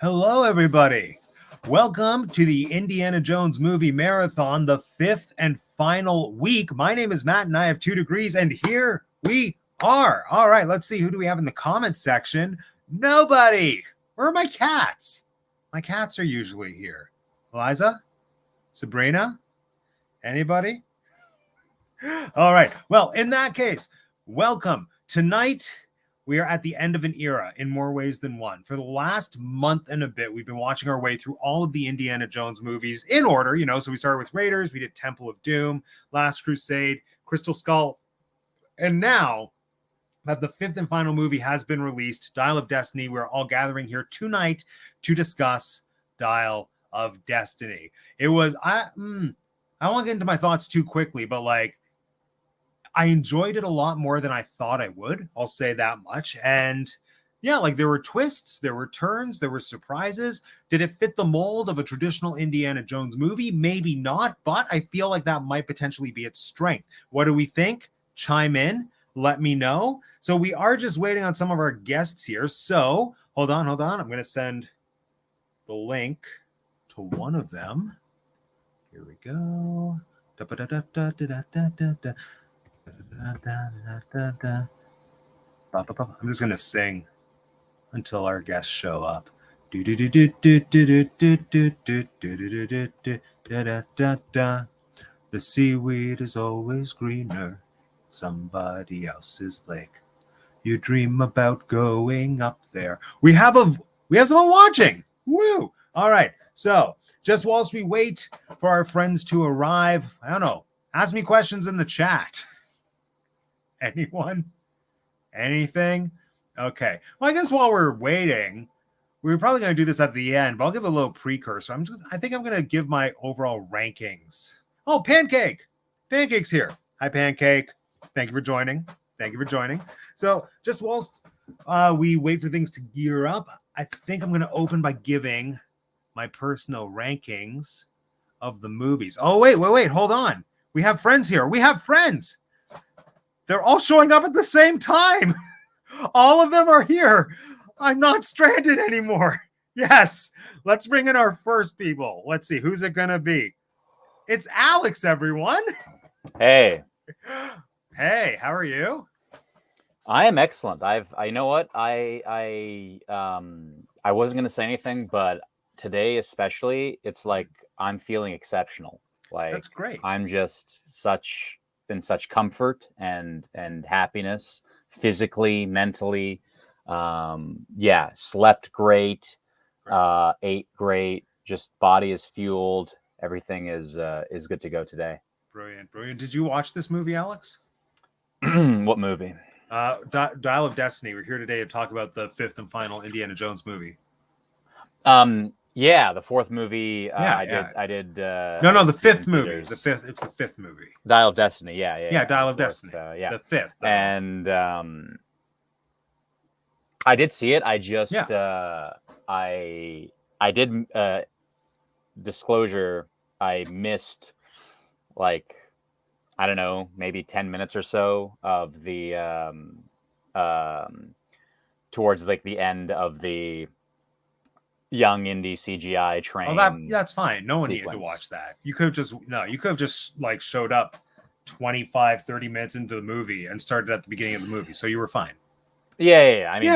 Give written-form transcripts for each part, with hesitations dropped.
Hello, everybody. Welcome to the Indiana Jones movie marathon, the fifth and final week. My name is Matt, and I have 2 degrees, and here we are. All right, let's see. Who do we have in the comments section? Nobody. Where are my cats? My cats are usually here. Eliza? Sabrina? Anybody? All right. Well, in that case, welcome. Tonight, we are at the end of an era in more ways than one. For the last month and a bit, we've been watching our way through all of the Indiana Jones movies in order, So we started with Raiders, we did Temple of Doom, Last Crusade, Crystal Skull, and now that the fifth and final movie has been released, Dial of Destiny, we're all gathering here tonight to discuss Dial of Destiny. It was, I won't get into my thoughts too quickly, but I enjoyed it a lot more than I thought I would. I'll say that much. And yeah, there were twists, there were turns, there were surprises. Did it fit the mold of a traditional Indiana Jones movie? Maybe not, but I feel like that might potentially be its strength. What do we think? Chime in. Let me know. So we are just waiting on some of our guests here. So hold on. I'm going to send the link to one of them. Here we go. I'm just going to sing until our guests show up. The seaweed is always greener somebody else's lake. You dream about going up there. We have someone watching. Woo! All right. So just whilst we wait for our friends to arrive, I don't know, ask me questions in the chat. Anyone? Anything? Okay. Well, I guess while we're waiting, we were probably going to do this at the end, but I'll give a little precursor. I think I'm going to give my overall rankings. Oh, Pancake! Pancake's here. Hi, Pancake. Thank you for joining. So just whilst we wait for things to gear up, I think I'm going to open by giving my personal rankings of the movies. Oh, wait. Hold on. We have friends here. They're all showing up at the same time. All of them are here. I'm not stranded anymore. Yes. Let's bring in our first people. Let's see. Who's it going to be? It's Alex, everyone. Hey. Hey, how are you? I am excellent. I know what? I wasn't going to say anything, but today especially, it's like I'm feeling exceptional. That's great. I'm just in such comfort and happiness, physically, mentally. Slept great, ate great, just body is fueled. Everything is good to go today. Brilliant. Did you watch this movie, Alex? What movie? Dial of Destiny. We're here today to talk about the fifth and final Indiana Jones movie. Yeah, the fourth movie. I did. No, the fifth movie. It's the fifth movie. Dial of Destiny. Yeah. Dial of Destiny. The fifth. And I did see it. I just I did disclosure. I missed I don't know, maybe 10 minutes or so of the towards the end of the young Indy CGI train. Oh, that's fine. No one needed to watch that. You could have just showed up 25, 30 minutes into the movie and started at the beginning of the movie. So you were fine. Yeah. I mean,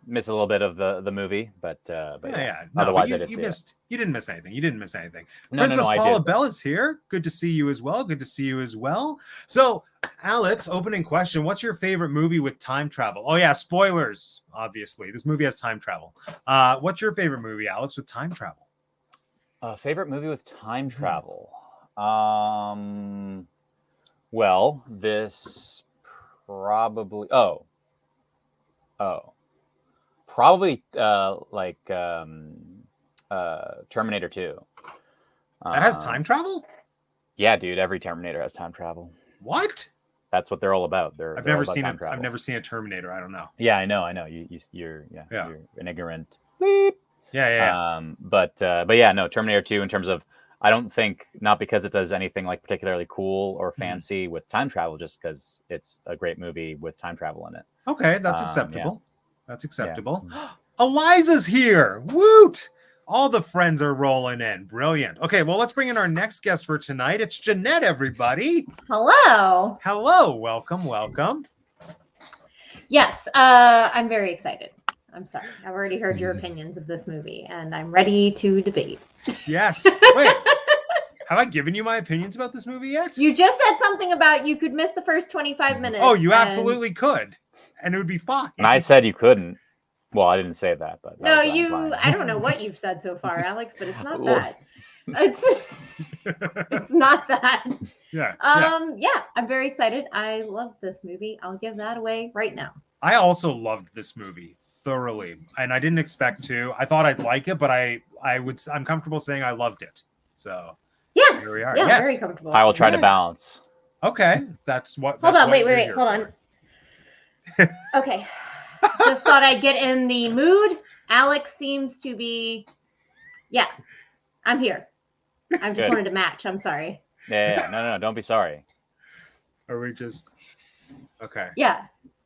missed a little bit of the movie, but yeah. No, otherwise, I did see it. You didn't miss anything. No, Princess Paula did. Bella's here. Good to see you as well. So, Alex, opening question. What's your favorite movie with time travel? Oh, yeah, spoilers, obviously. This movie has time travel. What's your favorite movie, Alex, with time travel? Favorite movie with time travel? Well, this probably... Probably Terminator 2. That has time travel? Yeah, dude. Every Terminator has time travel. What? That's what they're all about. I've never seen a Terminator. I don't know. Yeah, I know. You're an ignorant. Yeah. But yeah, no, Terminator 2 in terms of, I don't think, not because it does anything particularly cool or fancy with time travel, just because it's a great movie with time travel in it. Okay, that's acceptable. Yeah. That's acceptable. Eliza's here. Woot! All the friends are rolling in. Brilliant. Okay, well, let's bring in our next guest for tonight. It's Jeanette, everybody. Hello. Hello. Welcome, welcome. Yes, I'm very excited. I'm sorry. I've already heard your opinions of this movie, and I'm ready to debate. Yes. Wait. Have I given you my opinions about this movie yet? You just said something about you could miss the first 25 minutes. Oh, you and- absolutely could. And it would be fine. And I said you couldn't. Well, I didn't say that, but No, that was you. fine. I don't know what you've said so far, Alex, but it's not Well- that. It's not that. Yeah. Yeah, I'm very excited. I love this movie. I'll give that away right now. I also loved this movie thoroughly, and I didn't expect to. I thought I'd like it, but I'm comfortable saying I loved it. So Yes. Here we are. Yeah, Yes. very comfortable. I will try to Yeah. balance. okay, that's what. Hold that's on, what wait, you're wait, here hold for. on. Okay. Just thought I'd get in the mood. Alex seems to be, yeah, I'm here. I just Good. wanted to match. I'm sorry. Yeah. No. Don't be sorry. Are we just okay? Yeah.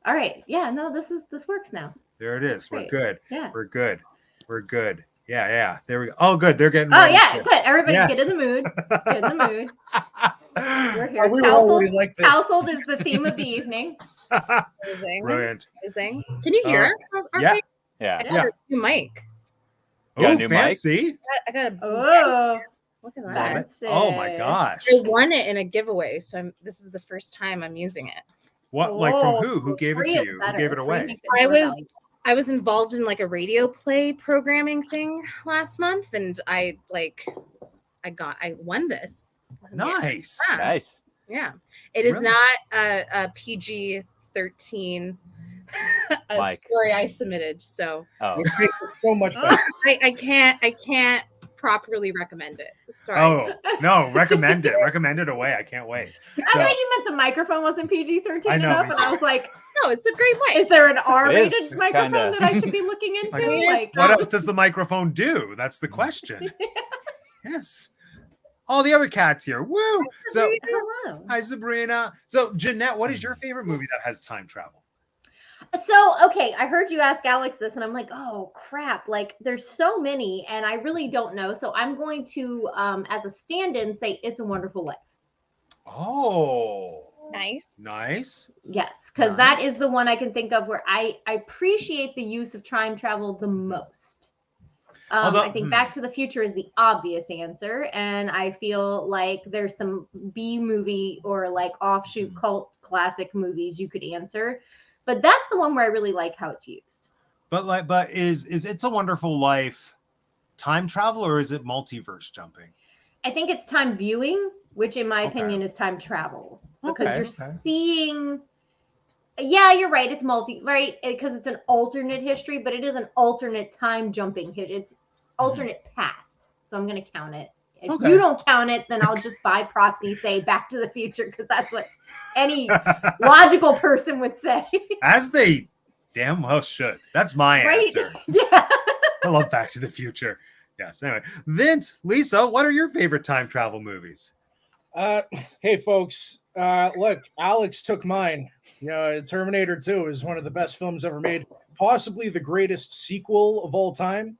All right. Yeah. No, this works now. There it is. We're Great. good. Yeah. We're good. We're good. Yeah. There we go. Oh, good. They're getting. Oh ready yeah. too. Good. Everybody Yes. get in the mood. Get in the mood. We're here. We were already like this. Household is the theme of the evening. Amazing. Brilliant. Amazing. Can you hear us? yeah. I Yeah. got Yeah. a new mic. You got a Oh, new mic? fancy. I got a Oh, look at Love that. it. fancy. Oh my gosh. I won it in a giveaway, so this is the first time I'm using it. What? Like from Oh, who? Who gave it free to is you? Who better. gave it Free away? makes it I more was- valuable. I was involved in like a radio play programming thing last month, and I won this. Nice. Yeah. Nice. Yeah, it is Really? not a PG-13 a Mike. story I submitted, so Oh. Which makes it so much better. I can't properly recommend it. Sorry. Oh no! Recommend it. Recommend it away. I can't wait. I thought you meant the microphone wasn't PG-13 I know, enough, me and I too. was like, No, it's a great mic. is there an R-rated is microphone kinda- that I should be looking into? Like, Like, What else does the microphone do? That's the question. Yes. All the other cats here. Woo! So hello. hi Sabrina. So Jeanette, what is your favorite movie that has time travel? So, okay, I heard you ask Alex this, and I'm like, oh crap! Like, there's so many, and I really don't know. So, I'm going to, as a stand-in, say "It's a Wonderful Life." Oh, Nice. nice. Yes, because that is the one I can think of where I appreciate the use of time travel the most. Although- I think Back to the Future is the obvious answer, and I feel like there's some B movie or like offshoot cult classic movies you could answer, but that's the one where I really like how it's used. But is It's a Wonderful Life time travel or is it multiverse jumping? I think it's time viewing, which in my Okay. opinion is time travel because Okay, you're okay. seeing. Yeah, you're right. It's right because it's an alternate history, but it is an alternate time jumping. It's alternate past, so I'm going to count it. If Okay. you don't count it, then I'll just by proxy say Back to the Future because that's what any logical person would say. As they damn well should. That's my Right? answer. Yeah. I love Back to the Future. Yes. Anyway, Vince, Lisa, what are your favorite time travel movies? Hey, folks. Look, Alex took mine. You know, Terminator 2 is one of the best films ever made, possibly the greatest sequel of all time.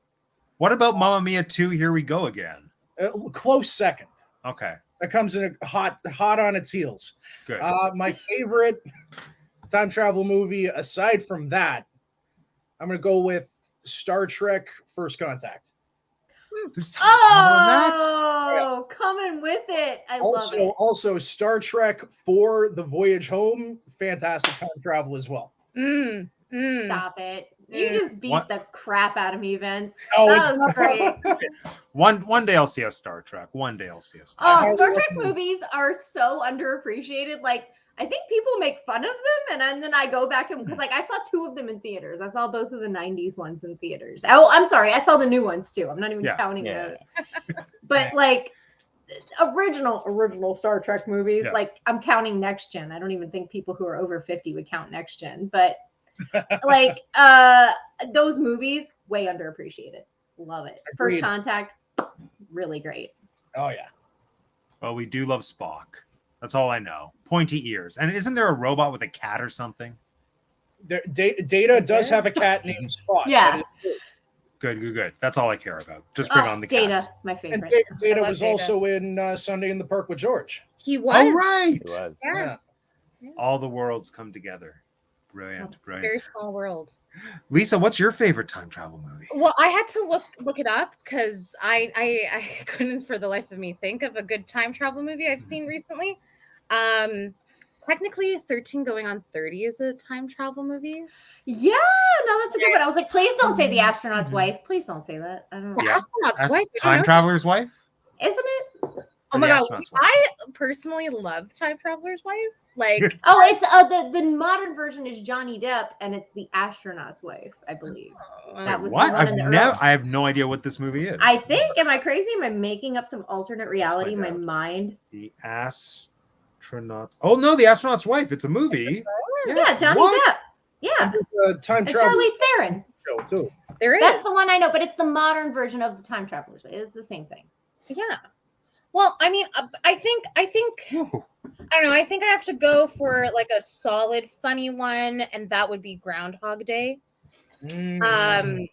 What about Mamma Mia 2? Here we go again. Close second. Okay, That comes in a hot on its heels. good. My favorite time travel movie, aside from that, I'm going to go with Star Trek First Contact. There's time travel in that? Oh, coming with it. I love it. Also, Star Trek for the Voyage Home, fantastic time travel as well. Stop it. You just beat What? the crap out of me, Vince. Oh, That it's was not great. One day I'll see a Star Trek. One day I'll see a Star Oh, Trek. Star Trek movies are so underappreciated. Like, I think people make fun of them, and then I go back and because, like, I saw 2 of them in theaters. I saw both of the '90s ones in theaters. Oh, I'm sorry, I saw the new ones too. I'm not even Yeah. counting Yeah. those. But like, original Star Trek movies. Yeah. Like, I'm counting Next Gen. I don't even think people who are over 50 would count Next Gen. But like, those movies way underappreciated. Love it. First Agreed. Contact, really great. Oh, yeah. Well, we do love Spock. That's all I know. Pointy ears. And isn't there a robot with a cat or something? Data Is does there? have a cat named Spot. Yeah. That is true. Good. That's all I care about. Just bring on the Data, cats. my And favorite. Data love was Data. also in Sunday in the Park with George. He was. All right. It was. Yes. All the worlds come together. Brilliant. Very small world. Lisa, what's your favorite time travel movie? Well, I had to look it up because I couldn't for the life of me think of a good time travel movie I've seen recently. Technically 13 going on 30 is a time travel movie. Yeah, no, that's a good one. I was like, please don't say the astronaut's wife. Please don't say that. I don't know. The Yeah. astronaut's As wife. I don't Time know. Traveler's Wife? Isn't it? Oh Or my The god, Astronaut's Wife? I personally love Time Traveler's Wife. Like, Oh, it's the modern version is Johnny Depp, and it's the astronaut's wife, I believe. That was the What? one in the early- I have no idea what this movie is. I think. Am I crazy? Am I making up some alternate reality in my find out. mind? The Astronaut. Oh no, The Astronaut's Wife. It's a movie. Yeah, Johnny What? Depp. Yeah, Time and travel Charlize Theron. show too. there is. That's the one I know, but it's the modern version of the Time Travelers. It's the same thing. Yeah. Well, I mean, I think Whoa. I don't know. I think I have to go for like a solid, funny one, and that would be Groundhog Day. Like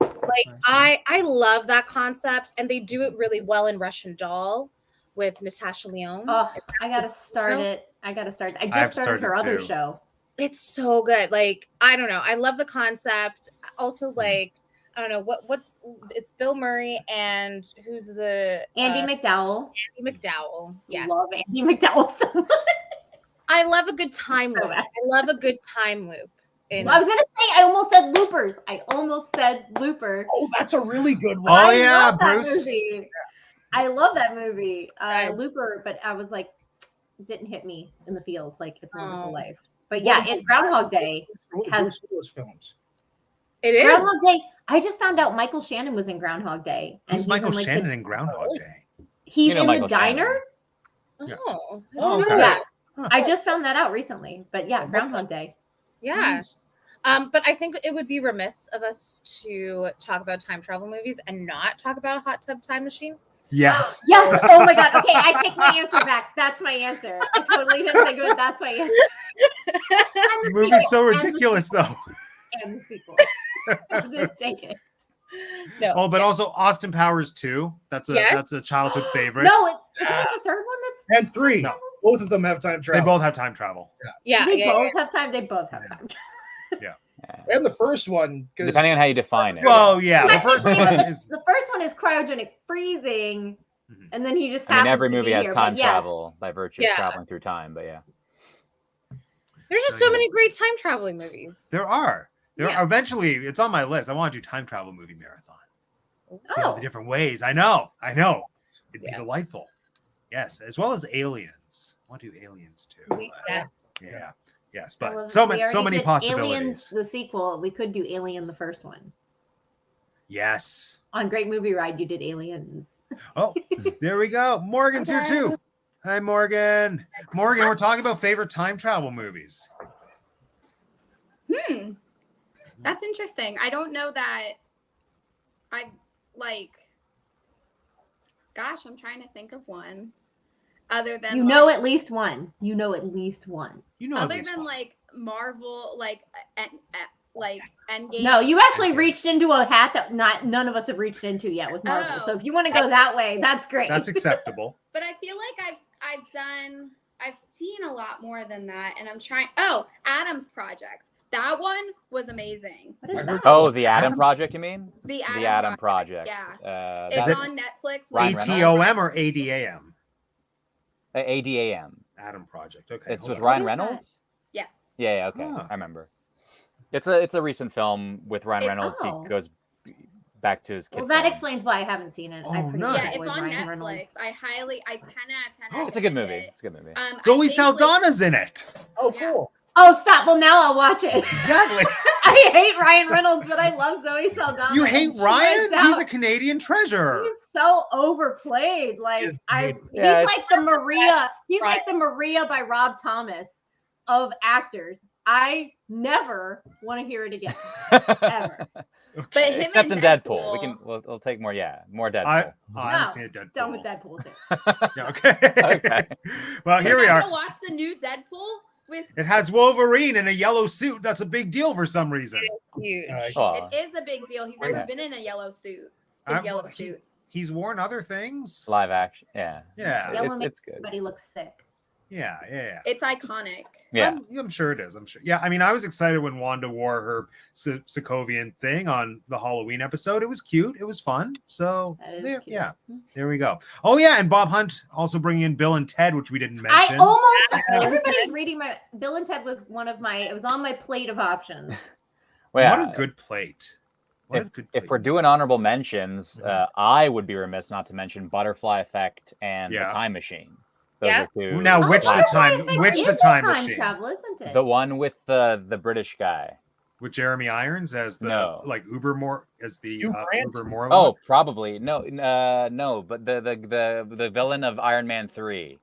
I love that concept, and they do it really well in Russian Doll with Natasha Lyonne. Oh, And I that's gotta a- start it. I gotta start. I I've just started her started other too. show. It's so good. Like I don't know. I love the concept. Also, like I don't know what's it's Bill Murray and who's the Andy McDowell. Andy McDowell. Yes, Love Andy McDowell so much. I love a good time So loop. bad. I love a good time loop. In I was gonna say I almost said Loopers. I almost said Looper. Oh, that's a really good one. Oh, I yeah, love that Bruce. movie. I love that movie, Right. Looper. But I was like, it didn't hit me in the feels like It's a Wonderful Oh. Life. But yeah, What in Groundhog Day. has- Bruce Willis films. it is. Groundhog Day. I just found out Michael Shannon was in Groundhog Day. Who's he's Michael in, like, Shannon in Groundhog Oh, Day? He's You know in Michael the diner. Yeah. Oh, I Oh, didn't know okay. that. I just found that out recently. But yeah, Groundhog Day. Yeah. Nice. But I think it would be remiss of us to talk about time travel movies and not talk about a hot tub time machine. Yes. Yes. Oh my god. Okay, I take my answer back. That's my answer. I totally didn't think of it. That's my answer. And The the movie's sequel, so and the ridiculous, though. And the sequel. Take it. No. Oh, but also Austin Powers 2. That's Yes. a childhood favorite. No, isn't it the third one that's And 3. No. Both of them have time They travel. both have time travel. Yeah. they yeah, both have time. They both have time. And the first one, because Depending on how you define it. Well, yeah. The I first think one the, is. the first one is cryogenic freezing, Mhm. and then he just I mean, happens every to movie be has here, time but yes. travel by virtue Yeah. of traveling through time, but yeah. There's just So, so yeah. many great time traveling movies. There are. Yeah. Eventually, it's on my list. I want to do time travel movie marathon. See all Oh. the different ways. I know. It'd be Yeah. delightful. Yes, as well as aliens. I want to do aliens too. Yeah. Yeah. Yes, Well, but so we many already did possibilities. Aliens, the sequel. We could do Alien, the first one. Yes. On Great Movie Ride, you did Aliens. Oh, there we go. Morgan's here too. Hi, Morgan. Morgan, we're talking about favorite time travel movies. That's interesting. I don't know that I like gosh, I'm trying to think of one. Other than You know like, at least one. You know at least one. You know, at other least than one. like Marvel, like Endgame. No, you actually reached into a hat that none of us have reached into yet with Marvel. Oh. So if you want to go that way, that's great. That's acceptable. But I feel like I've seen a lot more than that, and I'm trying. Adam's Project. That one was amazing. What is I that? heard- Oh, the Adam Adams? Project, you mean? The The Adam Project. Yeah, That's it's it- on Netflix. Ryan with- Reynolds? ATOM or ADAM? ADAM. Adam Project. Okay. It's hold with on. Ryan What is that? Reynolds? Yes. Yeah, okay. Ah. I remember. It's a recent film with Ryan Reynolds. Oh. He goes back to his kid. Well, that film. explains why I haven't seen it. I Oh, pretty nice. much Yeah, avoid it's on Ryan Netflix. Reynolds. I 10 out of 10. It's a good movie. recommend It's a good movie. it. I Zoe think, like, Saldana's in it. Oh, Yeah. cool. Oh, stop. Well, now I'll watch it. Exactly. I hate Ryan Reynolds, but I love Zoe Saldana. You hate and she Ryan? makes He's out- a Canadian treasure. He's so overplayed. Like He is he's Yeah, like it's- the Maria. He's Right. like the Maria by Rob Thomas of actors. I never want to hear it again. Ever. But him Except and in Deadpool. Deadpool. We'll take more. Yeah, more Deadpool. I haven't No, seen a Deadpool. Done with Deadpool too. Yeah, okay. Okay. Well, here You're we not are. gonna watch the new Deadpool? with It has Wolverine in a yellow suit. That's a big deal for some reason. Huge. Oh, it is a big deal. He's never Yeah. been in a yellow suit. I- His yellow well, suit. He's worn other things. live action. Yeah. Yeah. Yellow It's good. Everybody looks sick. Yeah. It's iconic. Yeah. I'm sure it is. I'm sure. Yeah, I mean, I was excited when Wanda wore her Sokovian thing on the Halloween episode. It was cute. It was fun. So That is there, cute. yeah, there we go. Oh yeah, and Bob Hunt also bringing in Bill and Ted, which we didn't I mention. almost Yeah. everybody's reading my Bill and Ted was one of my it was on my plate of options. Well, yeah. What a good plate. What a good plate. If we're doing honorable mentions, Mhm. I would be remiss not to mention Butterfly Effect and Yeah. The Time Machine. Those Yeah. are two. Now, which the Butterfly time? Effect Which is the a time machine? travel, isn't it? The one with the British guy. With Jeremy Irons as the No. like Uber Hugh Grant? Uber Morlock. Oh, probably no, but the villain of Iron Man 3,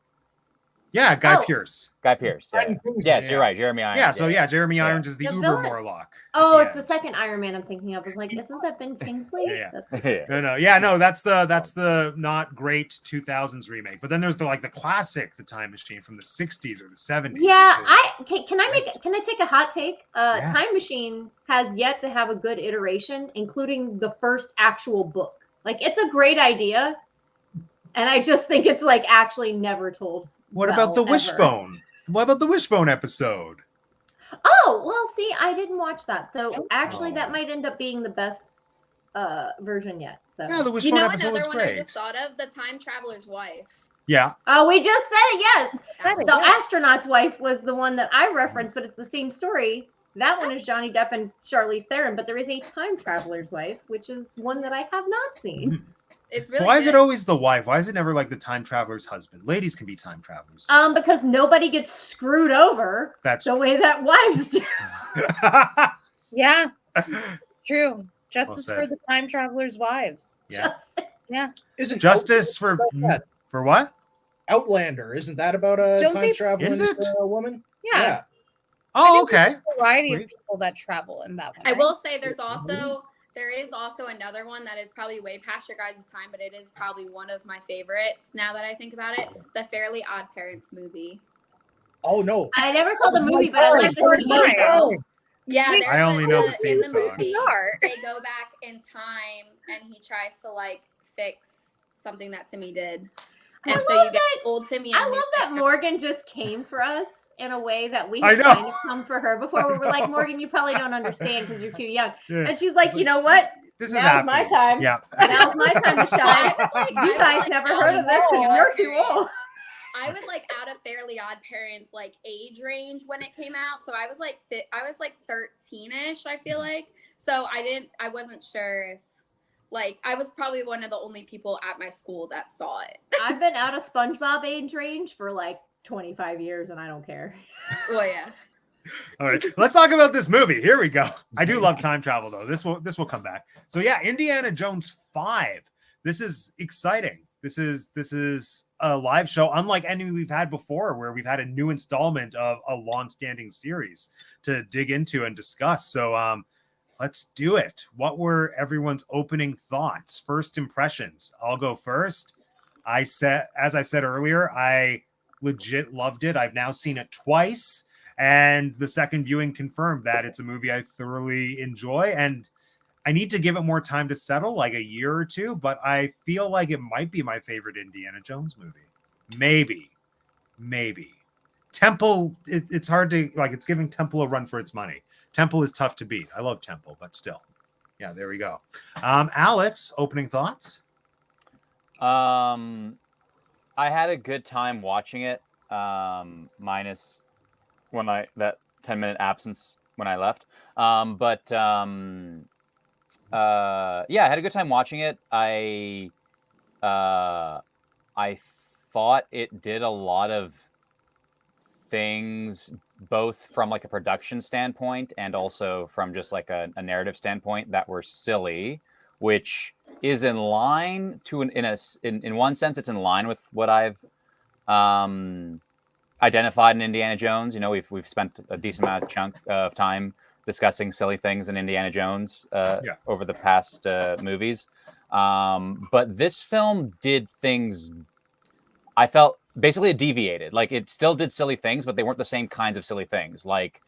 yeah, Guy Oh. Pearce. Guy Pearce. Yeah. Brendan Gleeson. Yes, Yeah. you're right, Jeremy Irons. Yeah, so yeah, Jeremy Yeah. Irons is the The Uber villain- Morlock. Oh, at it's the the second Iron Man I'm thinking of. I was like, isn't that Ben Kingsley? Yeah. That's- Yeah. No, that's the not great 2000s remake. But then there's the classic The Time Machine from the 60s or the 70s. Yeah, which is- can I take a hot take? Yeah. Time Machine has yet to have a good iteration, including the first actual book. Like, it's a great idea, and I just think it's like actually never told. What about the ever. Wishbone? What about the Wishbone episode? Oh, well, see, I didn't watch that, so actually, Oh. that might end up being the best version yet. So, Yeah, the You Wishbone know episode was another one I great. just thought of? The Time Traveler's Wife. Yeah, oh, we just said it. Yes, Said it, the yeah. astronaut's wife was the one that I referenced, but it's the same story. That one is Johnny Depp and Charlize Theron, but there is a time traveler's wife, which is one that I have not seen. It's really Why is it good. always the wife? Why is it never like the time traveler's husband? Ladies can be time travelers. Because nobody gets screwed over That's the way that wives do. Yeah, it's true. Justice said. for the time travelers' wives. yeah. Isn't Justice for Outlander about that? for what? Outlander? Isn't that about a Don't time they- traveling Is it? woman? Yeah, Oh, think okay. a variety Great. of people that travel in that one. I right? will say there is also another one that is probably way past your guys' time, but it is probably one of my favorites now that I think about it. The Fairly Odd Parents movie. Oh no. I never saw the movie, but I like Where's the my TV show. time? Yeah, Wait, there's I only know the in theme the song. movie. are. They go back in time and he tries to like fix something that Timmy did. And so love you get old Timmy and I new love that Timmy. Morgan just came for us in a way that we I had know. kind of come for her before. We were like, Morgan, you probably don't understand because you're too young. Yeah. And she's like, you know what? This is Now's my happening. time. Yeah. Now's my time to I shine. was like, You guys never heard of this because you're too old. I was like out of Fairly Odd Parents like age range when it came out, so I was like 13ish. I feel like so I wasn't sure if like I was probably one of the only people at my school that saw it. I've been out of SpongeBob age range for like 25 years and I don't care. Well, yeah. All right, let's talk about this movie. Here we go. I do love time travel though. This will come back. So yeah, Indiana Jones 5. This is exciting. This is a live show unlike any we've had before, where we've had a new installment of a long-standing series to dig into and discuss. So let's do it. What were everyone's opening thoughts? First impressions. I'll go first. As I said earlier, I legit loved it. I've now seen it twice. And the second viewing confirmed that it's a movie I thoroughly enjoy. And I need to give it more time to settle, like a year or two, but I feel like it might be my favorite Indiana Jones movie. Maybe. Temple, it's hard to, like, it's giving Temple a run for its money. Temple is tough to beat. I love Temple, but still. Yeah, there we go. Alex, opening thoughts? I had a good time watching it, minus that 10-minute absence when I left. Yeah, I had a good time watching it. I thought it did a lot of things, both from like a production standpoint and also from just like a narrative standpoint, that were silly, which is in line in one sense, it's in line with what I've identified in Indiana Jones. You know, we've spent a decent chunk of time discussing silly things in Indiana Jones over the past movies. But this film did things, I felt basically it deviated. Like it still did silly things, but they weren't the same kinds of silly things. Like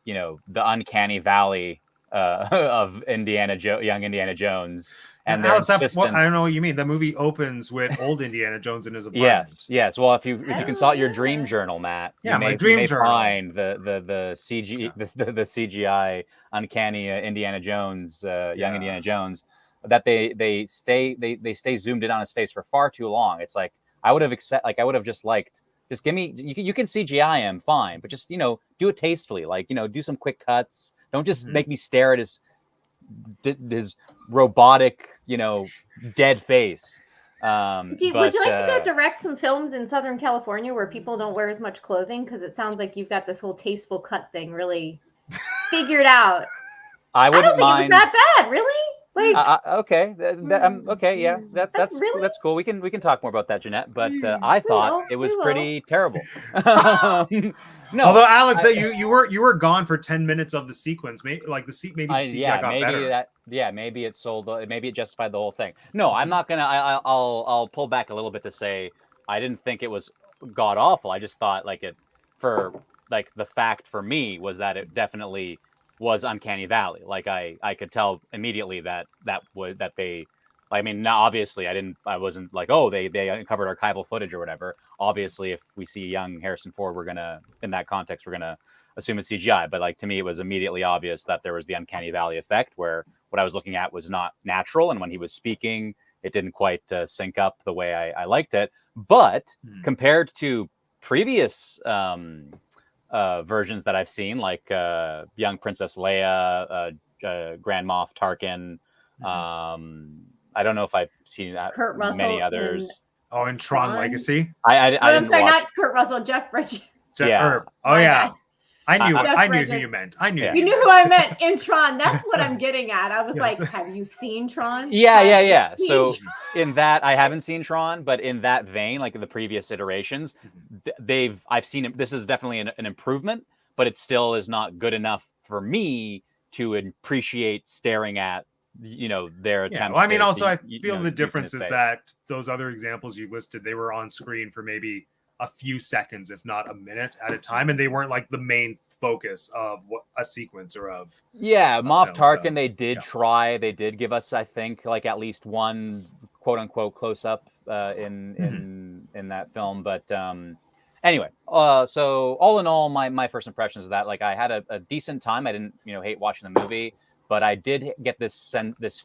you know, the uncanny valley of young Indiana Jones, and their Alex, I insistence. don't know what you mean. The movie opens with old Indiana Jones in his apartment. Yes. Well, if you consult your dream journal, Matt, Yeah, you my may, dream you may journal. find the CGI uncanny Indiana Jones, young Indiana Jones, that they stay zoomed in on his face for far too long. It's like I would have just liked. Just give me, you can CGI him, fine, but just, you know, do it tastefully. Like, you know, do some quick cuts. Don't just make me stare at his robotic, you know, dead face. Would you like to go direct some films in Southern California where people don't wear as much clothing? Because it sounds like you've got this whole tasteful cut thing really figured out. I don't wouldn't think mind. it was that bad, really. Like, okay, okay, yeah, that's really? that's cool. We can talk more about that, Jeanette. But I thought it was pretty terrible. No, although Alex, you were gone for 10 minutes of the sequence. Maybe the CGI got better. Maybe it sold. Maybe it justified the whole thing. No, I'm not gonna. I'll pull back a little bit to say I didn't think it was god awful. I just thought the fact for me was that it definitely was Uncanny Valley. Like I could tell immediately that they. I mean, now obviously I wasn't like, oh, they uncovered archival footage or whatever. Obviously, if we see young Harrison Ford, in that context, we're gonna assume it's CGI. But like to me, it was immediately obvious that there was the Uncanny Valley effect, where what I was looking at was not natural, and when he was speaking, it didn't quite sync up the way I liked it. But compared to previous versions that I've seen, like young Princess Leia, Grand Moff Tarkin. I don't know if I've seen Kurt Russell many others. In Tron Legacy. I'm sorry, not Kurt Russell, Jeff Bridges. Herb. Oh yeah, I knew who you meant. I knew. You knew who I meant in Tron. That's what I'm getting at. I was like, have you seen Tron? Yeah. So in that, I haven't seen Tron, but in that vein, like in the previous iterations, I've seen it. This is definitely an improvement, but it still is not good enough for me to appreciate staring at, you know, their attempt. Well, I mean, I feel the difference is that those other examples you listed, they were on screen for maybe a few seconds, if not a minute at a time, and they weren't like the main focus of what a sequence or of. Yeah, Moff Tarkin, they did try. They did give us, I think, like at least one quote unquote close up in that film. But anyway, so all in all, my first impressions of that, like I had a decent time. I didn't, hate watching the movie. But I did get this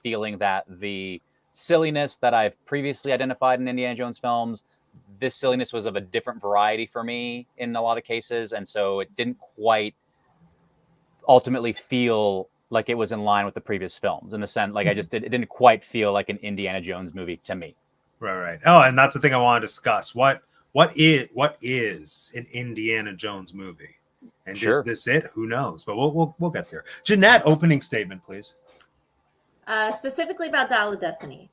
feeling that the silliness that I've previously identified in Indiana Jones films, this silliness was of a different variety for me in a lot of cases. And so it didn't quite ultimately feel like it was in line with the previous films in the sense, like it didn't quite feel like an Indiana Jones movie to me. Right. Oh, and that's the thing I want to discuss. What is an Indiana Jones movie? And is this it? Who knows? But we'll get there. Jeanette, opening statement, please. Specifically about Dial of Destiny.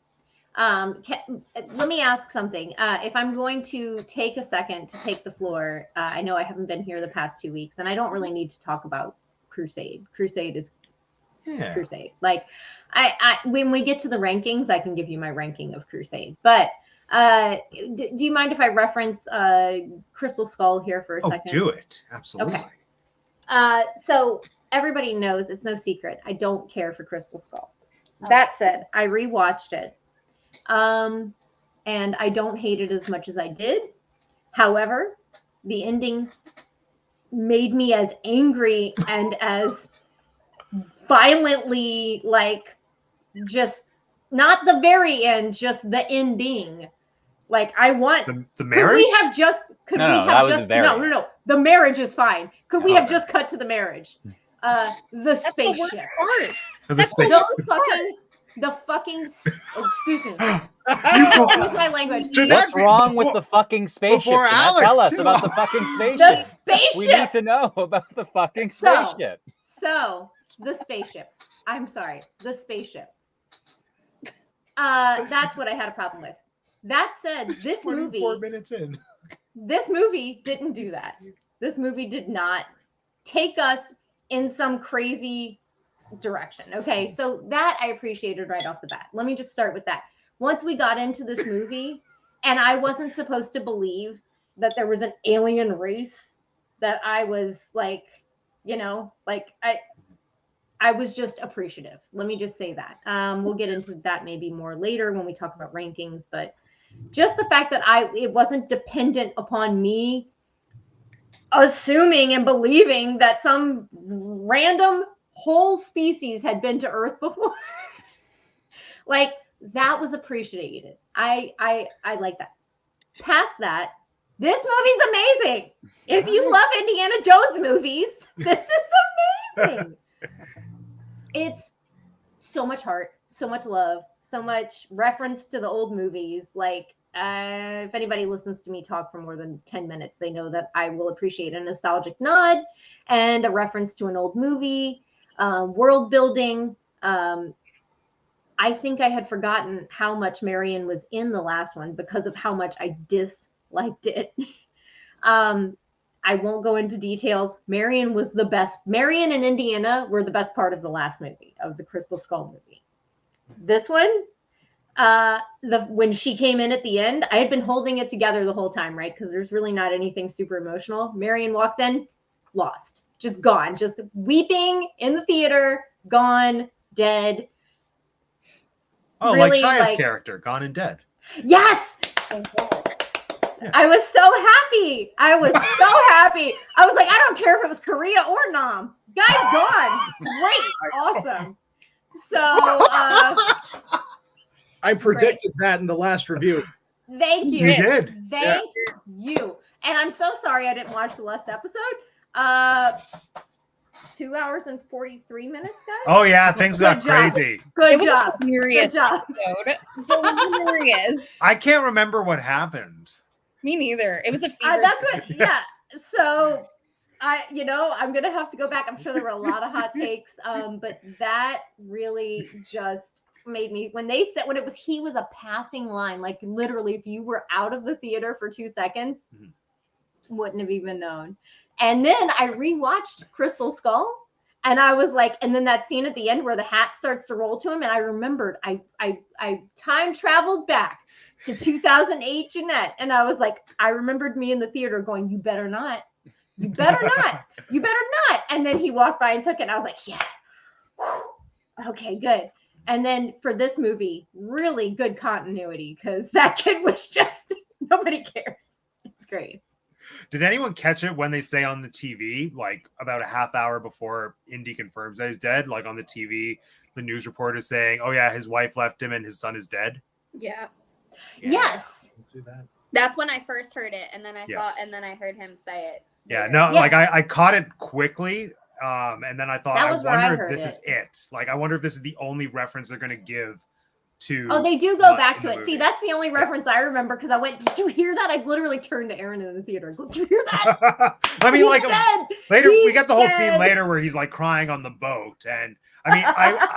Let me ask something. If I'm going to take a second to take the floor, I know I haven't been here the past 2 weeks, and I don't really need to talk about Crusade. Crusade is Crusade. Like, I when we get to the rankings, I can give you my ranking of Crusade. But do you mind if I reference Crystal Skull here for a second? Do it. Absolutely. Okay. So everybody knows, it's no secret, I don't care for Crystal Skull. That said, I rewatched it. And I don't hate it as much as I did. However, the ending made me as angry and as violently, like, just not the very end, just the ending. Like, I want the marriage. Could we have just? No. The marriage is fine. Could we have just cut to the marriage? The spaceship. That's the worst part. The fucking. Excuse me. Use my language. What's wrong with the fucking spaceship? Tell us about the fucking spaceship. The spaceship. We need to know about the fucking spaceship. So the spaceship. I'm sorry. The spaceship. That's what I had a problem with. That said, this movie 4 minutes in. This movie didn't do that. This movie did not take us in some crazy direction. Okay, so that I appreciated right off the bat. Let me just start with that. Once we got into this movie, and I wasn't supposed to believe that there was an alien race that I was like, I was just appreciative. Let me just say that. We'll get into that maybe more later when we talk about rankings, but just the fact that it wasn't dependent upon me assuming and believing that some random whole species had been to Earth before. Like, that was appreciated. I like that. Past that, this movie's amazing. If you love Indiana Jones movies, this is amazing. It's so much heart, so much love, so much reference to the old movies. Like, if anybody listens to me talk for more than 10 minutes, they know that I will appreciate a nostalgic nod and a reference to an old movie, world building. I think I had forgotten how much Marion was in the last one because of how much I disliked it. I won't go into details. Marion was the best. Marion and Indiana were the best part of the last movie, of the Crystal Skull movie. This one, when she came in at the end, I had been holding it together the whole time, right? Because there's really not anything super emotional. Marion walks in, lost, just gone, just weeping in the theater, gone, dead. Oh, Really, like Shia's like- character, Gone and Dead. Yes, I was so happy. I was like, I don't care if it was Korea or Nam. Guy's gone. Great. Awesome. So I predicted that in the last review. thank you. You did. Thank you. And I'm so sorry I didn't watch the last episode. 2 hours and 43 minutes, guys. Oh yeah, things got Good job. crazy. Good It was job. a furious Good job. episode. Delirious. I can't remember what happened. Me neither. It was a fever. That's what, yeah. So I'm gonna have to go back. I'm sure there were a lot of hot takes. But that really just made me, when he was a passing line, like literally if you were out of the theater for 2 seconds, wouldn't have even known. And then I rewatched Crystal Skull, and I was like, and then that scene at the end where the hat starts to roll to him, and I remembered I time traveled back to 2008 Jeanette, and I was like, I remembered me in the theater going, you better not, you better not, you better not. And then he walked by and took it, and I was like, yeah, whew, okay, good. And then for this movie, really good continuity, because that kid was just, nobody cares. It's great. Did anyone catch it when they say on the TV, like about a half hour before Indy confirms that he's dead, like on the TV, the news reporter saying, oh yeah, his wife left him and his son is dead? Yeah. Yes. Let's see that. That's when I first heard it, and then I Yeah. heard him say it. Yeah, later. no, Yes. like I caught it quickly. And then I thought, That I was where I wonder if heard this is it. it. Like, I wonder if this is the only reference they're going to give to. Oh, they do go what back in to the it. movie. See, that's the only reference I remember because I went, did you hear that? I literally turned to Aaron in the theater. Did you hear that? I mean, He's like dead. later, we He's get the whole dead. scene later where he's like crying on the boat. And I mean,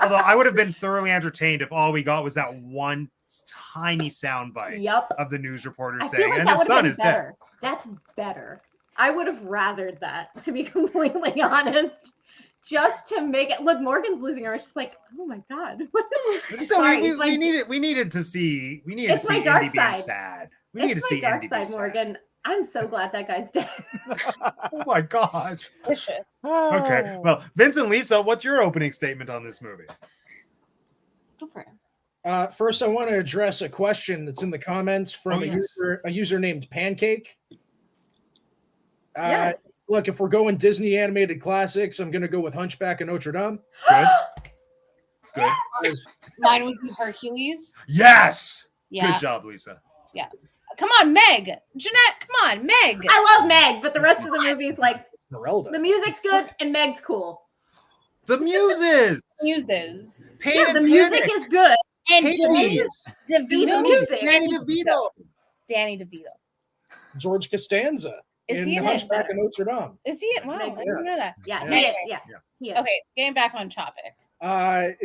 although I would have been thoroughly entertained if all we got was that one tiny sound bite Yep. of the news reporter I feel saying, like and that his would have son been is dead. better. That's better. I would have rathered that, to be completely honest, just to make it look. Morgan's losing her. She's like, oh my god. Still, Sorry, we it's my- needed to see It's my dark Indy being side. sad. We needed to It's see my dark Indy be side, sad. Morgan. I'm so glad that guy's dead. Oh my gosh. Delicious. Okay. Well, Vince and Lisa, what's your opening statement on this movie? Go for it. First, I want to address a question that's in the comments from Oh, yes. a user named Pancake. Yes. Look, if we're going Disney animated classics, I'm going to go with Hunchback of Notre Dame. Good. Good. Because Mine would be Hercules. Yes. Yeah. Good job, Lisa. Come on, Meg. Jeanette, come on, Meg. I love Meg, but the rest of the movie's like, Merelda. the music's good and Meg's cool. The Muses. Muses. Pain Yeah, and the music Panic. is good. And Hades. The DeVito. music. Danny DeVito. Danny DeVito. George Costanza Is in he in it? Hunchback of Notre Dame. Is he? Wow, I didn't know that. Yeah, Yeah. he is. Yeah. He is. Okay, getting back on topic.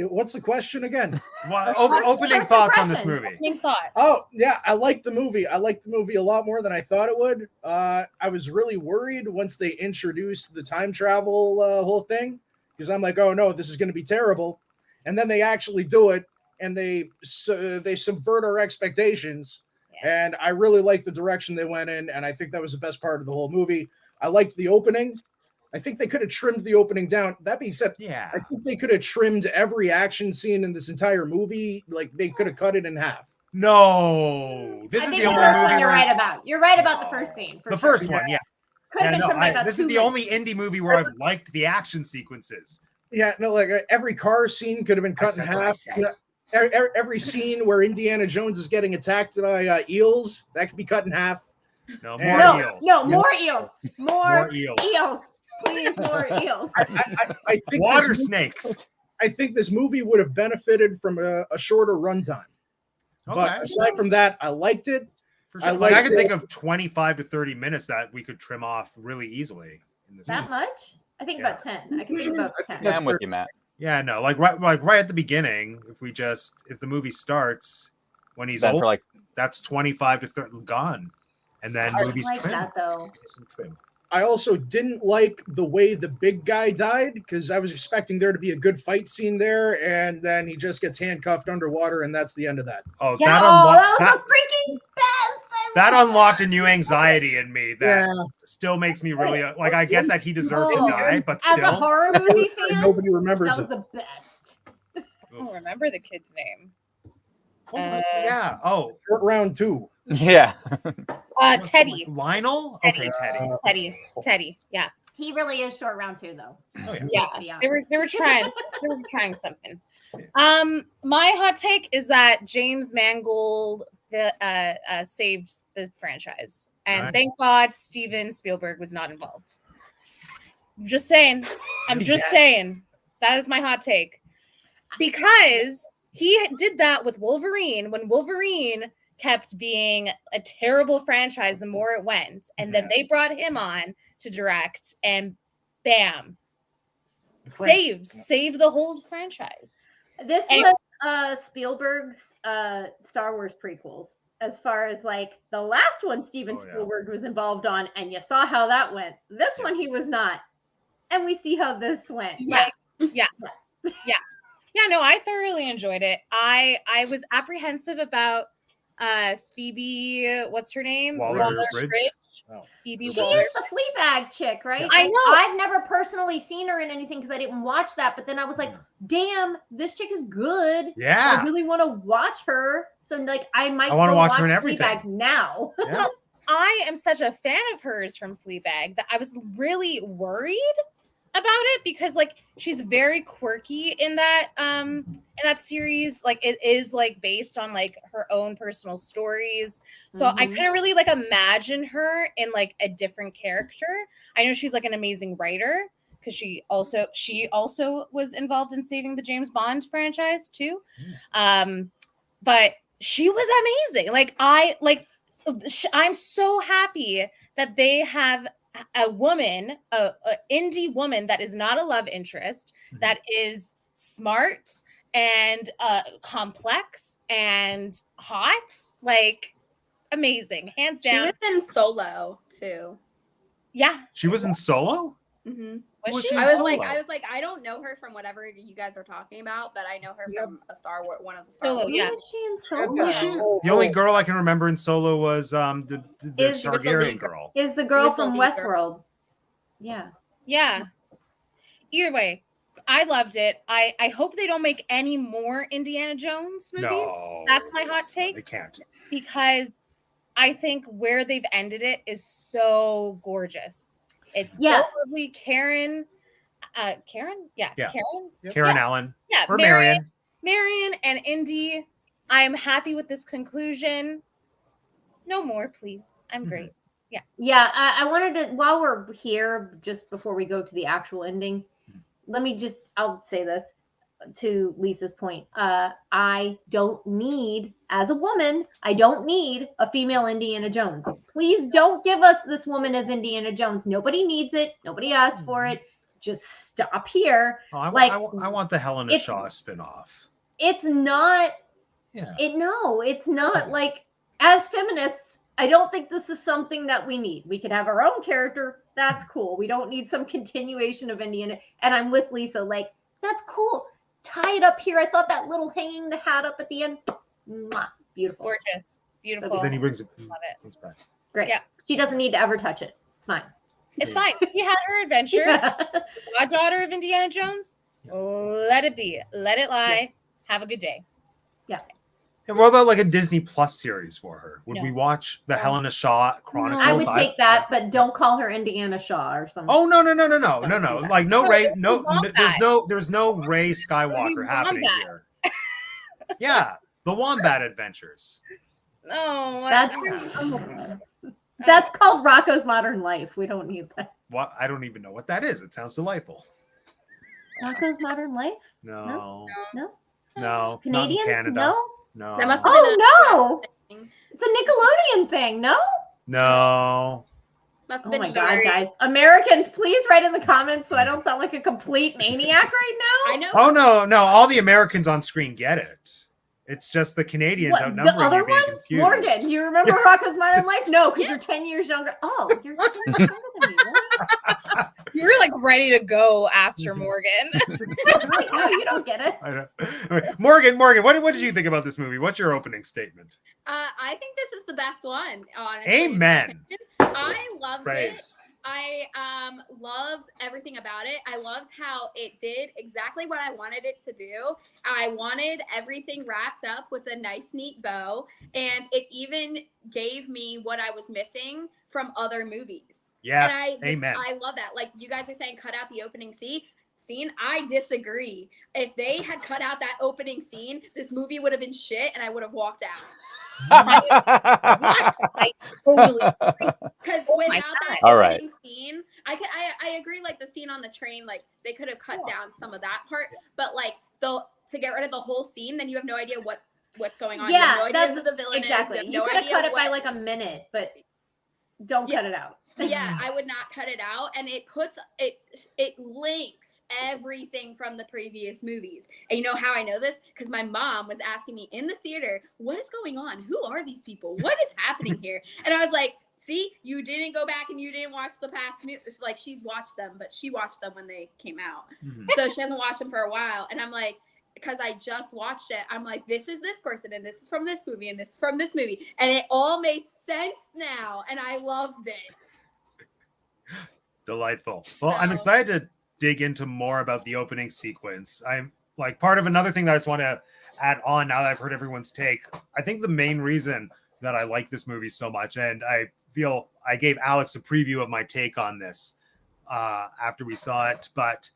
What's the question again? Well, First opening impressions. thoughts on this movie. Opening thoughts. Oh, yeah, I like the movie. I liked the movie a lot more than I thought it would. I was really worried once they introduced the time travel whole thing, because I'm like, oh no, this is going to be terrible. And then they actually do it, and they subvert our expectations. And I really liked the direction they went in, and I think that was the best part of the whole movie. I liked the opening. I think they could have trimmed the opening down. That being said, Yeah. I think they could have trimmed every action scene in this entire movie. Like, they could have cut it in half. No. This I is think the the only first movie one you're where right about. You're right about the first scene. the first one, yeah. Could have Yeah, been no, trimmed by about this 2 is the minutes. only indie movie where I've liked the action sequences. Yeah, no, like every car scene could have been cut in said what I half. said. You know, every scene where Indiana Jones is getting attacked by eels, that could be cut in half. No, Yeah. more No, eels. no, more eels. More More eels. eels. Please, more eels. I think Water this, snakes. I think this movie would have benefited from a shorter runtime. Okay. But aside from that, I liked it. For I sure. Like, I liked could it. think of 25 to 30 minutes that we could trim off really easily in this That movie. much? I think Yeah. about 10. I can think about I think 10. Yeah, that's I'm with fair you, to say. Matt. Yeah, no, like right at the beginning, if the movie starts when he's Then old, for like that's 25 to 30 gone. And then I movies like trim. that though. Some trim. I also didn't like the way the big guy died because I was expecting there to be a good fight scene there, and then he just gets handcuffed underwater, and that's the end of that. Oh, Yeah, that oh, unlocked that was the freaking best. that unlocked a new anxiety in me that Yeah. still makes me really like. I get that he deserved Oh, to die, but As a still, horror movie fan, Nobody that remembers was it. the best. I don't remember the kid's name. What was- yeah. Oh, Short round 2. yeah. Teddy. Lionel. Teddy. Okay, Teddy. Teddy. Yeah. He really is short round 2 though. Oh yeah. Yeah. To be honest. They were trying something. My hot take is that James Mangold saved the franchise, and Right. thank God Steven Spielberg was not involved. Just saying. I'm just Yes. saying. That is my hot take. Because he did that with Wolverine when Wolverine kept being a terrible franchise the more it went. And then they brought him on to direct, and bam, saved the whole franchise. This And- was Spielberg's Star Wars prequels. As far as like the last one Steven Oh, yeah. Spielberg was involved on, and you saw how that went. This one he was not. And we see how this went. Yeah. Yeah, no, I thoroughly enjoyed it. I was apprehensive about Phoebe, what's her name? Waller-Bridge? Oh. Phoebe She Waller. is the Fleabag chick, right? I Like, know. I've never personally seen her in anything because I didn't watch that. But then I was like, damn, this chick is good. I Yeah. really want to watch her. So like, I might. I wanna go watch her in everything. Fleabag now. Yeah. I am such a fan of hers from Fleabag that I was really worried about it because like she's very quirky in that series. Like it is like based on like her own personal stories. So I Mhm. couldn't really like imagine her in like a different character. I know she's like an amazing writer because she also was involved in saving the James Bond franchise too. But she was amazing. I'm so happy that they have a woman, a indie woman that is not a love interest, that is smart and complex and hot, like amazing, hands She down. was in Solo too. Yeah, She was in Solo. Mm-hmm. was Was she? she? I was Solo. like, I don't know her from whatever you guys are talking about, but I know her Yep. from a Star Wars, one of the Star Solo, Wars. yeah. Who is she in Yeah. Solo? The only girl I can remember in Solo was the Is- She was the Targaryen lead girl. Is the girl was the from leader. Westworld? Yeah. Yeah. Either way, I loved it. I hope they don't make any more Indiana Jones movies. No, That's my hot take. They can't. Because I think where they've ended it is so gorgeous. It's Yeah. so lovely. Karen? Yeah. Yeah. Karen? Karen Allen Yeah. or Marion. Marion and Indy. I'm happy with this conclusion. No more, please. I'm Mhm. great. Yeah, I wanted to, while we're here, just before we go to the actual ending, I'll say this to Lisa's point. I don't need, as a woman, I don't need a female Indiana Jones. Please don't give us this woman as Indiana Jones. Nobody needs it. Nobody asked for it. Just stop here. Oh, I, Like, I want the Helena it's- Shaw spinoff. It's not Yeah. it's not like, as feminists, I don't think this is something that we need. We can have our own character. That's cool. We don't need some continuation of Indiana. And I'm with Lisa. Like, that's cool. Tie it up here. I thought that little hanging the hat up at the end, mwah, beautiful. Gorgeous. Beautiful. Then he brings it. Love it. Brings back. Great. Yeah. She doesn't need to ever touch it. It's fine. It's fine. He had her adventure. Goddaughter of Indiana Jones. Let it be. Let it lie. Have a good day. And what about like a Disney Plus series for her? Would No. we watch the Helena Shaw Chronicles? I would take that, but don't call her Indiana Shaw or something. Oh no! Don't do Like no No, Ray, there's no, no Wombat. there's no Ray There's Skywalker no happening Wombat. here. Yeah, the Wombat Adventures. No, That's called Rocco's Modern Life. We don't need that. What? I don't even know what that is. It sounds delightful. Rocco's Modern Life? No, No? no, not in Canadians? Canada. No? No, That must have Oh, been no! It's a Nickelodeon thing, no? no. Must have Oh been my god, Yuri. guys. Americans, please write in the comments so I don't sound like a complete maniac right now. I know. Oh no! All the Americans on screen get it. It's just the Canadians What, outnumbering the other you being ones? confused. Morgan, you remember Rocco's Modern Life? No, because you're 10 years younger. Oh, you're 10 years younger than me, really? you were like ready to go after Morgan. Wait, no, you don't get it. I know. Okay. Morgan, what did you think about this movie? What's your opening statement? I think this is the best one. Honestly, Amen. I loved it. Praise. I loved everything about it. I loved how it did exactly what I wanted it to do. I wanted everything wrapped up with a nice, neat bow, and it even gave me what I was missing from other movies. Yes. And Amen. I love that. Like you guys are saying, cut out the opening scene. I disagree. If they had cut out that opening scene, this movie would have been shit, and I would have walked out. I totally Because Oh my without that God. All right. opening scene, I agree. Like the scene on the train, like they could have cut down some of that part, but like to get rid of the whole scene, then you have no idea what's going on. You Yeah, have no idea that's who the villain exactly. is. You You have could no have idea cut it by what- like a minute, but don't cut it out. Yeah, I would not cut it out, and it links everything from the previous movies. And you know how I know this? Because my mom was asking me in the theater, "What is going on? Who are these people? What is happening here?" And I was like, "See, you didn't go back and you didn't watch the past movies. Like she's watched them, but she watched them when they came out, Mhm. so she hasn't watched them for a while." And I'm like, because I just watched it, I'm like, this is this person, and this is from this movie, and this is from this movie, and it all made sense now, and I loved it. Delightful. Well, I'm So- excited to dig into more about the opening sequence. I'm like part of another thing that I just want to add on now that I've heard everyone's take. I think the main reason that I like this movie so much, and I feel I gave Alex a preview of my take on this after we saw it, but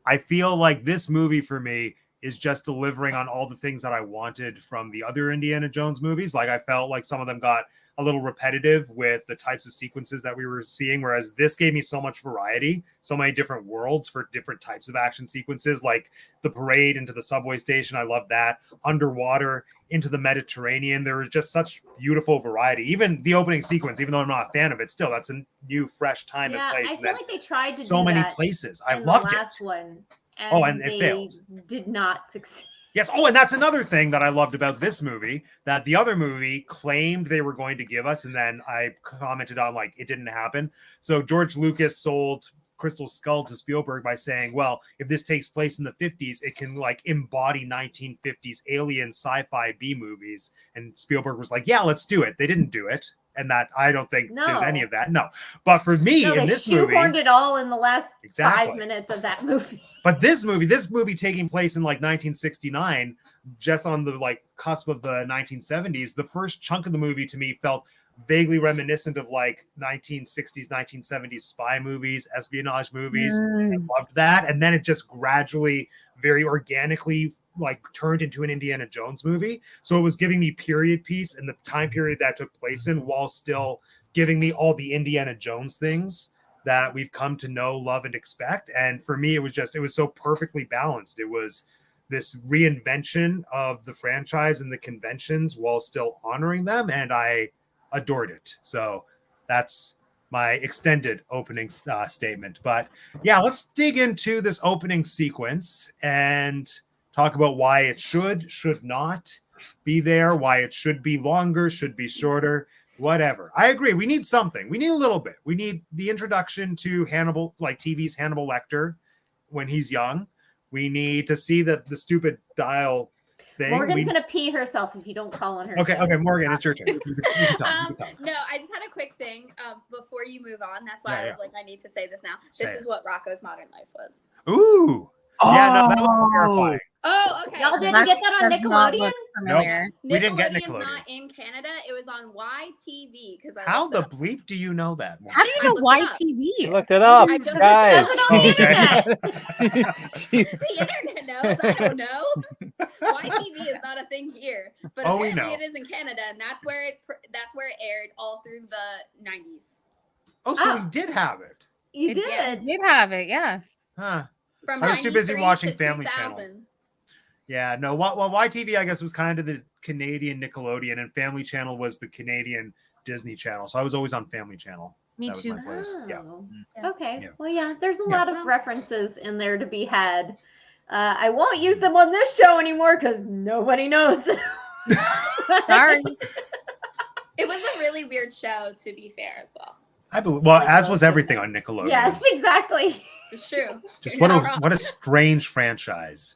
I feel like this movie for me is just delivering on all the things that I wanted from the other Indiana Jones movies. Like I felt like some of them got a little repetitive with the types of sequences that we were seeing, whereas this gave me so much variety, so many different worlds for different types of action sequences, like the parade into the subway station. I love that. Underwater into the Mediterranean. There was just such beautiful variety. Even the opening sequence, even though I'm not a fan of it, still that's a new, fresh time Yeah, and place. I and feel then like they tried to so do many that places. I in loved the last it. one. Oh, and it they failed. did not succeed. Yes. Oh, and that's another thing that I loved about this movie that the other movie claimed they were going to give us. And then I commented on like it didn't happen. So George Lucas sold Crystal Skull to Spielberg by saying, well, if this takes place in the 50s, it can like embody 1950s alien sci-fi B movies. And Spielberg was like, yeah, let's do it. They didn't do it. And that I don't think there's any No. of that. No. But for me No, in they this movie, shoehorned it all in the last Exactly. 5 minutes of that movie. but this movie taking place in like 1969, just on the like cusp of the 1970s, the first chunk of the movie to me felt vaguely reminiscent of like 1960s, 1970s spy movies, espionage movies. I loved that. And then it just gradually, very organically like turned into an Indiana Jones movie. So it was giving me period piece and the time period that took place in while still giving me all the Indiana Jones things that we've come to know, love, and expect. And for me, it was so perfectly balanced. It was this reinvention of the franchise and the conventions while still honoring them. And I adored it. So that's my extended opening statement. But yeah, let's dig into this opening sequence and talk about why it should not be there, why it should be longer, should be shorter, whatever. I agree. We need something. We need a little bit. We need the introduction to Hannibal, like TV's Hannibal Lecter when he's young. We need to see that the stupid dial thing. Morgan's gonna pee herself if you don't call on her. Okay, name. okay, Morgan, it's your turn. You can talk. No, I just had a quick thing before you move on. That's why Yeah, I was like, I need to say this now. Say This it. is what Rocco's Modern Life was. Ooh. Yeah, no, that was terrifying. Oh, okay. Y'all so didn't get that on Does not Nickelodeon? look familiar. We didn't get Nickelodeon's Nickelodeon. not in Canada. It was on YTV because How the bleep do you know that? How do you I know looked it up. You YTV? looked it up, I just guys. Does it on the Okay. internet? the internet knows. I don't know. YTV is not a thing here, but Oh, we apparently know. it is in Canada, and that's where it aired all through the 90s. Oh, so we did have it. You It did. did have it, yeah. Huh. From I was too busy 93 watching to Family Channel. 2000. Yeah, no. Well, YTV, I guess, was kind of the Canadian Nickelodeon, and Family Channel was the Canadian Disney Channel. So I was always on Family Channel. Me That was too. my place. Yeah. Oh, Yeah. okay. Yeah. Well, yeah, there's a Yeah. lot of references in there to be had. I won't use them on this show anymore because nobody knows them. Sorry. It was a really weird show, to be fair, as well. I believe. Well, as was everything on Nickelodeon. Yes, exactly. It's true. Just You're what not a wrong. what a strange franchise,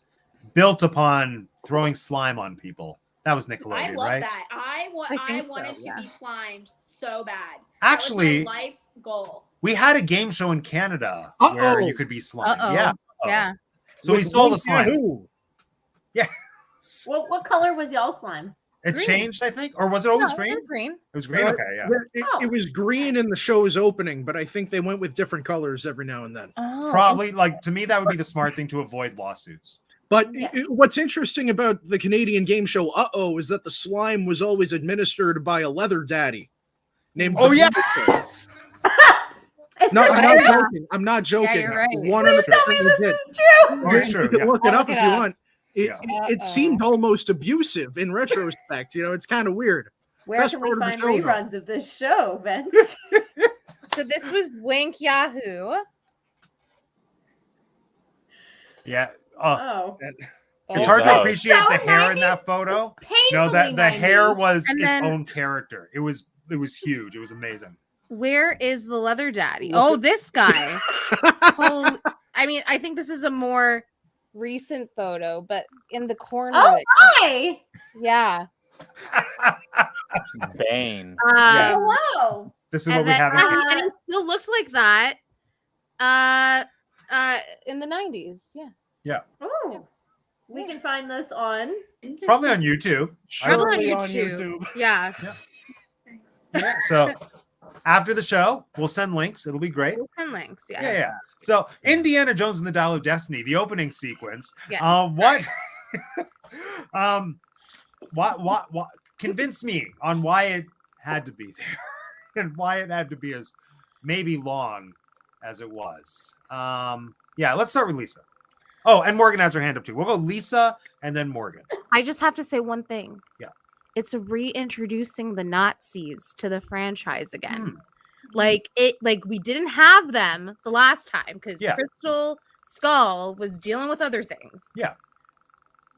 built upon throwing slime on people. That was Nickelodeon, I love right? that. I think so, wanted to yeah. be slimed so bad. Actually, that was my life's goal. we had a game show in Canada where Uh-oh. you could be slime. Uh-oh. Yeah. Yeah. So we With stole the Link slime. Yahoo. What color was y'all slime? It Green. changed, I think, or was it always No, green? they're green. It was green. Uh, Okay, yeah. Oh. It was green in the show's opening, but I think they went with different colors every now and then. Oh, Probably, like, to me, that would be the smart thing to avoid lawsuits. But Yeah. what's interesting about the Canadian game show Uh-Oh is that the slime was always administered by a leather daddy named Oh the yeah. Beaver. It's No, true. I'm not joking. I'm not joking. you're right. 100% Tell me legit. this is true. Oh, it's You true. can Yeah. look it I'll up look if it you up. want. It Uh-oh. seemed almost abusive in retrospect. You know, it's kind of weird. Where Best can we part of the find show, though. reruns of this show, Vince? So this was Wink Yahoo. Yeah. Oh. It's Oh, hard to that was- appreciate So the hair in 90s? that photo. It's No, that painfully the hair 90s. was And its then- own character. It was huge. It was amazing. Where is the leather daddy? Look Oh, at- this guy. Holy, I mean, I think this is a more recent photo, but in the corner. Oh, there- hi. yeah. Bane. Yeah. Hello. This is what And, we then, have in uh, here. and he still looks like that. In the 90s. Yeah. Oh. We can find this on. Probably on YouTube. Probably on Surely YouTube. Yeah. Yeah. So after the show, we'll send links. It'll be great. And links. Yeah. Yeah. So Indiana Jones and the Dial of Destiny, the opening sequence. Yes. What? What? Convince me on why it had to be there, and why it had to be as maybe long as it was. Yeah. Let's start with Lisa. Oh, and Morgan has her hand up too. We'll go Lisa and then Morgan. I just have to say one thing. Yeah. It's reintroducing the Nazis to the franchise again. Hmm. Like we didn't have them the last time because Yeah. Crystal Skull was dealing with other things. Yeah.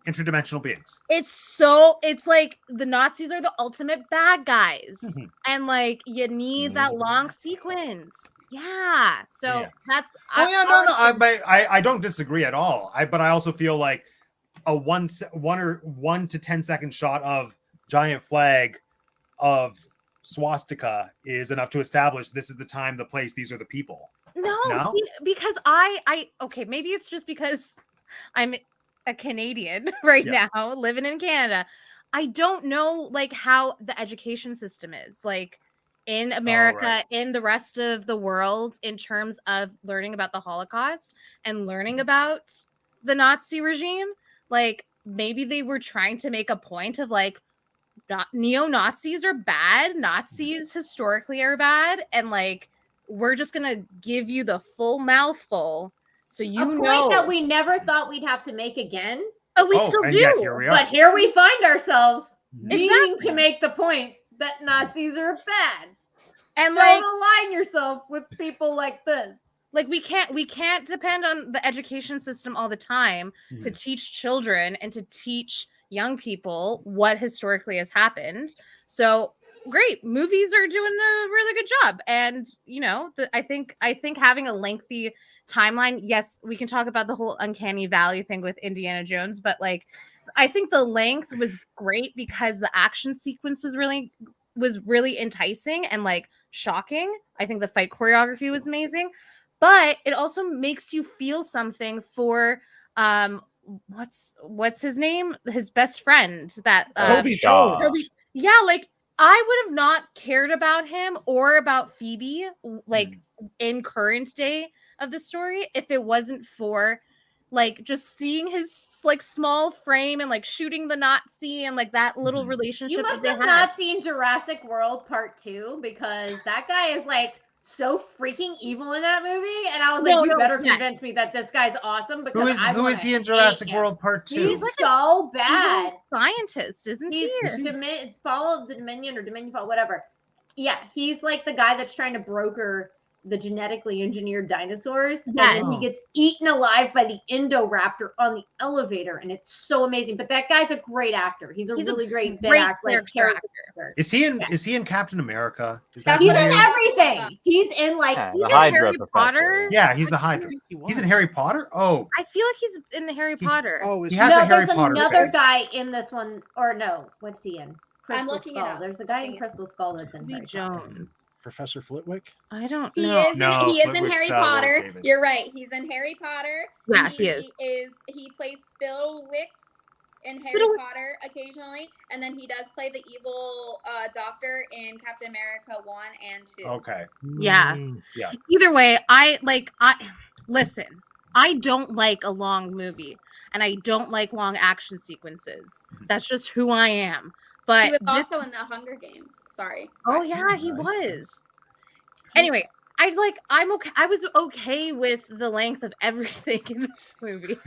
Interdimensional beings. It's like the Nazis are the ultimate bad guys. Mhm. And like you need that long sequence. Yeah. So Yeah. that's Oh yeah, no. I don't disagree at all. But I also feel like a 1 to 10 second shot of giant flag of swastika is enough to establish this is the time, the place, these are the people. No, No? see, because I okay, maybe it's just because I'm a Canadian right Yeah. now, living in Canada. I don't know like how the education system is like in America, right. in the rest of the world, in terms of learning about the Holocaust and learning about the Nazi regime. Like maybe they were trying to make a point of like neo-Nazis are bad, Nazis historically are bad, and like we're just gonna give you the full mouthful so A you point know that we never thought we'd have to make again. but we Oh, still and do. yet here we are. But here we find ourselves needing Exactly. to make the point that Nazis are bad. And Don't like align yourself with people like this. we can't depend on the education system all the time to teach children and to teach young people what historically has happened. So great, movies are doing a really good job, and you know I think having a lengthy timeline, yes, we can talk about the whole uncanny valley thing with Indiana Jones, but like I think the length was great because the action sequence was really enticing and like shocking. I think the fight choreography was amazing, but it also makes you feel something for what's his name? His best friend that Toby Shaw. Jones. yeah, like I would have not cared about him or about Phoebe like in current day of the story if it wasn't for like just seeing his like small frame and like shooting the Nazi and like that little relationship You that must they have had. not seen Jurassic World Part 2 because that guy is like so freaking evil in that movie. And I was like, you better convince me that this guy's awesome because Who is he in Jurassic World Part 2? He's like so bad. Scientist, isn't he? He's Fall of the Dominion or Dominion Fall, whatever. Yeah, he's like the guy that's trying to broker the genetically engineered dinosaurs. Yeah. And then he gets eaten alive by the Indoraptor on the elevator. And it's so amazing. But that guy's a great actor. He's a really great character actor. Is he in Captain America? Is That's He's what in I was everything. He's in like Yeah, He's the in Hydra Harry professor. Potter. Yeah, he's the Hydra. He's in Harry Potter? Oh, I feel like he's in the Harry Potter. Oh, is He he? has no, a Harry there's Potter another face. guy in this one. Or no, what's he in? Crystal looking it Skull. up. There's a guy in Looking it Crystal Skull that's in Toby Harry Potter. Jones. Professor Flitwick? I don't He know. is. No, He is in Flitwick's, Harry Warwick Potter. Davis. You're right. He's in Harry Potter. Yeah, he is. He plays Phil Wicks in Harry Fiddle- Potter occasionally, and then he does play the evil doctor in Captain America 1 and 2. okay. Yeah. Either way, I listen, I don't like a long movie and I don't like long action sequences. That's just who I am. But He was this- also in the Hunger Games. Sorry. oh yeah, he Nice. was. Anyway, I'm okay. I was okay with the length of everything in this movie.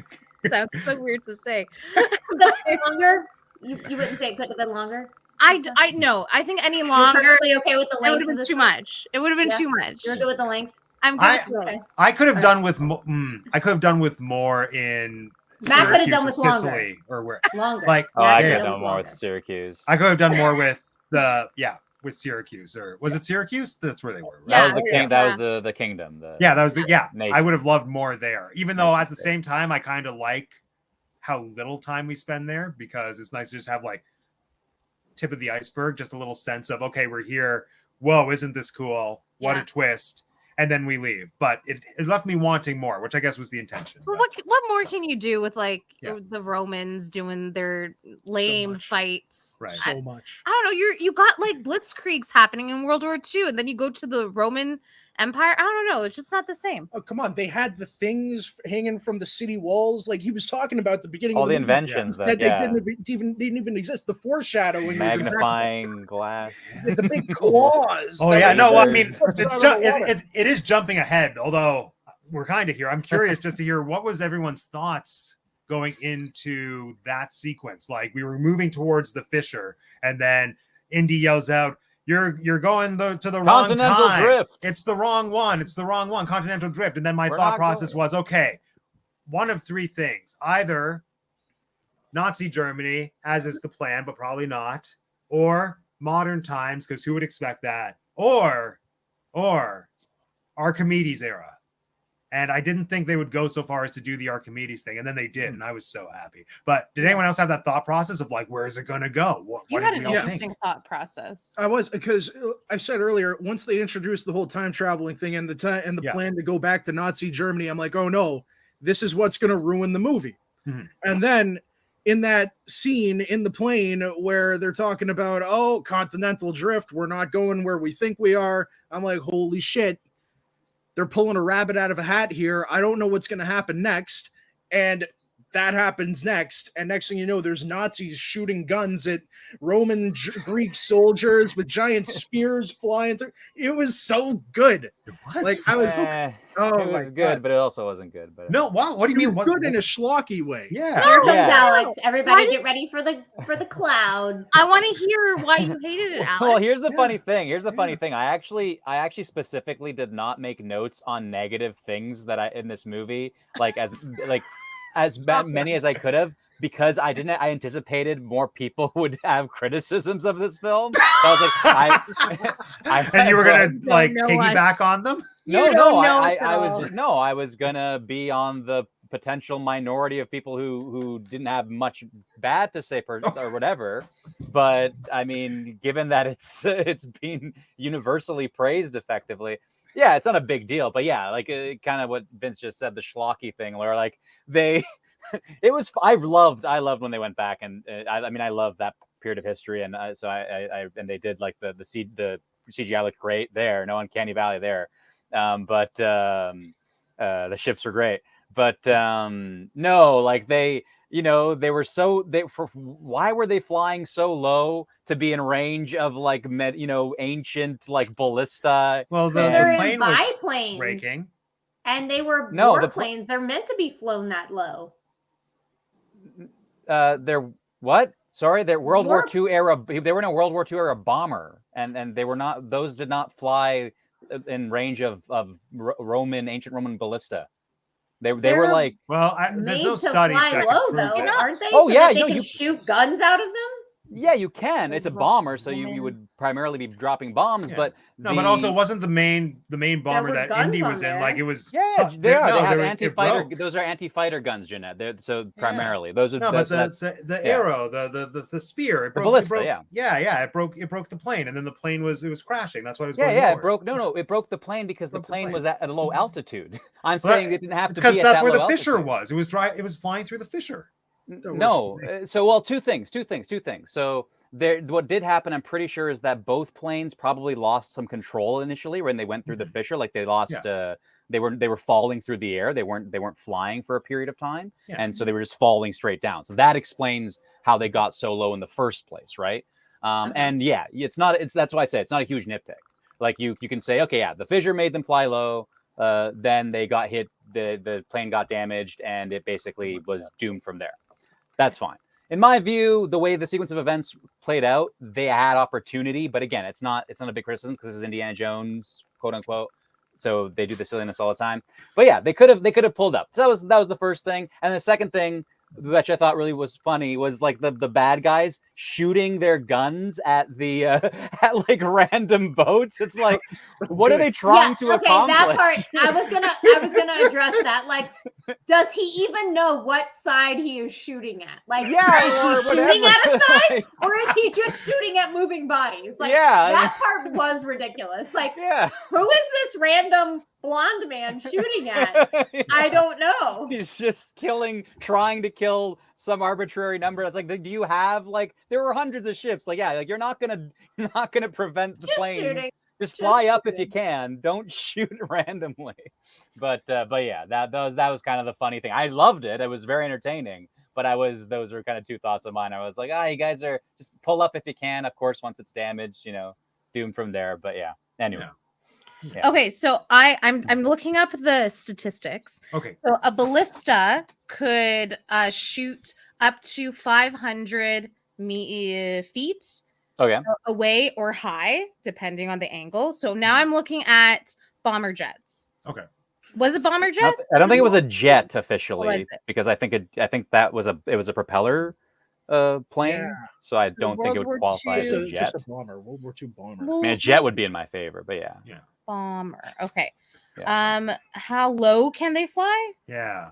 Sounds so weird to say. Could it have been longer? You wouldn't say it could have been longer? I know. I think any You're longer perfectly okay with the it length would have of been this too one? much. It would have been Yeah. too much. You're good with the length? I'm good. with Okay. it. I could have Alright. done with I could have done with more in Matt could have Syracuse done or with longer. Sicily or where Longer. like Oh, Yeah, I could could have have done done more longer. with Syracuse. I could have done more with with Syracuse, or was it Syracuse? That's where they were. Right? Yeah. That was the king. That was the kingdom. Yeah, that was the I Nation. would have loved more there. Even though Nation at the state. same time I kind of like how little time we spend there because it's nice to just have like tip of the iceberg, just a little sense of okay, we're here. Whoa, isn't this cool? What Yeah. a twist. And then we leave. But it left me wanting more, which I guess was the intention. Well, but- what more can you do with like Yeah. the Romans doing their lame much. fights? Right. So much. I don't know. You got like blitzkriegs happening in World War II, and then you go to the Roman Empire. I don't know. It's just not the same. Oh, come on. They had the things hanging from the city walls. Like he was talking about at the beginning All of the movie. inventions Said that they yeah, didn't even exist. The foreshadowing. magnifying glass. The big claws. Oh that yeah, were- no, I mean Lasers. it's Outside of the water. it is jumping ahead, although we're kind of here. I'm curious just to hear what was everyone's thoughts going into that sequence. Like we were moving towards the fissure, and then Indy yells out, You're going to the wrong Continental time. drift. It's the wrong one. It's the wrong one. Continental drift. And then my We're thought not process going. was okay, one of three things: either Nazi Germany, as is the plan, but probably not, or modern times, because who would expect that, or Archimedes era. And I didn't think they would go so far as to do the Archimedes thing, and then they did, and I was so happy. But did anyone else have that thought process of like, where is it going to go? What You did had we an all interesting think? thought process. I was because I said earlier once they introduced the whole time traveling thing and the Yeah. plan to go back to Nazi Germany, I'm like, oh no, this is what's going to ruin the movie. Mhm. And then in that scene in the plane where they're talking about continental drift, we're not going where we think we are. I'm like, holy shit, they're pulling a rabbit out of a hat here. I don't know what's going to happen next, and that happens next, and next thing you know, there's Nazis shooting guns at Roman Greek soldiers with giant spears flying through. It was so good. It was? Like, I was oh it my was good, God. but it also wasn't good. But no, what do you It mean? was What, good in a schlocky way. yeah. Here comes Yeah. Alex. Everybody Why get ready for the cloud. I want to hear why you hated it, Alex. Well, here's the Yeah. funny thing. Here's the funny Yeah. thing. I actually specifically did not make notes on negative things that I in this movie, like as many as I could have, because I anticipated more people would have criticisms of this film. So I was like, I And you were gonna like know piggyback on them? no, You no, don't know I us at all. was gonna be on the potential minority of people who didn't have much bad to say or whatever. But I mean, given that it's been universally praised effectively, yeah, it's not a big deal. But yeah, like kind of what Vince just said, the schlocky thing, where like they, it was. I loved when they went back, and I mean, I love that period of history, and so I and they did like the CGI looked great there, no Uncanny Valley there, but the ships were great. But no, like they, they were why were they flying so low to be in range of like ancient like ballista? Well, So the they're in plane was biplanes, breaking. and they were No, warplanes. They're meant to be flown that low. They're what? Sorry, they're World War Warp- II era. They were in a World War II era bomber, and they were not. Those did not fly in range of ancient Roman ballista. They were They're like, Well, there's made no to study fly that low, can prove though, that. aren't they? Oh, So yeah, that they no, can you- shoot guns out of them. yeah, you can. It's a bomber, so you Roman. would primarily be dropping bombs, Yeah. but No, but also wasn't the main bomber were that guns Indy on was in. there. Like it was. yeah, they are. They have it anti-fighter. broke. Those are anti-fighter guns, Jeanette. So primarily, those are No, but that's the yeah. arrow, the spear, it The broke. ballista, it broke, yeah. it broke the plane, and then the plane was crashing. That's why it was yeah, going yeah. lower. It broke. No, it broke the plane because the Broke the plane plane. was at a low altitude. I'm Well, saying it didn't have It's to because be at that's that where the low fissure altitude. was. It was dry. It was flying through the fissure. That works No. for me. So, well, two things. So what did happen, I'm pretty sure, is that both planes probably lost some control initially when they went through the fissure. Like they lost. They were falling through the air. They weren't flying for a period of time, Yeah. and so they were just falling straight down. So that explains how they got so low in the first place, right? And yeah, that's why I say it's not a huge nitpick. Like you can say, okay, yeah, the fissure made them fly low. Then they got hit. The plane got damaged, and it basically was doomed from there. That's fine. In my view, the way the sequence of events played out, they had opportunity, but again, it's not a big criticism because this is Indiana Jones, quote unquote. So they do the silliness all the time. But yeah, they could have pulled up. So that was the first thing, and the second thing, which I thought really was funny, was like the bad guys shooting their guns at the at like random boats. It's like, what are they trying to accomplish? That part I was gonna address that. Like, does he even know what side he is shooting at? Like, Yeah, is he or shooting whatever. at a side, or is he just shooting at moving bodies? Like, Yeah. that part was ridiculous. Like, Yeah. who is this random blonde man shooting at? I don't know. He's just trying to kill some arbitrary number. It's like, do you have like? There were hundreds of ships. Like, yeah, like you're not gonna prevent the Just plane. shooting. Just Just fly up if you shooting. can. Don't shoot randomly. But yeah, that was kind of the funny thing. I loved it. It was very entertaining. But those were kind of two thoughts of mine. I was like, you guys are just pull up if you can. Of course, once it's damaged, doomed from there. But yeah, anyway. Yeah. Yeah. Okay, so I'm looking up the statistics. Okay. So a ballista could shoot up to 500 feet Okay. away or high, depending on the angle. So now I'm looking at bomber jets. Okay. Was it bomber jets? I don't think it was a jet officially, was it? because I think that was it was a propeller plane. Yeah. So I So don't think it World would War qualify as II. a jet. Just a bomber, World War II bomber. I mean, a jet would be in my favor, but yeah. Bomber. Okay. Yeah. How low can they fly? Yeah.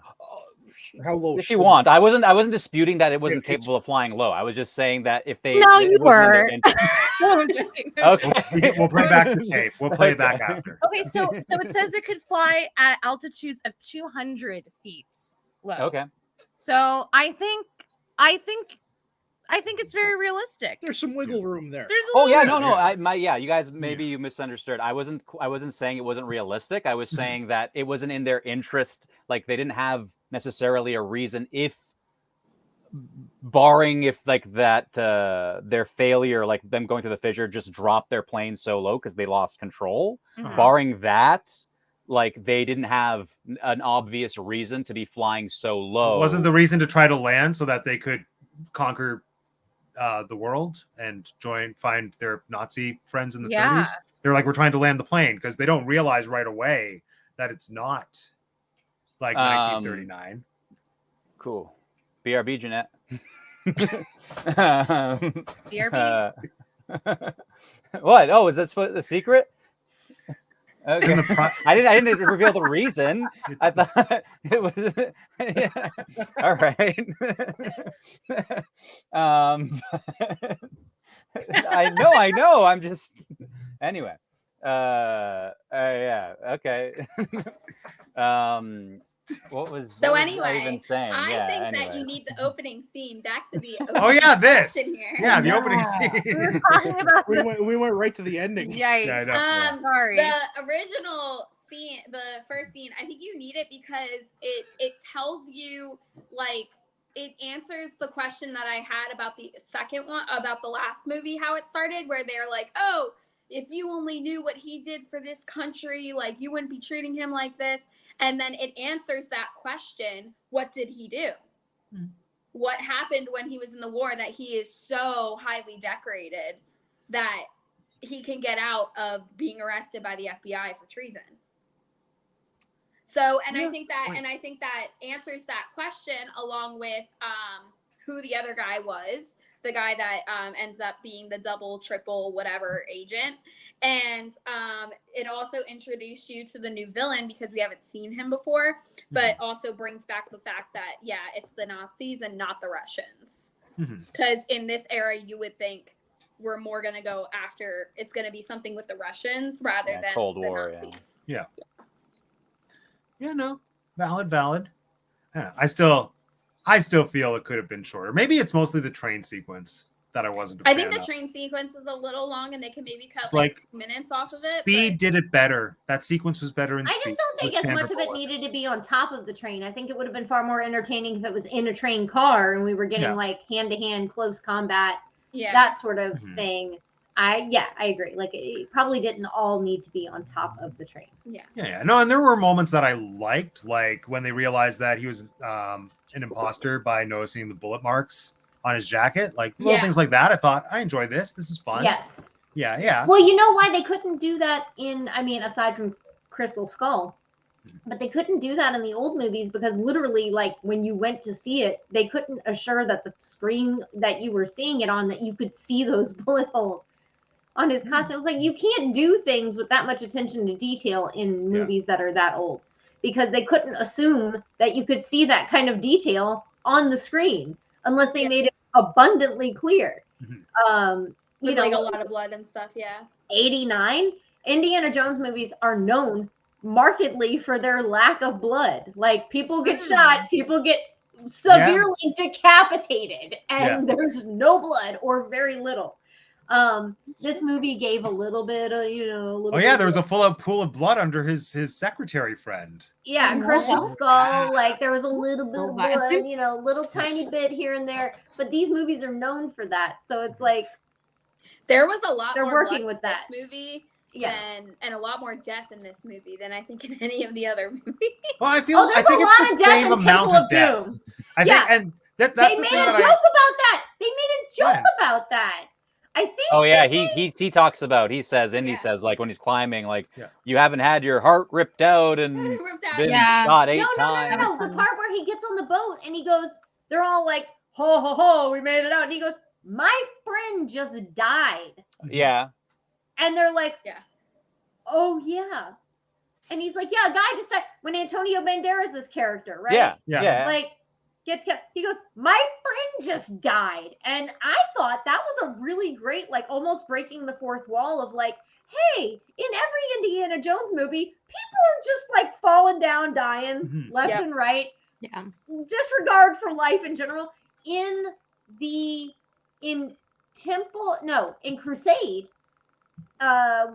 How low? If should you it want, I wasn't disputing that it wasn't It's- capable of flying low. I was just saying that if they No, it you wasn't in their were. interest- We'll Okay. play back the tape. We'll play it back after. Okay, so it says it could fly at altitudes of 200 feet low. Okay. So I think it's very realistic. There's some wiggle room there. There's a Oh little yeah, bit. no. You guys maybe you misunderstood. I wasn't saying it wasn't realistic. I was saying that it wasn't in their interest. Like they didn't have necessarily a reason, if barring if like that their failure, like them going through the fissure, just dropped their plane so low because they lost control. Mhm. Barring that, like they didn't have an obvious reason to be flying so low. Wasn't the reason to try to land so that they could conquer the world and find their Nazi friends in the Yeah. 30s? They're like, we're trying to land the plane because they don't realize right away that it's not like 1939. Cool? BRB, Jeanette. BRB? What? Oh, is that a secret? It's in Okay. the pro- I didn't reveal the reason. it's I the- thought it was. Yeah. All right. I know. I'm just. Anyway. Yeah. Okay. What was? So what was I anyway, even saying? I Yeah. think Anyway. that you need the opening scene. Back to the Oh yeah, this. question here. Yeah, the Yeah. opening We were scene. talking about We this. went right to the ending. Yikes. Yeah, I know. Sorry. The original scene, the first scene, I think you need it because it tells you, like, it answers the question that I had about the second one, about the last movie, how it started, where they're like, oh, if you only knew what he did for this country, like, you wouldn't be treating him like this. And then it answers that question, what did he do? What happened when he was in the war that he is so highly decorated that he can get out of being arrested by the FBI for treason? So, and Yeah, I think that, right. and I think that answers that question, along with who the other guy was, the guy that ends up being the double, triple, whatever agent. And it also introduced you to the new villain because we haven't seen him before, but also brings back the fact that, yeah, it's the Nazis and not the Russians. Mhm. Because in this era, you would think we're more going to go after, it's going to be something with the Russians rather Yeah, than Cold the War, yeah. Nazis. Yeah, no, valid. Yeah, I still feel it could have been shorter. Maybe it's mostly the train sequence that I wasn't. A I fan think the of. train sequence is a little long and they can maybe cut It's like like 2 minutes off of it. Speed did it better. That sequence was better in I Speed. just don't think with as Sandra much of it Bullock. needed to be on top of the train. I think it would have been far more entertaining if it was in a train car and we were getting Yeah. like hand to hand close combat, Yeah. that sort of Mhm. thing. I agree. Like it probably didn't all need to be on top of the train. Yeah, no, and there were moments that I liked, like when they realized that he was an imposter by noticing the bullet marks on his jacket, like little Yeah. things like that. I thought I enjoyed this. This is fun. Yes. Yeah. Well, you know why they couldn't do that aside from Crystal Skull, but they couldn't do that in the old movies because literally, like when you went to see it, they couldn't assure that the screen that you were seeing it on, that you could see those bullet holes on his costume. It was like, you can't do things with that much attention to detail in movies that are that old because they couldn't assume that you could see that kind of detail on the screen unless they Yeah. made it abundantly clear. Mhm. You With know, like a lot of blood and stuff. Yeah. 89 Indiana Jones movies are known markedly for their lack of blood. Like people get shot, people get severely decapitated, and there's no blood or very little. This movie gave a little bit of, Oh yeah, there was a full-out pool of blood under his secretary friend. yeah, Oh, Crystal that's Skull, bad. like there was a little bit So of bad. blood, little tiny bit here and there. But these movies are known for that. So it's like, There was a lot They're more working blood with in that. this movie yeah. and a lot more death in this movie than I think in any of the other movies. Well, I Oh, feel there's I think a it's lot the of death same in amount Temple of of death. Doom. I Yeah. think, and that's They the made thing a that joke I. about that. They made a joke When? about that. I think. Oh yeah, they he talks about, he says, Indy Yeah. says, like when he's climbing, like Yeah. you haven't had your heart ripped out and Ripped out. been Yeah. shot 8 No. times. The part where he gets on the boat and he goes, they're all like, ho, ho, ho, we made it out. And he goes, my friend just died. Yeah. And they're like, Yeah. oh, yeah. And he's like, yeah, a guy just died. When Antonio Banderas' character, right? Yeah. Yeah. Yeah. Like, gets kept. He goes, my friend just died. And I thought that was a really great, like, almost breaking the fourth wall of like, hey, in every Indiana Jones movie, people are just like falling down, dying Mhm. left Yep. and right. Yeah. Disregard for life in general. In Crusade,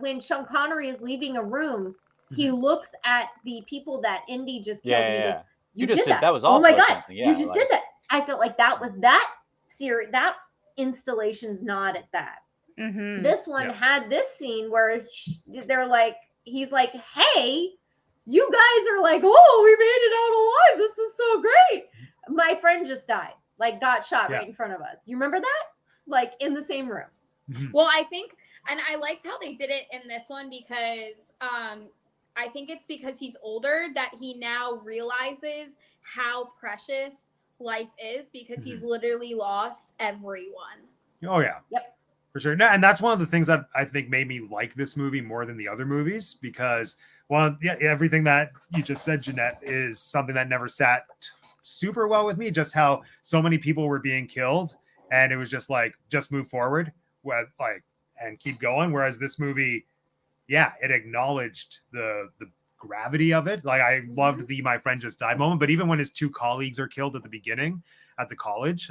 when Sean Connery is leaving a room, he looks at the people that Indy just killed, Yeah. and he Yeah. goes, You just did that. that was Oh my awful or god, something. Yeah, you just like- did that. I felt like that was that series, that installation's not at that. Mm-hmm. This one Yeah. had this scene where they're like, he's like, hey, you guys are like, oh, we made it out alive. This is so great. My friend just died, like got shot Yeah. right in front of us. You remember that? Like in the same room. Mhm. Well, I think, and I liked how they did it in this one because I think it's because he's older that he now realizes how precious life is because he's literally lost everyone. Oh yeah. For sure. No, and that's one of the things that I think made me like this movie more than the other movies because, well, yeah, everything that you just said, Jeanette, is something that never sat super well with me. Just how so many people were being killed, and it was just like, just move forward, and keep going. Whereas this movie, yeah, it acknowledged the gravity of it. Like I loved the "my friend just died" moment, but even when his two colleagues are killed at the beginning at the college,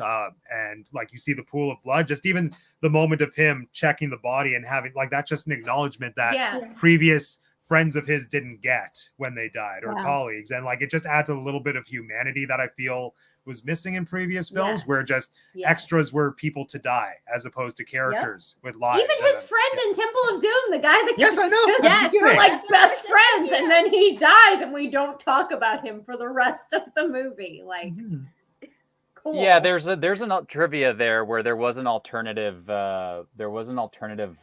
and like you see the pool of blood, just even the moment of him checking the body and having like that's just an acknowledgement that Yes. previous friends of his didn't get when they died or Wow. colleagues, and like it just adds a little bit of humanity that I feel was missing in previous films, Yes. where just Yes. extras were people to die as opposed to characters with lives. Even And his then- friend in Temple of Doom, the guy that Yes, I know. gets- Yes, we're Right. like That's what I best said, friends, and yeah. then he dies, and we don't talk about him for the rest of the movie. Like, Mhm. cool. Yeah, there's trivia there where there was an alternative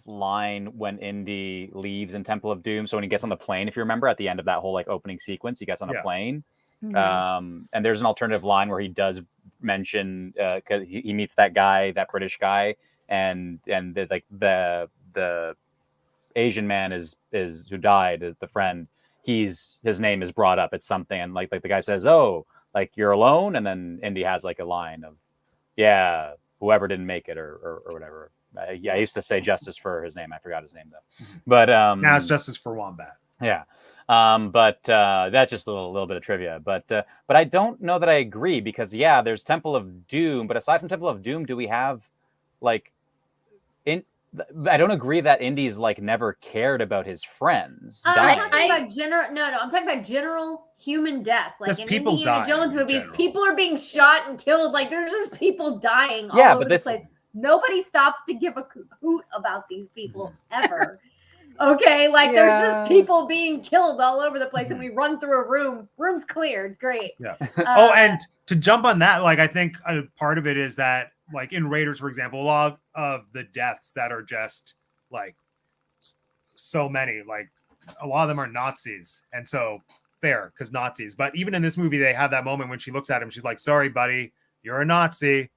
line when Indy leaves in Temple of Doom. So when he gets on the plane, if you remember at the end of that whole like opening sequence, he gets on Yeah. a plane. Mhm. And there's an alternative line where he does mention because he meets that guy, that British guy, and the Asian man is who died, the friend. His name is brought up. It's something, and like the guy says, "Oh, like you're alone," and then Indy has like a line of, "Yeah, whoever didn't make it," or whatever. Yeah, I used to say justice for his name. I forgot his name though. But Now it's justice for Wombat. yeah. But that's just a little bit of trivia. But I don't know that I agree because yeah, there's Temple of Doom, but aside from Temple of Doom, do we have like I don't agree that Indy's like never cared about his friends I'm dying. talking about general. No, I'm talking about general human death. Like Just in people Indiana dying Jones in movies, general. people are being shot and killed. Like there's just people dying all Yeah, over but the this- place. Nobody stops to give a hoot about these people ever. Okay, like there's Yeah. just people being killed all over the place, and we run through a room. Room's cleared. Great. Yeah. Uh, And to jump on that, like I think a part of it is that, like in Raiders, for example, a lot of the deaths that are just like so many, like a lot of them are Nazis, and so fair because Nazis. But even in this movie, they have that moment when she looks at him, she's like, "Sorry, buddy, you're a Nazi,"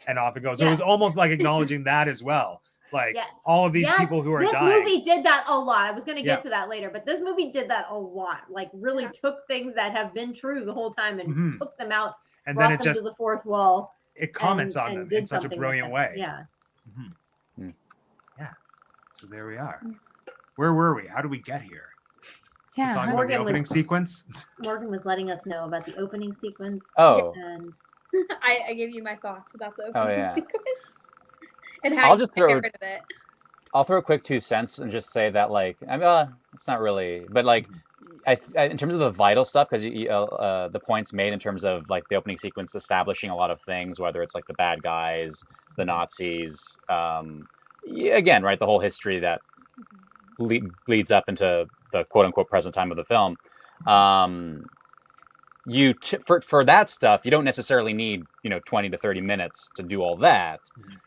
and off it goes. So it was almost like acknowledging that as well. Like Yes. all of these Yes, people who are this dying. movie did that a lot. I was going to get Yeah. to that later, but this movie did that a lot. Like really took things that have been true the whole time and Mhm. took them out, And brought then it them just to the fourth wall. it comments and on them did in such a something with brilliant them. way. Yeah. Yeah. So there we are. Where were we? How did we get here? We're Yeah. talking about the Morgan opening was- sequence. Morgan was letting us know about the opening sequence. Oh, And I gave you my thoughts about the Oh, opening yeah. sequence and how I'll you just get throw- rid of it. I'll throw a quick 2 cents and just say that like it's not really, but like in terms of the vital stuff, because the points made in terms of like the opening sequence establishing a lot of things, whether it's like the bad guys, the Nazis, again, right, the whole history that leads up into the quote unquote present time of the film. For that stuff, you don't necessarily need 20 to 30 minutes to do all that.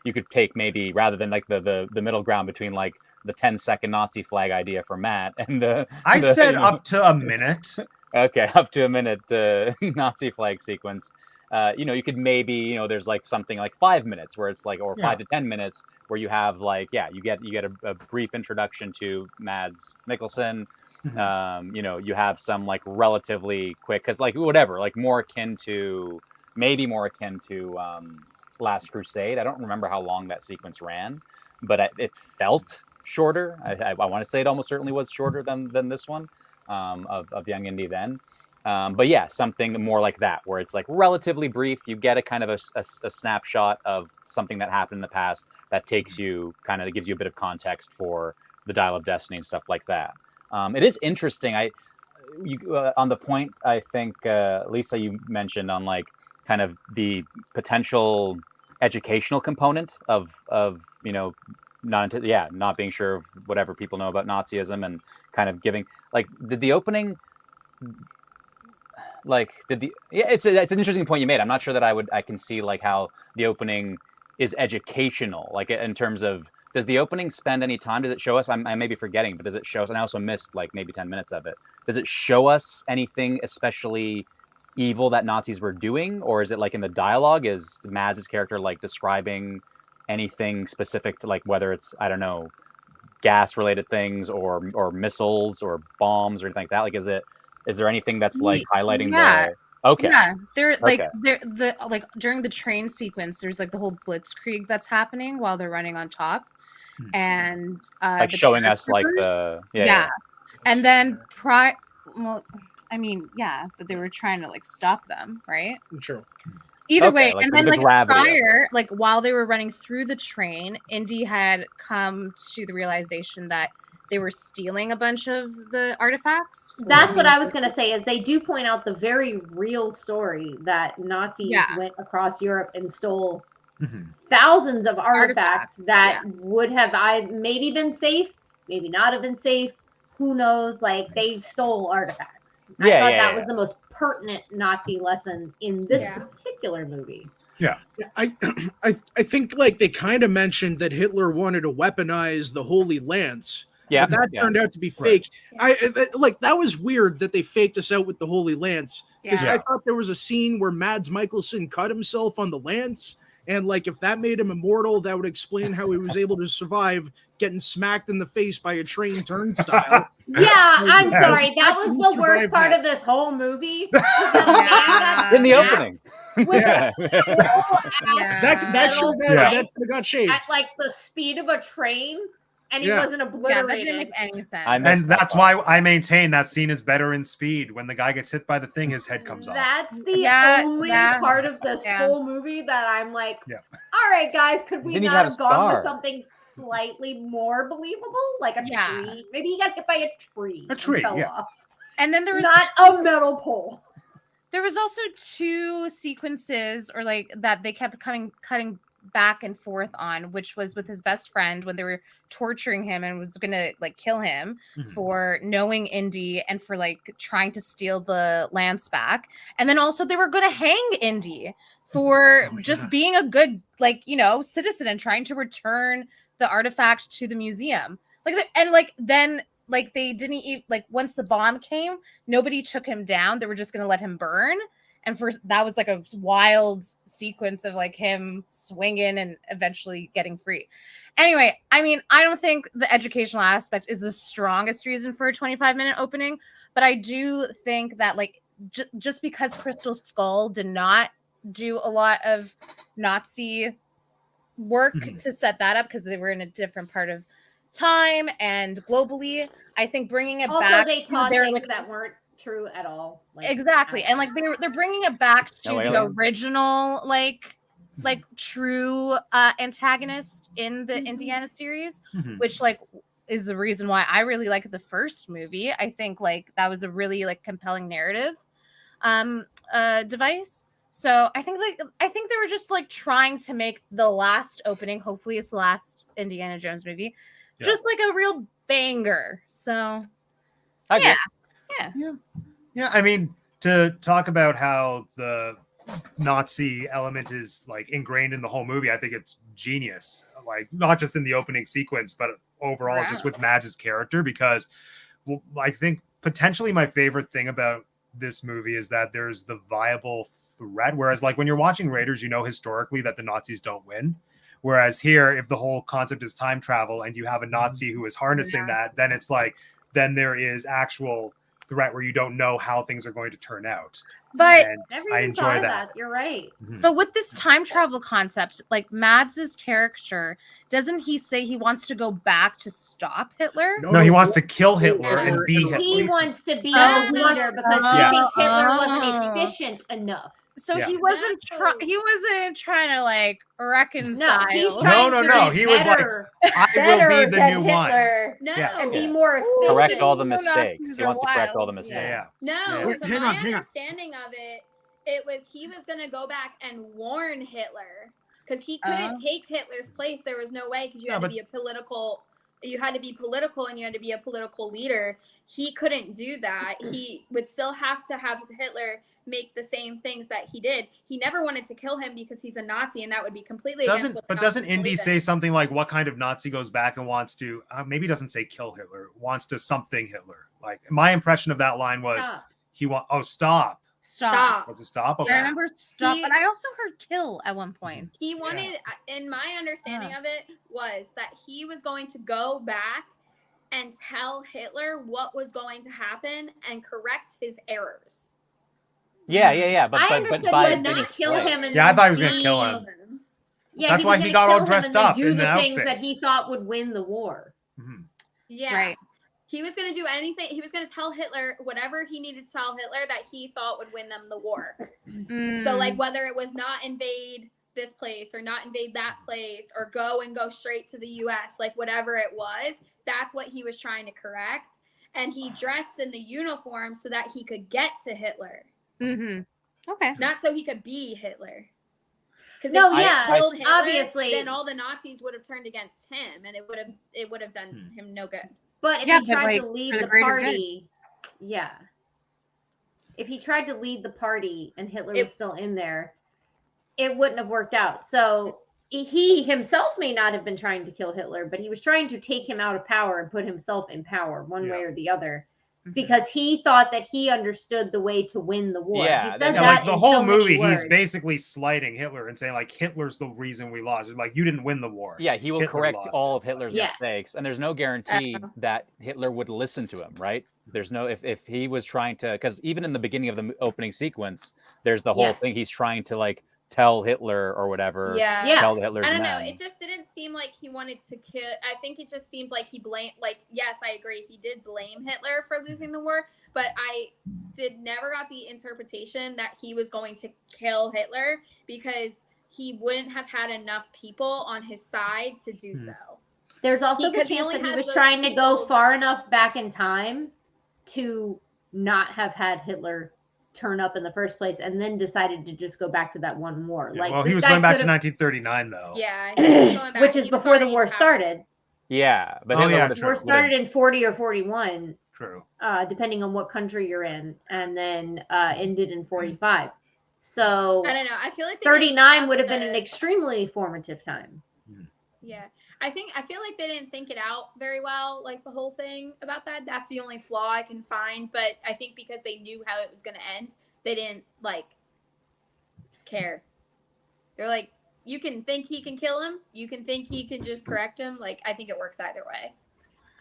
You could take maybe rather than like the middle ground between like the 10-second Nazi flag idea for Matt and the I the, said you know- up to a minute. okay, up to a minute Nazi flag sequence. You could maybe there's like something like 5 minutes where it's like, or Yeah. 5 to 10 minutes where you have like you get a brief introduction to Mads Mikkelsen. You have some like relatively quick, because like whatever, like more akin to Last Crusade. I don't remember how long that sequence ran, but it felt shorter. I want to say it almost certainly was shorter than this one of Young Indy then. But yeah, something more like that, where it's like relatively brief. You get a kind of a snapshot of something that happened in the past that takes you gives you a bit of context for the Dial of Destiny and stuff like that. It is interesting. On the point, I think Lisa, you mentioned on like kind of the potential educational component of not being sure of whatever people know about Nazism and kind of giving like it's an interesting point you made. I'm not sure that I can see like how the opening is educational, like in terms of, does the opening spend any time? Does it show us? I may be forgetting, but does it show us? And I also missed like maybe 10 minutes of it. Does it show us anything especially evil that Nazis were doing, or is it like in the dialogue? Is Mads' character like describing anything specific to, like, whether it's, I don't know, gas related things or missiles or bombs or anything like that? Like, is there anything that's like highlighting Yeah. the okay? Yeah, they're like Okay. the like during the train sequence, there's like the whole blitzkrieg that's happening while they're running on top, Hmm. and Like the showing us like paratroopers- the yeah. And then well, I mean, yeah, but they were trying to like stop them, right? True. Either Okay, way, like and the then like gravity of it. prior, like while they were running through the train, Indy had come to the realization that they were stealing a bunch of the artifacts. That's what I was going to say. Is they do point out the very real story that Nazis Yeah. went across Europe and stole Mhm. thousands of artifacts Artifacts, that would have maybe been safe, maybe not have been safe. Who knows? Like they stole artifacts. I Yeah, thought yeah, that yeah. was the most pertinent Nazi lesson in this Yeah. particular movie. I think like they kind of mentioned that Hitler wanted to weaponize the Holy Lance. Yeah, But that yeah. turned out to be Right. fake. Like that was weird that they faked us out with the Holy Lance because Yeah. I thought there was a scene where Mads Mikkelsen cut himself on the lance, and like if that made him immortal, that would explain how he was able to survive getting smacked in the face by a train turnstile. Yeah, I'm Yeah. sorry. That How was can you the worst survive part that? of this whole movie. Was the man that In the snapped opening. with Yeah. a full-ass Yeah. That should metal Yeah. that could've got shaved. at like the speed of a train, and he Yeah. wasn't Yeah, obliterated. that didn't make any sense. I missed And that that's part. why I maintain that scene is better in Speed. When the guy gets hit by the thing, his head comes off. That's the Yeah, only yeah, part of this yeah. whole movie that I'm like, Yeah. all right, guys, could we Didn't even not have have a gone with scar. something slightly more believable, like a Yeah. tree? Maybe he got hit by a tree. A and tree, fell yeah. off. And then there was Not a metal pole. there was also two sequences or like that they kept cutting back and forth on, which was with his best friend when they were torturing him and was gonna like kill him Mhm. for knowing Indy and for like trying to steal the lance back. And then also they were gonna hang Indy for Oh, just yeah. being a good like citizen and trying to return the artifact to the museum. And then they didn't even like once the bomb came, nobody took him down. They were just gonna let him burn. And that was like a wild sequence of like him swinging and eventually getting free. Anyway, I mean, I don't think the educational aspect is the strongest reason for a 25-minute opening, but I do think that like just because Crystal Skull did not do a lot of Nazi work Mhm. to set that up because they were in a different part of time and globally, I think bringing it Also, back they to taught their things like that weren't true at all. Like, exactly, and like they're bringing it back to No the alien. original like true antagonist in the Mhm. Indiana series, Mhm. which like is the reason why I really like the first movie. I think like that was a really like compelling narrative device. So I think they were just like trying to make the last opening, hopefully it's the last Indiana Jones movie, Yeah. just like a real banger. So I agree. Yeah. Yeah, I mean, to talk about how the Nazi element is like ingrained in the whole movie, I think it's genius. Like not just in the opening sequence, but overall just with Mads' character, because I think potentially my favorite thing about this movie is that there's the viable threat. Whereas like when you're watching Raiders, you know historically that the Nazis don't win. Whereas here, if the whole concept is time travel and you have a Nazi who is harnessing that, then it's like, then there is actual threat where you don't know how things are going to turn out. but And Never I even enjoy thought of that. that. You're right. Mhm. But with this time travel concept, like Mads's character, doesn't he say he wants to go back to stop Hitler? No, he wants to kill Hitler Yeah. and be He Hitler. wants to be Oh, a leader because Yeah. he thinks Hitler Oh. wasn't efficient enough. So Yeah. he wasn't trying to like reconcile. No, he's trying No, to no, be he was like, better, I better will be the than new one. Hitler No. Yes. and be Yeah. more efficient. Correct all the So mistakes. Nazis He are wants to correct all the wild. mistakes. Yeah. No, Yeah. so Hang my on, hang on. understanding of it was he was gonna go back and warn Hitler because he couldn't take Hitler's place. There was no way because you No, had to but- be a political. You had to be political and you had to be a political leader. He couldn't do that. He would still have to have Hitler make the same things that he did. He never wanted to kill him because he's a Nazi, and that would be completely against what the Doesn't Nazis Indy believe say in. something like what kind of Nazi goes back and wants to maybe doesn't say kill Hitler, wants to something Hitler? Like my impression of that line was Stop. stop. Stop. Was it stop? I Okay. remember stop, He- but I also heard kill at one point. He wanted, in my understanding of it, was that he was going to go back and tell Hitler what was going to happen and correct his errors. Yeah. But I but understood by he was in not his kill place. him and Yeah, I then thought he was gonna be- kill him. Yeah, That's he why was he gonna got all kill him dressed and then up do in the the things that outfit. he thought would win the war. Mhm. Yeah. Right. He was going to do anything. He was going to tell Hitler whatever he needed to tell Hitler that he thought would win them the war. So, like, whether it was not invade this place or not invade that place or go straight to the US, like, whatever it was, that's what he was trying to correct. And he dressed in the uniform so that he could get to Hitler, Okay. not so he could be Hitler. Because No, if he yeah, killed Hitler, obviously. then all the Nazis would have turned against him, and it would have done him no good. But if Yeah, he but, tried like, to lead for the the greater good. party, yeah. If he tried to lead the party and Hitler It- was still in there, it wouldn't have worked out. So he himself may not have been trying to kill Hitler, but he was trying to take him out of power and put himself in power one way Yeah. or the other. Mhm. Because he thought that he understood the way to win the war. Yeah, he that- said Yeah, that like the in whole so many movie, he's words. basically slighting Hitler and saying like Hitler's the reason we lost. It's like you didn't win the war. Yeah, he will Hitler correct lost all it. of Hitler's Yeah. mistakes, and there's no guarantee that Hitler would listen to him, right? There's no if he was trying to, because even in the beginning of the opening sequence, there's the whole Yes. thing he's trying to like tell Hitler or whatever. Yeah. Yeah. Tell Hitler's I don't know. men. It just didn't seem like he wanted to kill. I think it just seems like he blamed. Like, yes, I agree. He did blame Hitler for losing the war, but I never got the interpretation that he was going to kill Hitler because he wouldn't have had enough people on his side to do so. There's also the Because he chance only that he had was those trying to go people- far enough back in time to not have had Hitler turn up in the first place and then decided to just go back to that one war. Yeah, Like, well, this he was guy going back to could've- 1939 though. Yeah, he was going back. which is He was before the already war power. started. Yeah, but Oh, Hitler yeah, would've- true. War would've- started in 40 or 41, True. depending on what country you're in, and then ended in 45. So I don't know. I feel like they didn't 39 have would have been an the- extremely formative time. Yeah. I feel like they didn't think it out very well, like the whole thing about that. That's the only flaw I can find. But I think because they knew how it was going to end, they didn't like care. They're like, you can think he can kill him. You can think he can just correct him. Like, I think it works either way.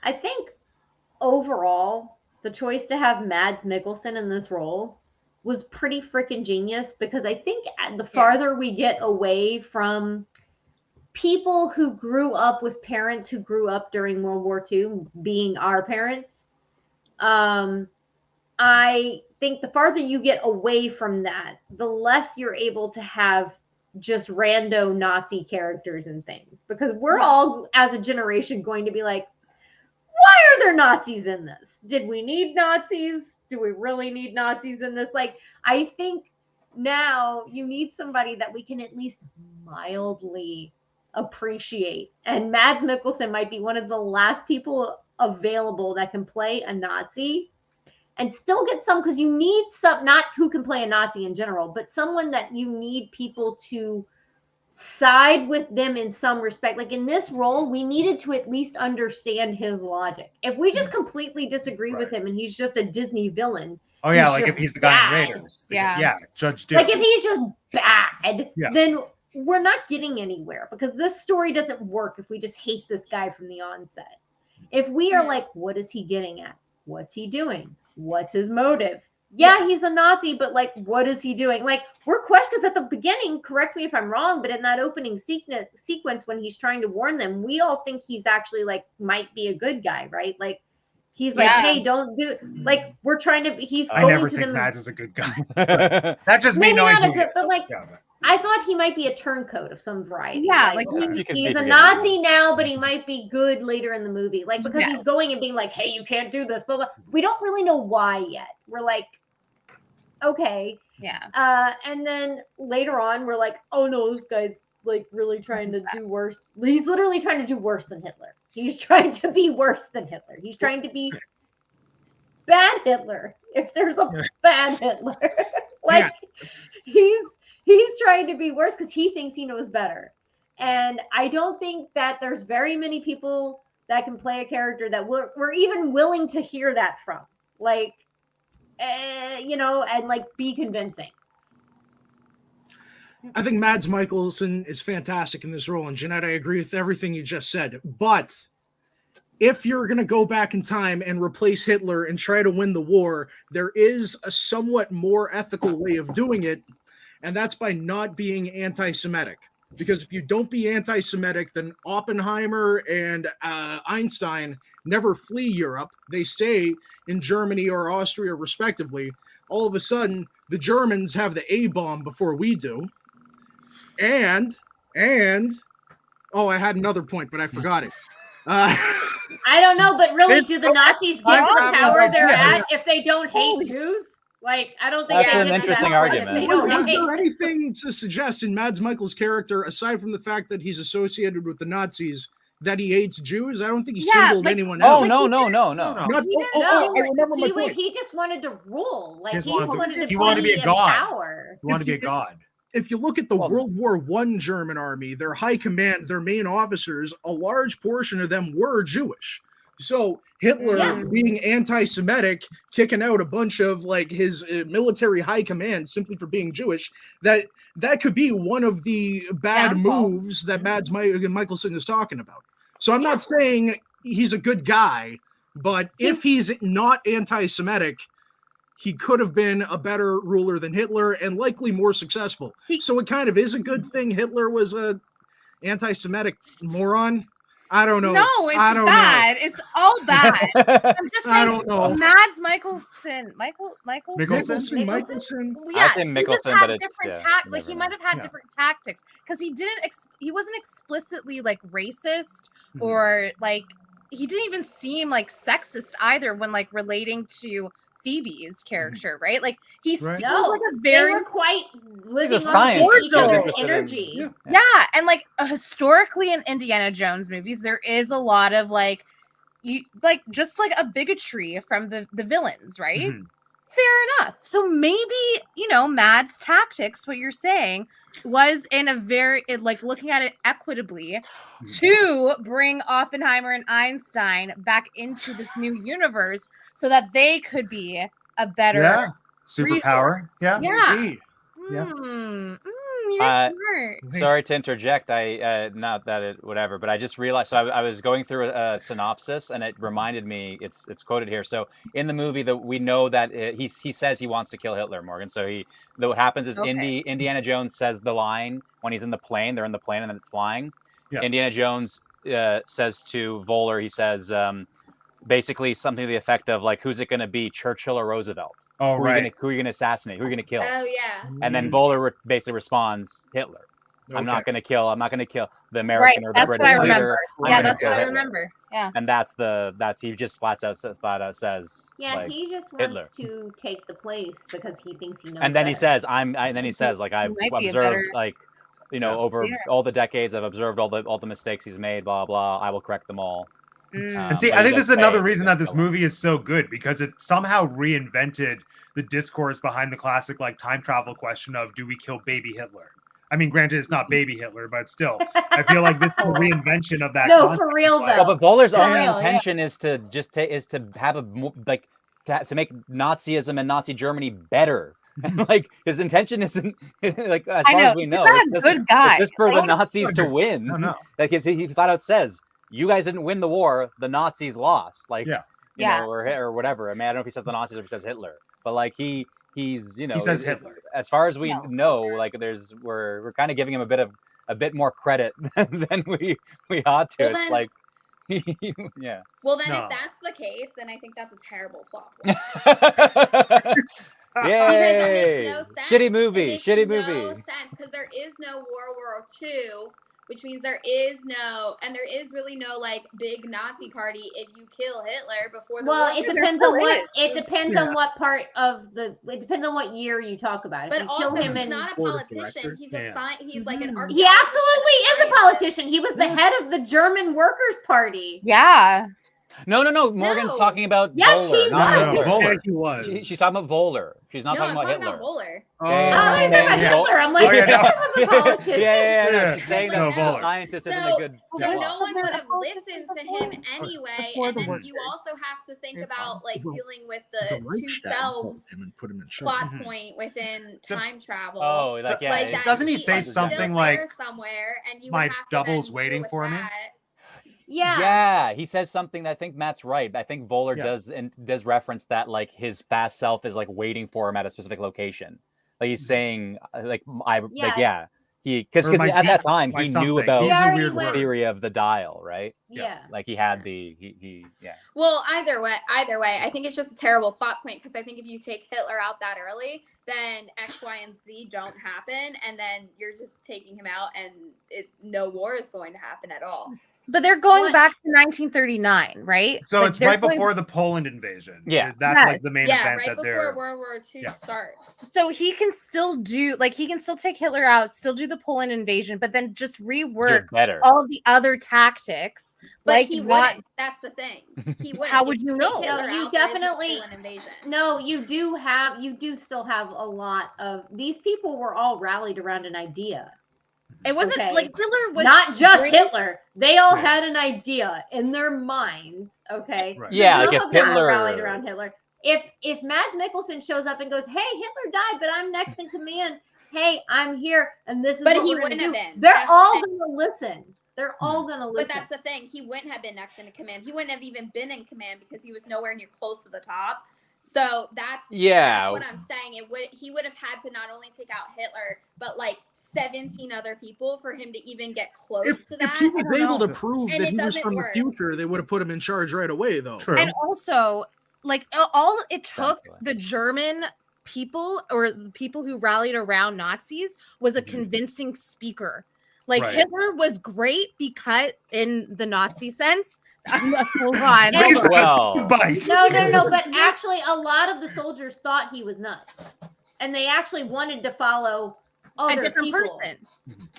I think overall, the choice to have Mads Mikkelsen in this role was pretty freaking genius because I think the farther we get away from people who grew up with parents who grew up during World War II, being our parents, I think the farther you get away from that, the less you're able to have just rando Nazi characters and things because we're all as a generation going to be like, why are there Nazis in this? Did we need Nazis? Do we really need Nazis in this? Like, I think now you need somebody that we can at least mildly appreciate. And Mads Mikkelsen might be one of the last people available that can play a Nazi and still get some, because you need some, not who can play a Nazi in general, but someone that you need people to side with them in some respect. Like in this role, we needed to at least understand his logic. If we just completely disagree with Right. him and he's just a Disney villain, Oh yeah, He's like if just he's the guy in bad. Raiders. Yeah. Yeah, Judge Doom. like if he's just bad, Yeah. then we're not getting anywhere because this story doesn't work if we just hate this guy from the onset. If we are Yeah. like, what is he getting at? What's he doing? What's his motive? Yeah, he's a Nazi, but like, what is he doing? Like, we're questions at the beginning. Correct me if I'm wrong, but in that opening sequence when he's trying to warn them, we all think he's actually like might be a good guy, right? Like, he's like, Yeah. hey, don't do like we're trying to. He's I going never to think them. Mads is a good guy. That's just me Maybe knowing not a who he good, is. but like Yeah, I thought he might be a turncoat of some variety. Yeah, like, he's, You can he's be a forgiven. Nazi now, but he might be good later in the movie. Like because Yeah. he's going and being like, "Hey, you can't do this." But we don't really know why yet. We're like, okay. Yeah. And then later on, we're like, "Oh no, this guy's like really trying to do worse." He's literally trying to do worse than Hitler. He's trying to be worse than Hitler. He's trying to be bad Hitler. If there's a bad Hitler, like he's trying to be worse because he thinks he knows better. And I don't think that there's very many people that can play a character that we're even willing to hear that from. Like, and like be convincing. I think Mads Mikkelsen is fantastic in this role, and Jeanette, I agree with everything you just said. But if you're going to go back in time and replace Hitler and try to win the war, there is a somewhat more ethical way of doing it, and that's by not being anti-Semitic. Because if you don't be anti-Semitic, then Oppenheimer and Einstein never flee Europe. They stay in Germany or Austria, respectively. All of a sudden, the Germans have the A-bomb before we do. And oh, I had another point, but I forgot it. I don't know, but really, do the Nazis get Time the travel is power like they're that. at if they don't hate Jews? Like, I don't think That's they an get interesting that power if argument. They Is don't hate. there anything to suggest in Mads Mikkelsen's character, aside from the fact that he's associated with the Nazis, that he hates Jews? I don't think he Yeah, singled like- anyone Oh out. no. Not, He didn't know. I remember my He point. just wanted to rule. Like, He he wanted to- wanted he wanted to be a in god. power. You want to be a If you- god. If you look at the Well- World War I German army, their high command, their main officers, a large portion of them were Jewish. So Hitler Yeah. being anti-Semitic, kicking out a bunch of like his military high command simply for being Jewish, that could be one of the bad Downfalls. moves that Mads Mikkelsen is talking about. So I'm not saying he's a good guy, but if he's not anti-Semitic, he could have been a better ruler than Hitler and likely more successful. So it kind of is a good thing Hitler was a anti-Semitic moron. I don't know. No, it's I don't bad. It's all bad. I'm just I saying. don't know. Mads Mikkelsen, Mickelson. Mickelsen. Yeah, say he just Mickelson, had but it's- different yeah, like he never might know. have had Yeah. different tactics because he didn't. He wasn't explicitly like racist Mhm. or like he didn't even seem like sexist either when like relating to Phoebe's character, right? Like he Right. seemed No, like a They very were quite living on scientist. each He was other's interested in- energy. Yeah. yeah, and like historically in Indiana Jones movies, there is a lot of like you like just like a bigotry from the villains, right? Mhm. Fair enough. So maybe Mads' tactics, what you're saying, was in a very like looking at it equitably to bring Oppenheimer and Einstein back into this new universe so that they could be a better. Yeah. Superpower. Yeah. Yeah. Hey, Yeah. You're smart. Sorry to interject. I not that it whatever, but I just realized. So I was going through a synopsis, and it reminded me. It's quoted here. So in the movie, that we know that he says he wants to kill Hitler, Morgan. So what happens is Okay. Indiana Jones says the line when he's in the plane. They're in the plane, and then it's flying. Yeah. Indiana Jones says to Voller, he says basically something to the effect of like, "Who's it going to be, Churchill or Roosevelt? Oh, Who right. are you going to assassinate? Who are you going to kill?" Oh yeah. And then Voller basically responds, "Hitler. I'm not going to kill the American or the That's British what I leader. remember. I'm Yeah, gonna that's kill what I Hitler." remember. Yeah. And that's he just flat out says, Yeah, like, he just Hitler. wants to take the place because he thinks he knows. and then he better. says, and then he says, like, I've might be a observed, better like, Yeah. over leader. all the decades, I've observed all the mistakes he's made, blah blah. I will correct them all. And see, but I he think this does is another say reason he's that gonna this kill him. movie is so good because it somehow reinvented the discourse behind the classic like time travel question of do we kill baby Hitler? I mean, granted, it's not baby Hitler, but still, I feel like this is a reinvention of that. No, concept. for real Like, though. Well, but Voller's For only real, yeah. intention is to just is to have like to make Nazism and Nazi Germany better. Like his intention isn't like as I far know, as we he's know, not a it's good guy. just for the Like, Nazis to win. No, no. Like he flat out says, "You guys didn't win the war; the Nazis lost." Like, Yeah. you Yeah. know, or whatever. I mean, I don't know if he says the Nazis or if he says Hitler, but like he's He says Hitler. As far as we No. know, like we're kind of giving him a bit more credit than we ought to. Well, It's then- like, yeah. Well, then No. if that's the case, then I think that's a terrible plot. Yay! Because that makes no sense. Shitty It movie. makes Shitty no movie. sense because there is no World War II, which means there is really no like big Nazi party if you kill Hitler before the Well, war. it there depends still on what is. it depends Yeah. on what part of the. It depends on what year you talk about. If But you kill also, him he's in, not a Board of politician. directors. He's Yeah. a he's like an Mhm. archaeologist. he absolutely is a scientist. politician. He was the head of the German Workers' Party. Yeah. No. Morgan's No. talking about Yes, Voller, he not was. Hitler. Voller. Yeah, he was. She's talking about Voller. She's not No, talking I'm about talking Hitler. about Voller. Oh, you're talking about Yeah. Hitler. I'm like, Oh, yeah, this no. is a politician. Yeah. Yeah. She's saying No, that Voller. scientist isn't a So, good. so plot. no one would have listened to him anyway. Before And the then word you is, also have to think if about like the- dealing with The the two Reichstag selves him and put him in charge. plot Mhm. point within So- time travel. Oh, like yeah. like it- that doesn't he is say still something there like, somewhere, and you "My would have to double's then waiting deal with for me"? that. Yeah. Yeah, he says something that I think Matt's right. I think Voller Yeah. does reference that like his past self is like waiting for him at a specific location. Like he's saying Yeah. because Or my at that deep- time my he knew something. about He's He a already weird went- word. theory of the dial, right? Yeah. Like he had the yeah. Well, either way, I think it's just a terrible plot point because I think if you take Hitler out that early, then X, Y, and Z don't happen, and then you're just taking him out, and no war is going to happen at all. But they're going What? back to 1939, right? So Like, it's they're right going- before the Poland invasion. Yeah. That's Yes. like the main Yeah, event right that before they're. World War II Yeah. starts. So he can still take Hitler out, still do the Poland invasion, but then just Do rework it better. all the other tactics. But like he not- wouldn't. That's the thing. He wouldn't. How If would you take know? Hitler No, you out, there is no definitely- Poland invasion. No, you do still have a lot of these people were all rallied around an idea. It wasn't Okay. like Hitler was Not just great- Hitler. They all Right. had an idea in their minds. Okay. Right. Yeah, Some like if of them Hitler rallied around Hitler. If Mads Mikkelsen shows up and goes, "Hey, Hitler died, but I'm next in command. Hey, I'm here, and this is But what he we're gonna wouldn't do." have been. They're That's the all thing. gonna listen. They're all gonna listen. But that's the thing. He wouldn't have been next in command. He wouldn't have even been in command because he was nowhere near close to the top. So that's what I'm saying. He would have had to not only take out Hitler, but like 17 other people for him to even get close If, to if that. he was I don't able know. to prove And that it he was doesn't from work. the future, they would have put him in charge right away, though. True. And also, like all it took Essentially. the German people or the people who rallied around Nazis was a Mhm. convincing speaker. Like Right. Hitler was great because in the Nazi sense. Hold on. And- hold on. Well, Bite. No, but actually a lot of the soldiers thought he was nuts. And they actually wanted to follow A other different people. person.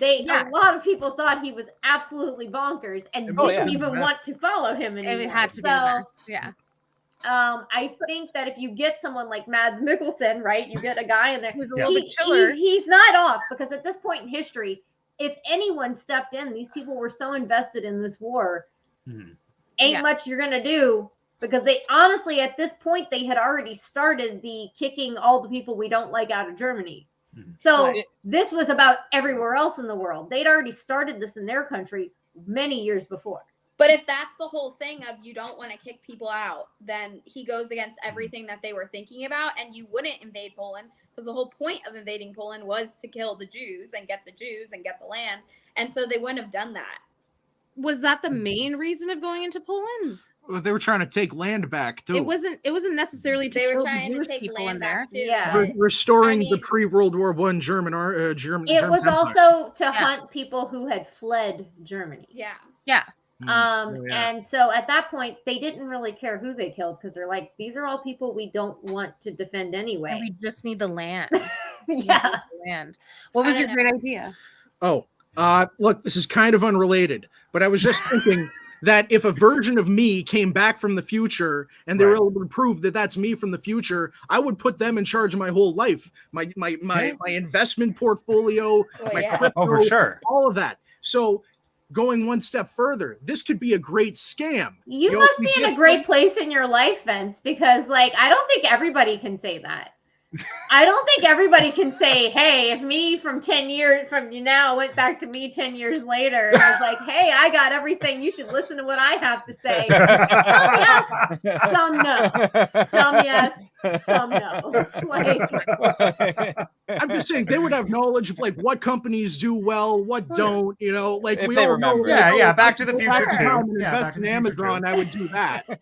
A Yeah. lot of people thought he was absolutely bonkers and Oh, didn't yeah. even want to follow him anymore. It had to be So, there. Yeah. I think that if you get someone like Mads Mikkelsen, right, you get a guy in there. He was a Yeah. little bit chiller. He's not off because at this point in history, if anyone stepped in, these people were so invested in this war. Mhm. Ain't Yeah. much you're gonna do because they honestly at this point they had already started the kicking all the people we don't like out of Germany. Mhm. So Right. this was about everywhere else in the world. They'd already started this in their country many years before. But if that's the whole thing of you don't want to kick people out, then he goes against everything that they were thinking about, and you wouldn't invade Poland because the whole point of invading Poland was to kill the Jews and get the land, and so they wouldn't have done that. Was that the main reason of going into Poland? Well, they were trying to take land back, too. It wasn't necessarily to They were kill the trying to Jewish take people in land there. back too. Yeah. but- Restoring I the mean- pre-World War I German It German was Empire. also to hunt people who had fled Germany. Yeah. Oh, yeah. And so at that point, they didn't really care who they killed because they're like, these are all people we don't want to defend And anyway. we just need the land. Yeah. Land. What was I your don't great idea? Oh, look, this is kind of unrelated, but I was just thinking that if a version of me came back from the future and they were Right. able to prove that that's me from the future, I would put them in charge of my whole life, my investment portfolio, Well, my yeah. crypto, Oh, for sure. all of that. So going one step further, this could be a great scam. You know, must if we be in get a great place in your life, Vince, because like I don't think everybody can say that. I don't think everybody can say, hey, if me from 10 years from now went back to me 10 years later and was like, hey, I got everything. You should listen to what I have to say. Some yes, some no. Some yes, some no. Like, I'm just saying they would have knowledge of like what companies do well, what don't, you know, like If we they all remember. know. Yeah, like, yeah, oh, Back to the go Future back in too. time and Yeah, invest Back to in the Future Amazon, too. I would do that.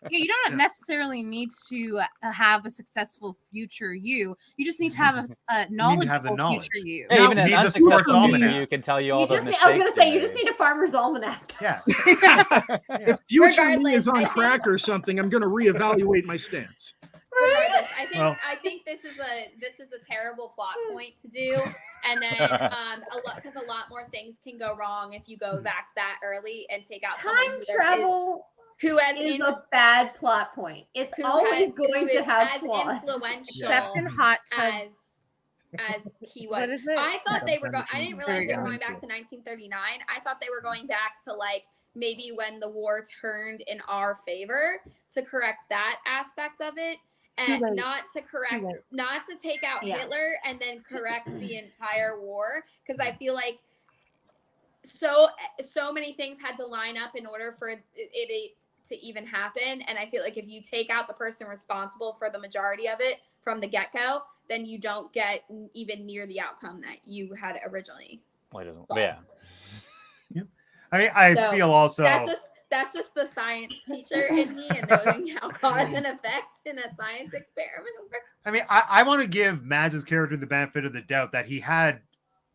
Yeah, you don't necessarily need to have a successful future you. You just need to have a knowledgeable knowledge. future you. Yeah, even Need an the sports unsuccessful future almanac. you can tell you all you the just need, mistakes. I was going to say, they you just made. need a farmer's almanac. Yeah. If future me Regardless, is on I think- crack or something, I'm going to reevaluate my stance. Regardless, Well- I think this is a terrible plot point to do, and then because a lot more things can go wrong if you go back that early and take out someone Time who does travel. who has is in, a bad plot point. It's who always has, going who to is have as flaws. influential Except in Hot Tub. as he What was. is it? I thought they were going. Sometimes I you didn't need realize to they were go going back to 1939. I thought they were going back to like maybe when the war turned in our favor to correct that aspect of it, and late. not to correct, late. not to take out Yeah. Hitler and then correct the entire war, because I feel like so many things had to line up in order for it to even happen. And I feel like if you take out the person responsible for the majority of it from the get-go, then you don't get even near the outcome that you had originally. Well, it doesn't. Yeah. I mean, I So, feel also That's just the science teacher in me and knowing how cause and effect in a science experiment works. I mean, I want to give Mads' character the benefit of the doubt that he had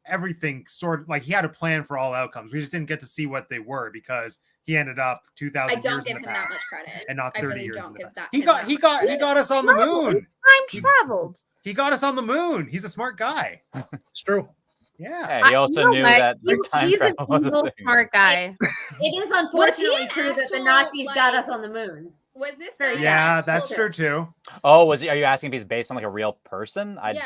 everything sort of like he had a plan for all outcomes. We just didn't get to see what they were because he ended up 2,000 I years don't in give the him that past much credit. and not I 30 really years don't in the give past. that. He him got that he much got he credit. got us on the moon. Time traveled. He got us on the moon. He's a smart guy. It's true. Yeah. Yeah, he also knew that time he's an travel was a evil thing. smart guy. It is Was he unfortunately an true that the actual, Nazis got like- us on the moon. Was this Very guy Yeah, actual- that's true too. Oh, was he? Are you asking if he's based on like a real person? I Yeah.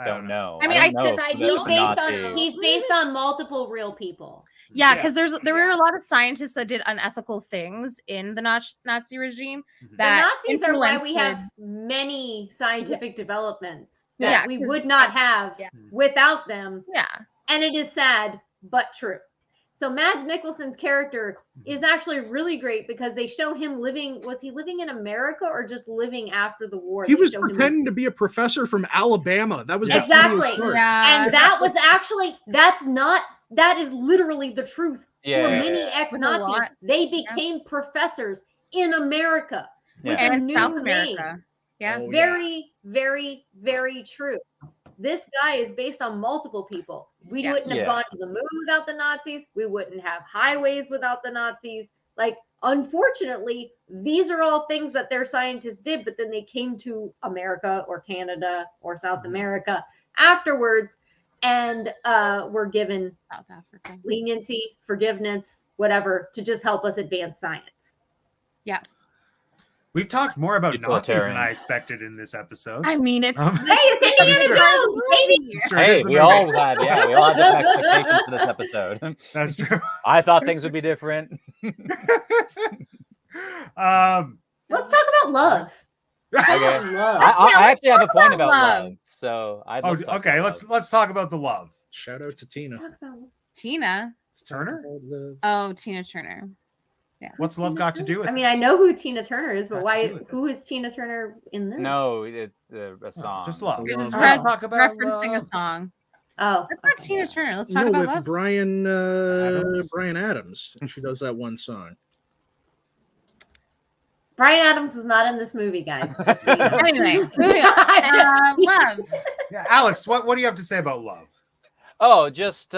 don't know. I mean, I don't know. because I if He's that's don't a based Nazi. on he's based on multiple real people. Yeah, Yeah. because there were a lot of scientists that did unethical things in the Nazi regime. Mhm. That The Nazis are why we have influenced- many scientific developments Yeah, that we would not have Yeah. without them. Yeah, And it is sad, but true. So Mads Mikkelsen's character is actually really great because they show him living. Was he living in America or just living after the war? He They was show him- pretending to be a professor from Alabama. That was Yeah. the funniest Exactly. part. yeah. And that was actually that is literally the truth Yeah, for yeah, many yeah. ex-Nazis. lot. They became professors in America with and a in new South name. America. Yeah. Oh, Very, very, very true. This guy is based on multiple people. We Yeah. wouldn't have Yeah. gone to the moon without the Nazis. We wouldn't have highways without the Nazis. Like, unfortunately, these are all things that their scientists did, but then they came to America or Canada or South America afterwards and were given South Africa. leniency, forgiveness, whatever, to just help us advance science. We've talked more about Nazis than Utilitarian. I expected in this episode. I mean, it's Um, Hey, it's Indiana Sure. Jones, baby! Sure, it is Hey, the we movie. all had we all had different expectations for this episode. That's true. I thought things would be different. Let's talk about love. Okay. Love. I actually have a point about about love. love. So I'd Oh, love to talk okay. about Let's talk about the love. Shout out to Tina. Let's talk about love. Tina. Turner? Oh, Tina Turner. Yeah. What's love got to do with I it? mean, I know who Tina Turner is, but Got to why? do with it. Who is Tina Turner in this? No, it's a Oh, song. just love. It was Let's talk about referencing a love. song. Oh, That's not okay. Tina Turner. Let's talk No, about with love. Brian Adams? Brian Adams. She does that one song. Brian Adams was not in this movie, guys. Just so you know. Anyway, moving on. Love. Yeah, Alex, what do you have to say about love? Oh, just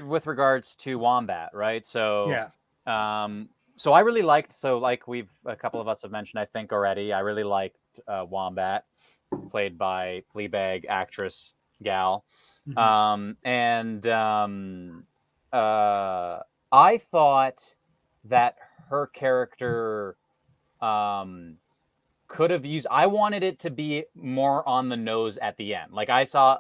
with regards to Wombat, right? So Yeah. So I really liked. So like a couple of us have mentioned, I think already. I really liked Wombat, played by Fleabag actress gal. Mhm. I thought that her character could have used. I wanted it to be more on the nose at the end. Like I saw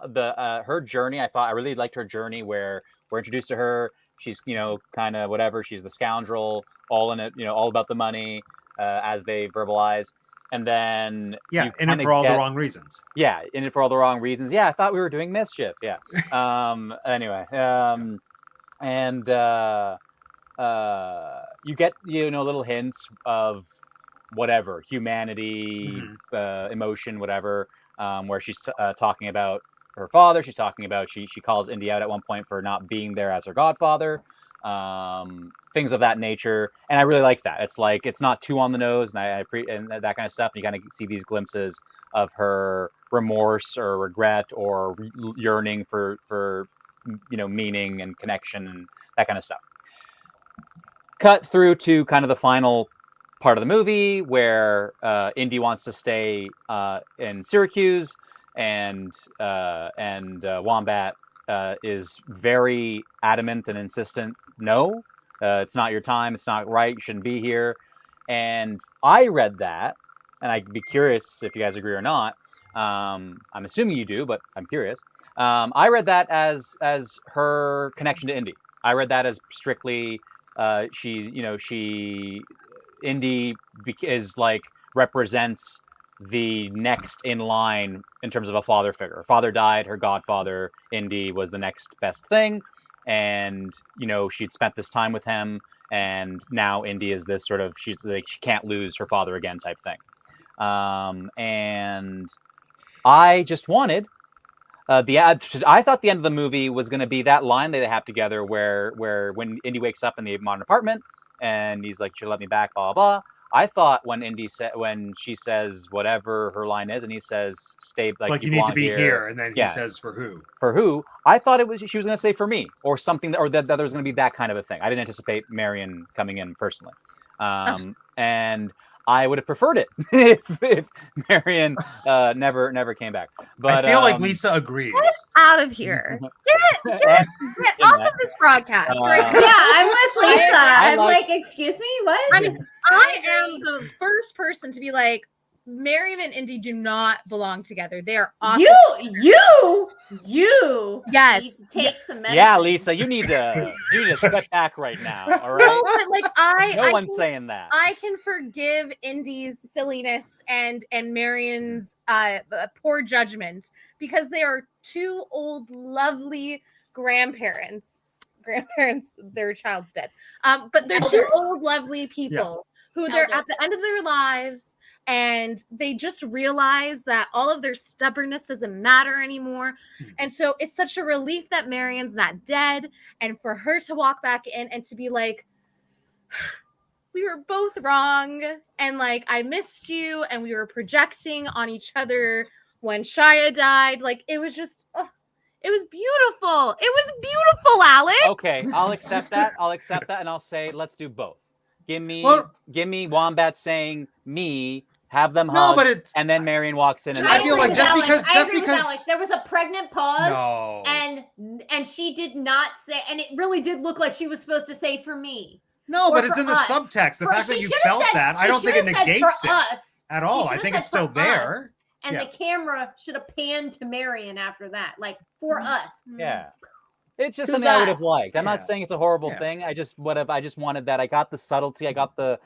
her journey. I really liked her journey where we're introduced to her. She's kind of whatever. She's the scoundrel, all in it. All about the money, as they verbalize. And then Yeah, you in it kinda for all the get- wrong reasons. Yeah, in it for all the wrong reasons. Yeah, I thought we were doing mischief. Yeah. Anyway, and you get little hints of whatever humanity, emotion, whatever. Where she's talking about her father. She's talking about she calls Indy out at one point for not being there as her godfather. Things of that nature, and I really like that. It's like it's not too on the nose, and and that kind of stuff. And you kind of see these glimpses of her remorse or regret or yearning for meaning and connection and that kind of stuff. Cut through to kind of the final part of the movie where Indy wants to stay in Syracuse, and Wombat is very adamant and insistent no, It's not your time. It's not right. You shouldn't be here. And I read that, and I'd be curious if you guys agree or not. I'm assuming you do, but I'm curious. I read that as her connection to Indy. I read that as strictly Indy is like represents the next in line in terms of a father figure. Her father died, her godfather Indy was the next best thing, and she'd spent this time with him, and now Indy is this sort of she's like she can't lose her father again type thing. And I just wanted I thought the end of the movie was going to be that line they have together where when Indy wakes up in the modern apartment and he's like, "You let me back," blah, blah, blah. I thought when she says whatever her line is and he says, "Stay, like you need to be here," and then he says, "For who?" For who? I thought she was going to say "for me" or something, or that there was going to be that kind of a thing. I didn't anticipate Marion coming in personally. And I would have preferred it if Marion never came back. But I feel like Lisa agrees. Get out of here. Get off of this broadcast right now. Yeah, I'm with Lisa. I'm like- like, excuse me, what? I mean, I am the first person to be like, Marion and Indy do not belong together. They are opposite. You Yes. need to take some medicine. yeah, Lisa, you need to step back right now. All No, right. but like No I one's can, saying that. I can forgive Indy's silliness and Marion's poor judgment because they are two old, lovely grandparents. Their child's dead. But they're two Elders. old, lovely people who they're at Elders. the end of their lives, and they just realize that all of their stubbornness doesn't matter anymore. And so it's such a relief that Marion's not dead, and for her to walk back in and to be like, we were both wrong, and like I missed you, and we were projecting on each other when Shia died. Like it was just it was beautiful. It was beautiful, Alex. Okay, I'll accept that. And I'll say let's do both. Give me Wombat saying me, have them hug, but it's and then Marion walks in and I feel like just because Alex, there was a pregnant pause, no, and she did not say, and it really did look like she was supposed to say "for me." no, or but it's for in the us. subtext. The fact that She you should've felt said- that, I she don't think it should've said negates for it us. at She all. I should've think said it's still for there. us, and Yeah. the camera should have panned to Marion after that, like for us. yeah. It's just Who's something I would have us? liked. I'm Yeah. not saying it's a horrible Yeah. thing. I just wanted that. I got the subtlety. I got the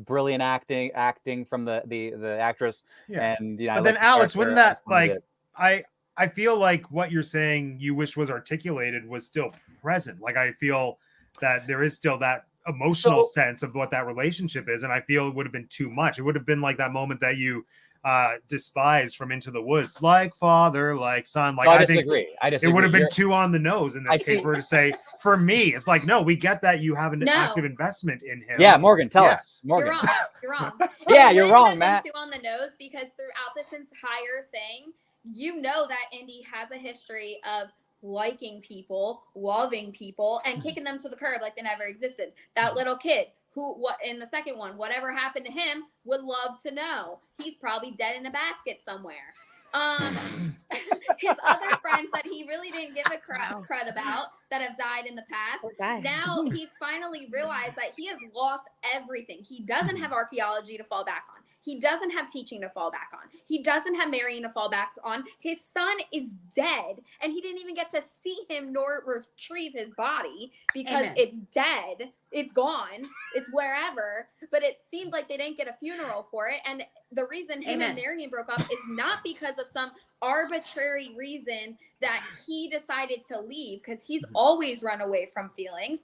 brilliant acting from the actress. Yeah. And I But then liked the Alex, wouldn't character. that I just wanted it. I feel like what you're saying you wish was articulated was still present. Like I feel that there is still that emotional sense of what that relationship is, and I feel it would have been too much. It would have been like that moment that you despised from Into the Woods, like father, like son. Like So I I think disagree. it would have been You're- too on the nose in I this case. see. Where to say for me, it's like no, we get that you have an No. active investment in him. Yeah, Morgan, tell Yes. us. Morgan. You're wrong. You're wrong. Yeah, It you're wouldn't wrong, have been Matt. Too on the nose because throughout this entire thing, you know that Indy has a history of liking people, loving people, and kicking them to the curb like they never existed. That little kid what in the second one, whatever happened to him, would love to know. He's probably dead in a basket somewhere. His other friends that he really didn't give a crud about that have died in the past. Poor guy. Now he's finally realized that he has lost everything. He doesn't have archaeology to fall back on. He doesn't have teaching to fall back on. He doesn't have Marion to fall back on. His son is dead, and he didn't even get to see him nor retrieve his body because Amen. it's dead. It's gone. It's wherever. But it seemed like they didn't get a funeral for it. And the reason him and Amen. Marion broke up is not because of some arbitrary reason that he decided to leave, because he's always run away from feelings.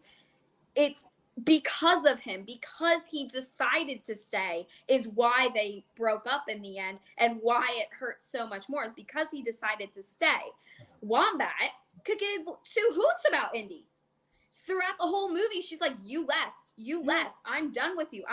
It's because of him, because he decided to stay, is why they broke up in the end, and why it hurt so much more is because he decided to stay. Wombat could give two hoots about Indy. Throughout the whole movie, she's like, you left, I'm done with you,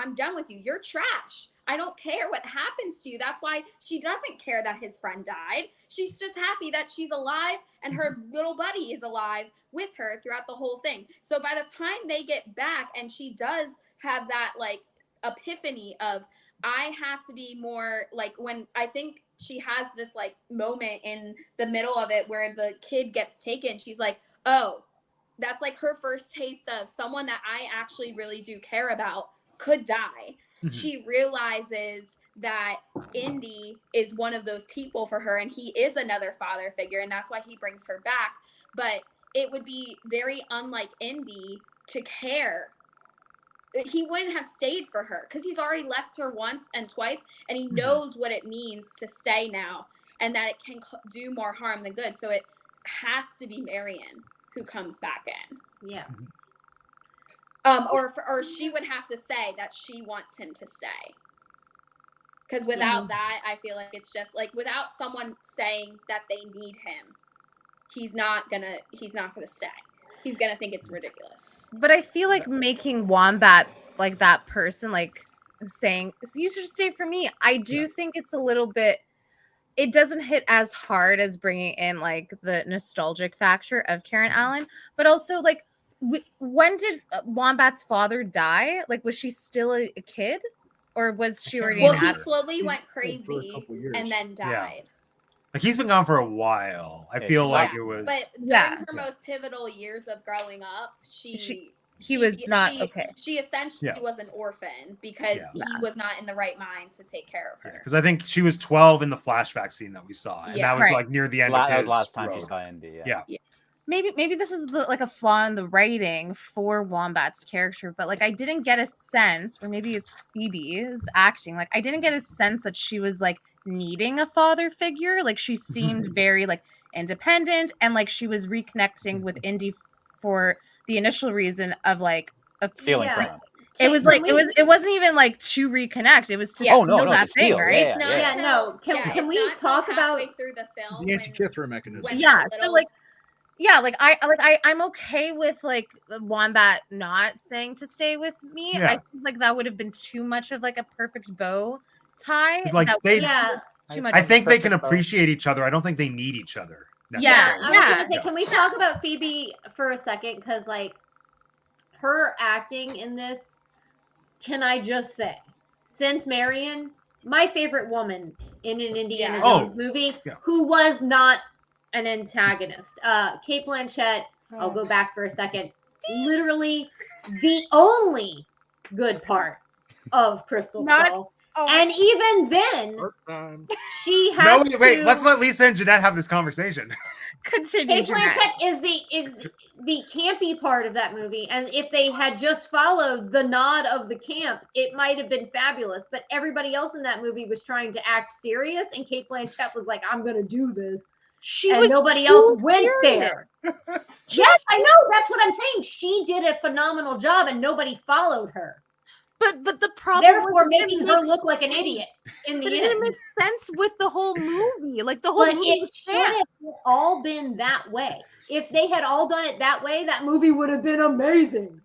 you're trash, I don't care what happens to you. That's why she doesn't care that his friend died. She's just happy that she's alive and her little buddy is alive with her throughout the whole thing. So by the time they get back and she does have that like epiphany of, I have to be more like, when I think she has this like moment in the middle of it where the kid gets taken, she's like, oh, that's like her first taste of someone that I actually really do care about could die. Mhm. She realizes that Indy is one of those people for her, and he is another father figure, and that's why he brings her back. But it would be very unlike Indy to care. He wouldn't have stayed for her because he's already left her once and twice, and he knows what it means to stay now, and that it can do more harm than good. So it has to be Marion who comes back in. Yeah. Or she would have to say that she wants him to stay. Because without that, I feel like it's just like without someone saying that they need him, he's not gonna stay. He's gonna think it's ridiculous. But I feel like making Wombat like that person, like saying you should stay for me. I do think it's a little bit. It doesn't hit as hard as bringing in like the nostalgic factor of Karen Allen, but also like when did Wombat's father die? Like, was she still a kid, or was she already? Well, an he adult? slowly went for a crazy couple years. and then Yeah. died. Like he's been gone for a while. I feel like it was. But during Yeah. her most pivotal years of growing up, He was not okay. She essentially Yeah. was an orphan because Yeah. he was not in the right mind to take care of her. Because I think she was 12 in the flashback scene that we saw, and Yeah. that was Right. like near the end That of was his last time she road. saw Indy. Yeah. Maybe this is like a flaw in the writing for Wombat's character, but like I didn't get a sense, or maybe it's Phoebe's acting, like I didn't get a sense that she was like needing a father figure. Like she seemed very like independent, and like she was reconnecting with Indy for the initial reason of like a Stealing Yeah. from him. it was like it wasn't even like to reconnect, it was to Yeah. Oh, no, steal no, that to thing, steal, right? yeah. It's not Yeah, till- no, can it's we not till talk about- halfway through the film The when- Anti-Kithra mechanism. when Yeah, they're so little- like I'm okay with like the Wombat not saying to stay with me. Yeah. I think like that would have been too much of like a perfect bow tie. It's like That they, Yeah. too much I of a think they can perfect bow. appreciate each other. I don't think they need each other. Yeah, I was necessarily. gonna say, can we talk about Phoebe for a second? Because like her acting in this, can I just say, since Marion, my favorite woman in an Indiana Yeah. Jones movie, Yeah. who was not an antagonist. Kate Blanchett, I'll go back for a second. Literally the only good part of Crystal Not- Skull. Oh, And even then, Part time. she No, has wait. to... Let's let Lisa and Jeanette have this conversation. continue. Kate Jeanette. Blanchett is the campy part of that movie, and if they had just followed the nod of the camp, it might have been fabulous. But everybody else in that movie was trying to act serious, and Kate Blanchett was like, "I'm gonna do this," She and was nobody too else went serious. there. She Yes, was- I know. That's what I'm saying. She did a phenomenal job, and nobody followed her. but the problem Therefore, was it making didn't her make look like an sense. idiot in But the it didn't end. make sense with the whole movie. Like the whole But movie it was should sham. have all been that way. If they had all done it that way, that movie would have been amazing.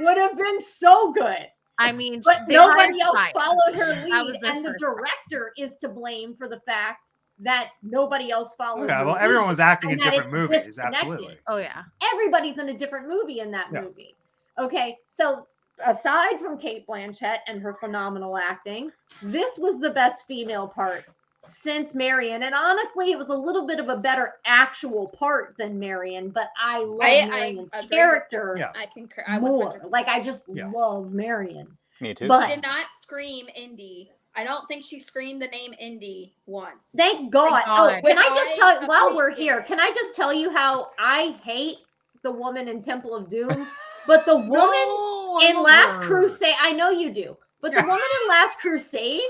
Would have been so good. I mean, But they hired nobody else Ryan. followed her That was lead, their and the first director is to blame for the fact that nobody else followed. Yeah, her well, lead. everyone was acting in And that different it's movies. disconnected. Absolutely. Oh yeah. Everybody's in a different movie in that Yeah. movie. Okay, so aside from Kate Blanchett and her phenomenal acting, this was the best female part since Marion. And honestly, it was a little bit of a better actual part than Marion, but I love I Marion's agree with- character Yeah. I concur. I more. 100%. Like, I just Yeah. love Marion. Me too. But She did not scream Indy. I don't think she screamed the name Indy once. thank God. Thank Oh, God. can I Which just I tell while we're appreciate. here, can I just tell you how I hate the woman in Temple of Doom, but the woman No, I in love Last her. Crusade, I know you do, but the Yeah. woman in Last Crusade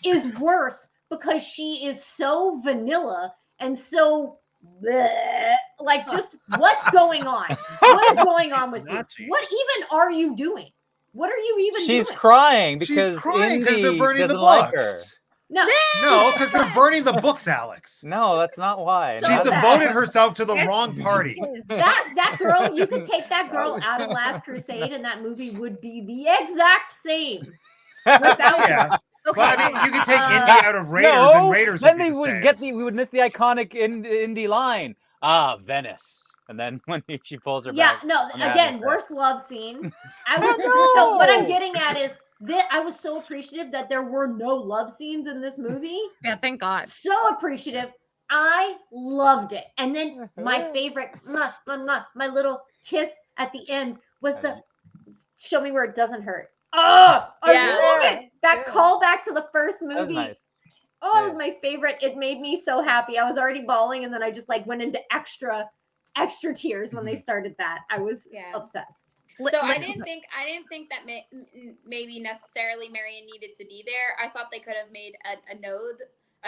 is worse because she is so vanilla and so bleh. Like, just what's going on? What is going on with Nazi. you? What even are you doing? What are you even She's doing? crying because She's crying because Indy they're burning the doesn't like her. books. No, No, because they're burning the books, Alex. No, that's not why. So She's bad. devoted herself to the Yes, wrong party. that girl, you could take that girl out of Last Crusade, and that movie would be the exact same without her. Yeah. Okay. Well, I mean, you could take Uh, Indy out of Raiders, no, and Raiders then would be they the would same. get we would miss the iconic Indy line. Ah, Venice. And then when she pulls her Yeah, back. no, on the again, other side. worst love scene. I Oh, was so what I'm no. getting at is that I was so appreciative that there were no love scenes in this movie. Yeah, thank God. So appreciative. I loved it. And then my favorite, my little kiss at the end was the show me where it doesn't hurt. Oh, I Yeah. love it. That callback to the first That was movie. nice. Oh, it was my favorite. It made me so happy. I was already bawling, and then I just like went into extra tears when they started that. I was obsessed. So I didn't think that maybe necessarily Marion needed to be there. I thought they could have made a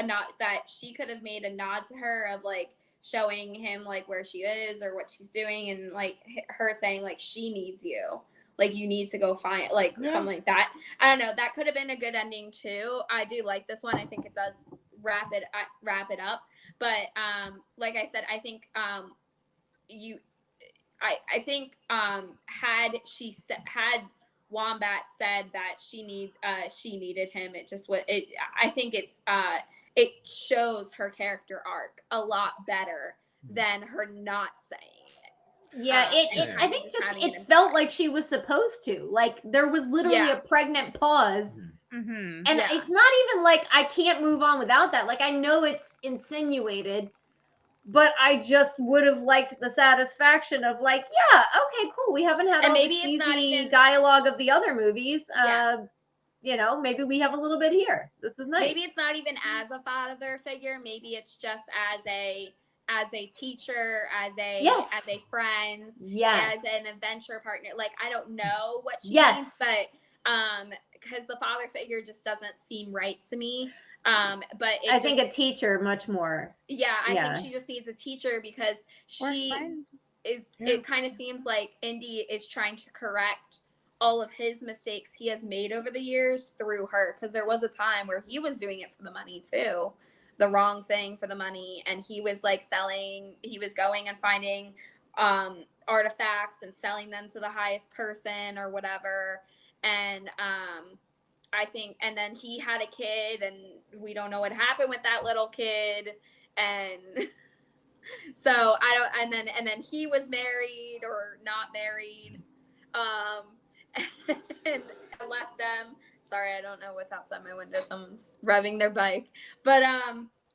nod that she could have made a nod to her of like showing him like where she is or what she's doing, and like her saying like she needs you, like you need to go find like something like that. I don't know. That could have been a good ending too. I do like this one. I think it does wrap it up. But like I said, I think I think had Wombat said that she needed him, I think it shows her character arc a lot better than her not saying it. Yeah, I think it felt like she was supposed to. Like there was literally a pregnant pause. Mm-hmm. And it's not even like I can't move on without that. Like I know it's insinuated, but I just would have liked the satisfaction of like, yeah, okay, cool. We haven't had And all maybe the it's not cheesy even- dialogue of the other movies. Yeah. You know, maybe we have a little bit here. This is nice. Maybe it's not even as a father figure. Maybe it's just as a teacher, as a friend, yes, as an adventure partner. Like I don't know what she Yes. means, but because the father figure just doesn't seem right to me. But I think a teacher much more. I think she just needs a teacher because she is. Yeah. It kind of seems like Indy is trying to correct all of his mistakes he has made over the years through her, because there was a time where he was doing it for the money too, the wrong thing for the money, and he was like he was going and finding artifacts and selling them to the highest person or whatever, and I think, and then he had a kid, and we don't know what happened with that little kid, and so I don't, and then he was married or not married, and I left them. Sorry, I don't know what's outside my window. Someone's revving their bike, but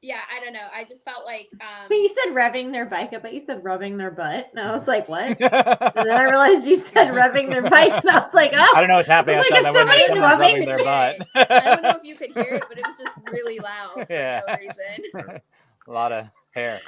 yeah, I don't know. I just felt like But you said revving their bike. I thought you said rubbing their butt. And I was like, what? And then I realized you said revving their bike, and I was like, oh. I don't know what's happening It's like outside if my window. somebody's Someone's rubbing rubbing their it. butt. I don't know if you could hear it, but it was just really loud for Yeah. no reason. A lot of hair.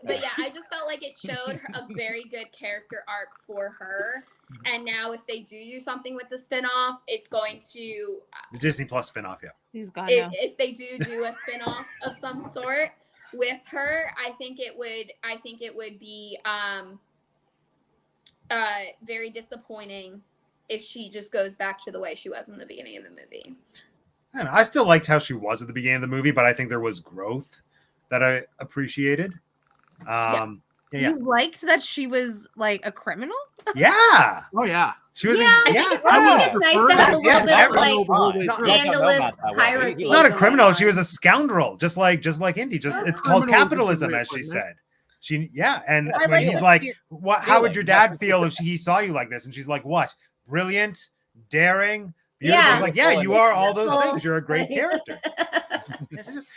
But yeah, I just felt like it showed her a very good character arc for her. And now if they do something with the spinoff, it's going to The Disney Plus spinoff, yeah. He's gone now. if they do a spinoff of some sort with her, I think it would be very disappointing if she just goes back to the way she was in the beginning of the movie. And I still liked how she was at the beginning of the movie, but I think there was growth that I appreciated. Yeah. You liked that she was like a criminal? Yeah. Oh yeah. She was. Yeah, I think it's nice to have a little bit of like scandalous piracy. Not a going criminal. on. She was a scoundrel, just like Indy. It's called Criminal capitalism, is a as great she one, said. And I when like he's it. like, "What? How would your dad That's feel if he saw you like this?" And she's like, "What? Brilliant, daring, beautiful." Yeah. It's like, "Yeah, you are all those Beautiful. things. You're a great character."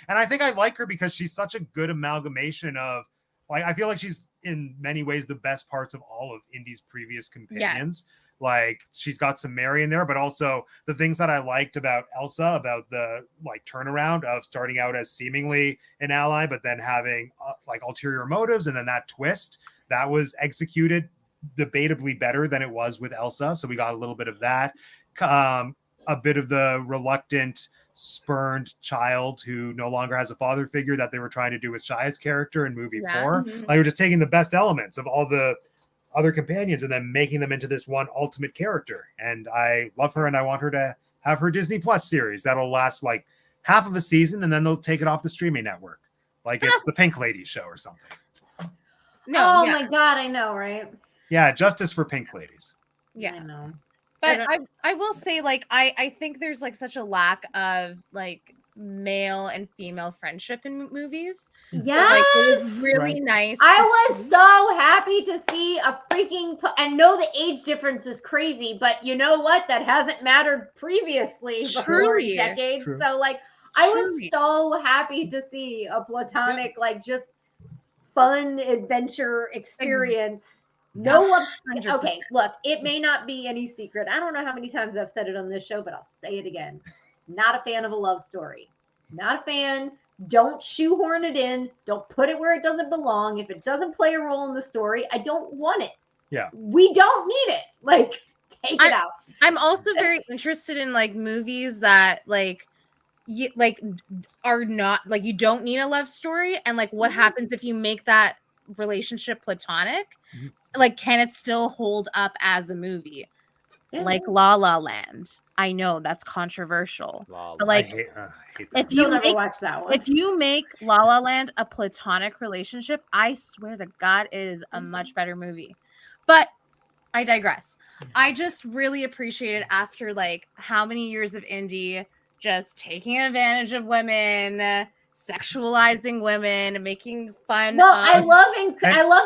And I think I like her because she's such a good amalgamation of, like, I feel like she's in many ways the best parts of all of Indy's previous companions. Like, she's got some Mary in there, but also the things that I liked about Elsa, about the like turnaround of starting out as seemingly an ally, but then having like ulterior motives, and then that twist that was executed debatably better than it was with Elsa. So we got a little bit of that, a bit of the reluctant, spurned child who no longer has a father figure that they were trying to do with Shia's character in movie 4. Mhm. Like, we're just taking the best elements of all the other companions and then making them into this one ultimate character. And I love her, and I want her to have her Disney Plus series that'll last like half of a season, and then they'll take it off the streaming network, like it's the Pink Ladies show or something. Oh my god, I know, right? Yeah, justice for Pink Ladies. Yeah. I know. But I will say, like, I think there's like such a lack of like male and female friendship in movies. Yeah. So, like, it was really nice. I was so happy to see a freaking. I know the age difference is crazy, but you know what? That hasn't mattered previously for Truly. decades. True. So, like, I was Truly. so happy to see a platonic, like just fun adventure experience. No love. 100%. Okay, look, it may not be any secret. I don't know how many times I've said it on this show, but I'll say it again. Not a fan of a love story. Not a fan. Don't shoehorn it in. Don't put it where it doesn't belong. If it doesn't play a role in the story, I don't want it. Yeah. We don't need it. Like, take it out. I'm also very interested in like movies that like you like are not like you don't need a love story, and like what happens if you make that relationship platonic? Mhm. Like, can it still hold up as a movie? Yeah. Like La La Land. I know that's controversial, Lol. but like I hate that. if You'll you never make watch that one. if you make La La Land a platonic relationship, I swear to God, it is a much better movie. But I digress. I just really appreciate it after like how many years of indie just taking advantage of women, sexualizing women, making fun Well, of I love in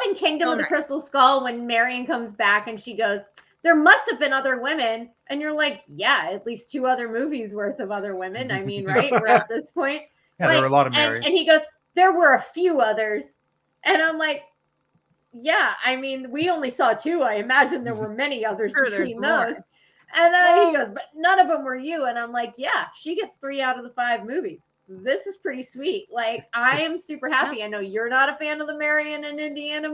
and- Kingdom of the Alright. Crystal Skull when Marion comes back and she goes, "There must have been other women," and you're like, "Yeah, at least 2 other movies worth of other women." I mean, right? We're at this point. Yeah, there were a lot of and Marys. he goes, "There were a few others," and I'm like, "Yeah, I mean, we only saw 2. I imagine there were many others Sure, there's between more. those." And he goes, "But none of them were you." And I'm like, "Yeah, she gets 3 out of the 5 movies. This is pretty sweet. Like, I am super happy. I know you're not a fan of the Marion and Indiana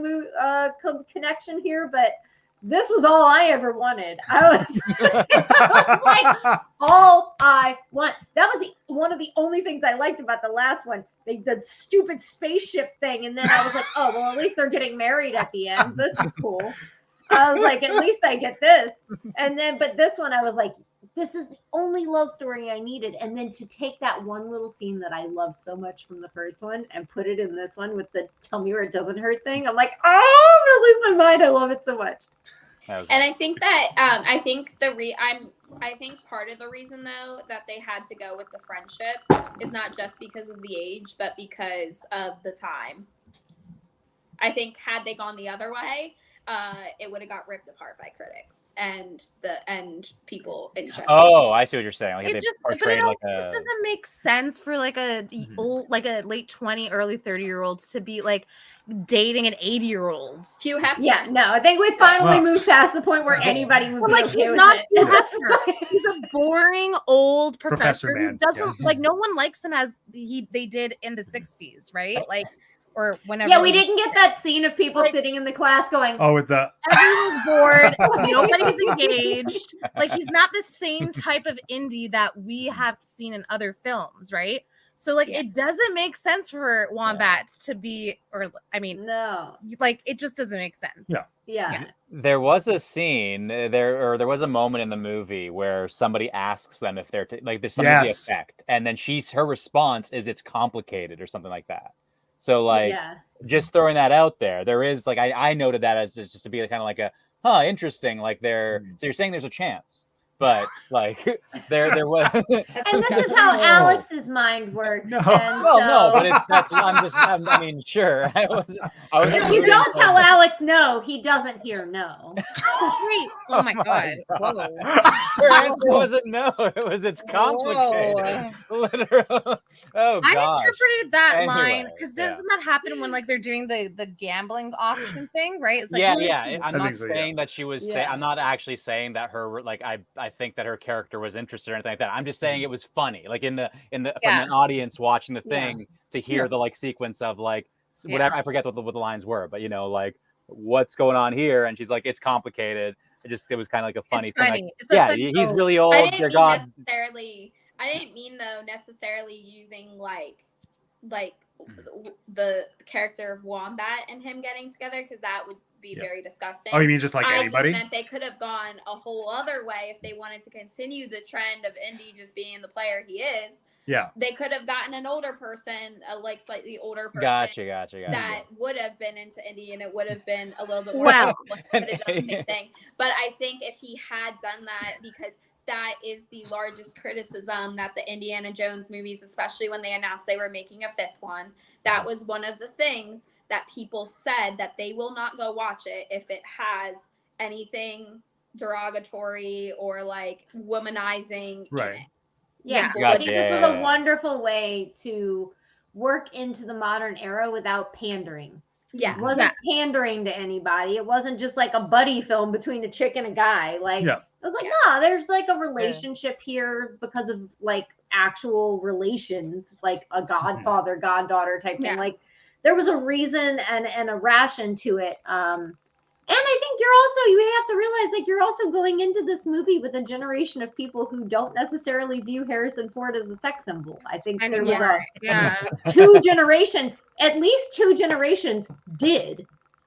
connection here, but this was all I ever wanted. I was like, all I want. That was one of the only things I liked about the last one. The stupid spaceship thing, and then I was like, oh well, at least they're getting married at the end. This is cool. I was like, at least I get this. And then, but this one, I was like, this is the only love story I needed. And then to take that one little scene that I love so much from the first one and put it in this one with the "tell me where it doesn't hurt" thing, I'm like, oh, I'm gonna lose my mind. I love it so much. And I think that I think I think part of the reason though that they had to go with the friendship is not just because of the age, but because of the time. I think had they gone the other way, it would have got ripped apart by critics and people in general. Oh, I see what you're saying. Like It they just, but portrayed it like just a doesn't make sense for like a old, like a late 20, early 30-year-olds to be like dating an 80-year-olds. Hugh Hefner. Yeah, no, I think we finally Well, moved past the point where anybody would But be like okay he's with not it. Hugh Hefner. He's a boring old Professor professor who man, doesn't yeah. like no one likes him as they did in the 60s, right? Like or whenever. Yeah, we didn't get that scene of people Like- sitting in the class going, Oh, with the Everyone's bored. Nobody's engaged. Like he's not the same type of indie that we have seen in other films, right? So like Yeah. it doesn't make sense for wombats to be, or I mean, no. like it just doesn't make sense. Yeah. Yeah. There was a scene there was a moment in the movie where somebody asks them if they're like there's something to the Yes. effect, and then her response is it's complicated or something like that. So like Yeah. just throwing that out there, there is like I noted that as just to be kind of like a interesting, like so you're saying there's a chance, but like there was And this is how Alex's mind works. No. And well so, no, but I mean sure I was if you don't tell Alex no, he doesn't hear no. Wait. Oh my god. Whoa. Her answer wasn't no, it was it's complicated. Literally. Oh I gosh. interpreted that Anyway, line because yeah. doesn't that happen when like they're doing the gambling auction thing, right? It's like yeah. I'm I not think so, yeah. saying that she was saying. Yeah. I'm not actually saying that her like I think that her character was interested or anything like that. I'm just saying it was funny, like in the from Yeah. an audience watching the Yeah. thing to hear Yeah. the like sequence of like Yeah. whatever. I forget what the lines were, but you know like what's going on here, and she's like it's complicated. It was kind of like a funny it's thing. funny. Like, It's a yeah, funny he's trope. really old. I Dear didn't mean God. necessarily. I didn't mean though necessarily using like the character of Wombat and him getting together because that would be Yeah. very disgusting. Oh, you mean just like I anybody? just meant they could have gone a whole other way if they wanted to continue the trend of Indy just being the player he is. Yeah. They could have gotten an older person, a like slightly older person. Gotcha. That would have been into Indy and it would have been a little bit more Well- could have done the same thing. But I think if he had done that, because that is the largest criticism that the Indiana Jones movies, especially when they announced they were making a 5th one, that was one of the things that people said that they will not go watch it if it has anything derogatory or like womanizing Right. in it. Yeah, Yeah. I think Gotcha, this was yeah. a wonderful way to work into the modern era without pandering. Yes. It wasn't pandering to anybody. It wasn't just like a buddy film between a chick and a guy. Like Yeah. it was like, Yeah. nah, there's like a relationship here because of like actual relations, like a godfather, goddaughter type thing. Yeah. Like there was a reason and a ration to it. And I think you have to realize like you're also going into this movie with a generation of people who don't necessarily view Harrison Ford as a sex symbol. I think there was Anymore. Yeah. two generations, at least two generations did.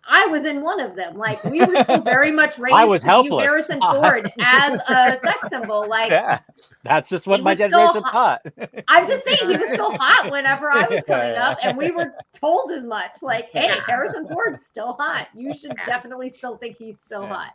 I was in one of them. Like we were still very much raised was to view helpless. Harrison Ford as a sex symbol. Like Yeah, that's just what He my was still generation hot. thought. I'm just saying he was still hot whenever I was coming Yeah. up, and we were told as much. Like, hey, Yeah. Harrison Ford's still hot. You should Yeah. definitely still think he's still Yeah. hot.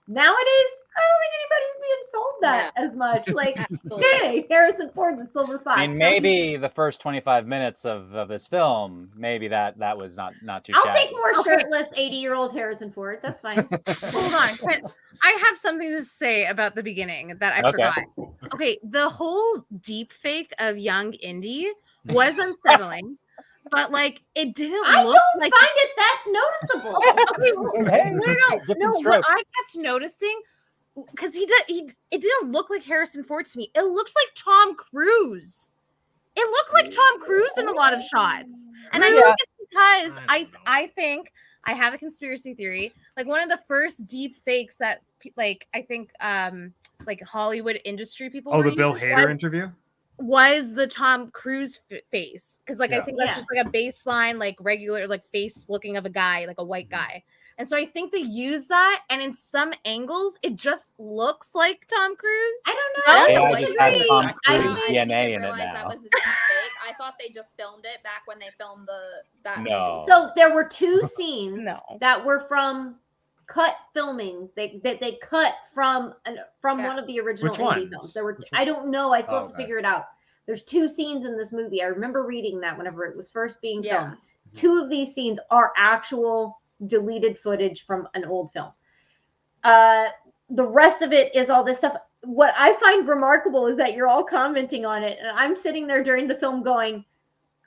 Nowadays, I don't think anybody's being sold that as much. Like, Absolutely. hey, Harrison Ford's a silver fox. I mean, maybe the first 25 minutes of this film, maybe that was not too I'll shabby. take more Okay. shirtless 80-year-old Harrison Ford. That's fine. Hold on. I have something to say about the beginning that I Okay. forgot. Okay, the whole deep fake of young Indy was unsettling, but like it didn't I look don't like find it that noticeable. okay, Hey, no, different what strokes. I kept noticing because it didn't look like Harrison Ford to me. It looks like Tom Cruise. It looked like Tom Cruise in a lot of shots, and I Yeah. think it's because I think I have a conspiracy theory. Like one of the first deep fakes that like I think like Hollywood industry people Oh, were the Bill using Hader interview? was the Tom Cruise face because like I Yeah. think that's Yeah. just like a baseline like regular like face looking of a guy like a white guy. And so I think they use that, and in some angles, it just looks like Tom Cruise. I don't No, know. Yeah, I I just has disagree. Tom I Cruise think- DNA didn't in it realize now. That was a deep fake. I thought they just filmed it back when they filmed that No. movie. So there were two scenes No. that were from cut filming. They cut from Yeah. one of the original Which indie ones? films. There were Which I ones? don't know. I still Oh, have to okay. figure it out. There's two scenes in this movie. I remember reading that whenever it was first being Yeah. filmed. Two of these scenes are actual deleted footage from an old film. The rest of it is all this stuff. What I find remarkable is that you're all commenting on it, and I'm sitting there during the film going,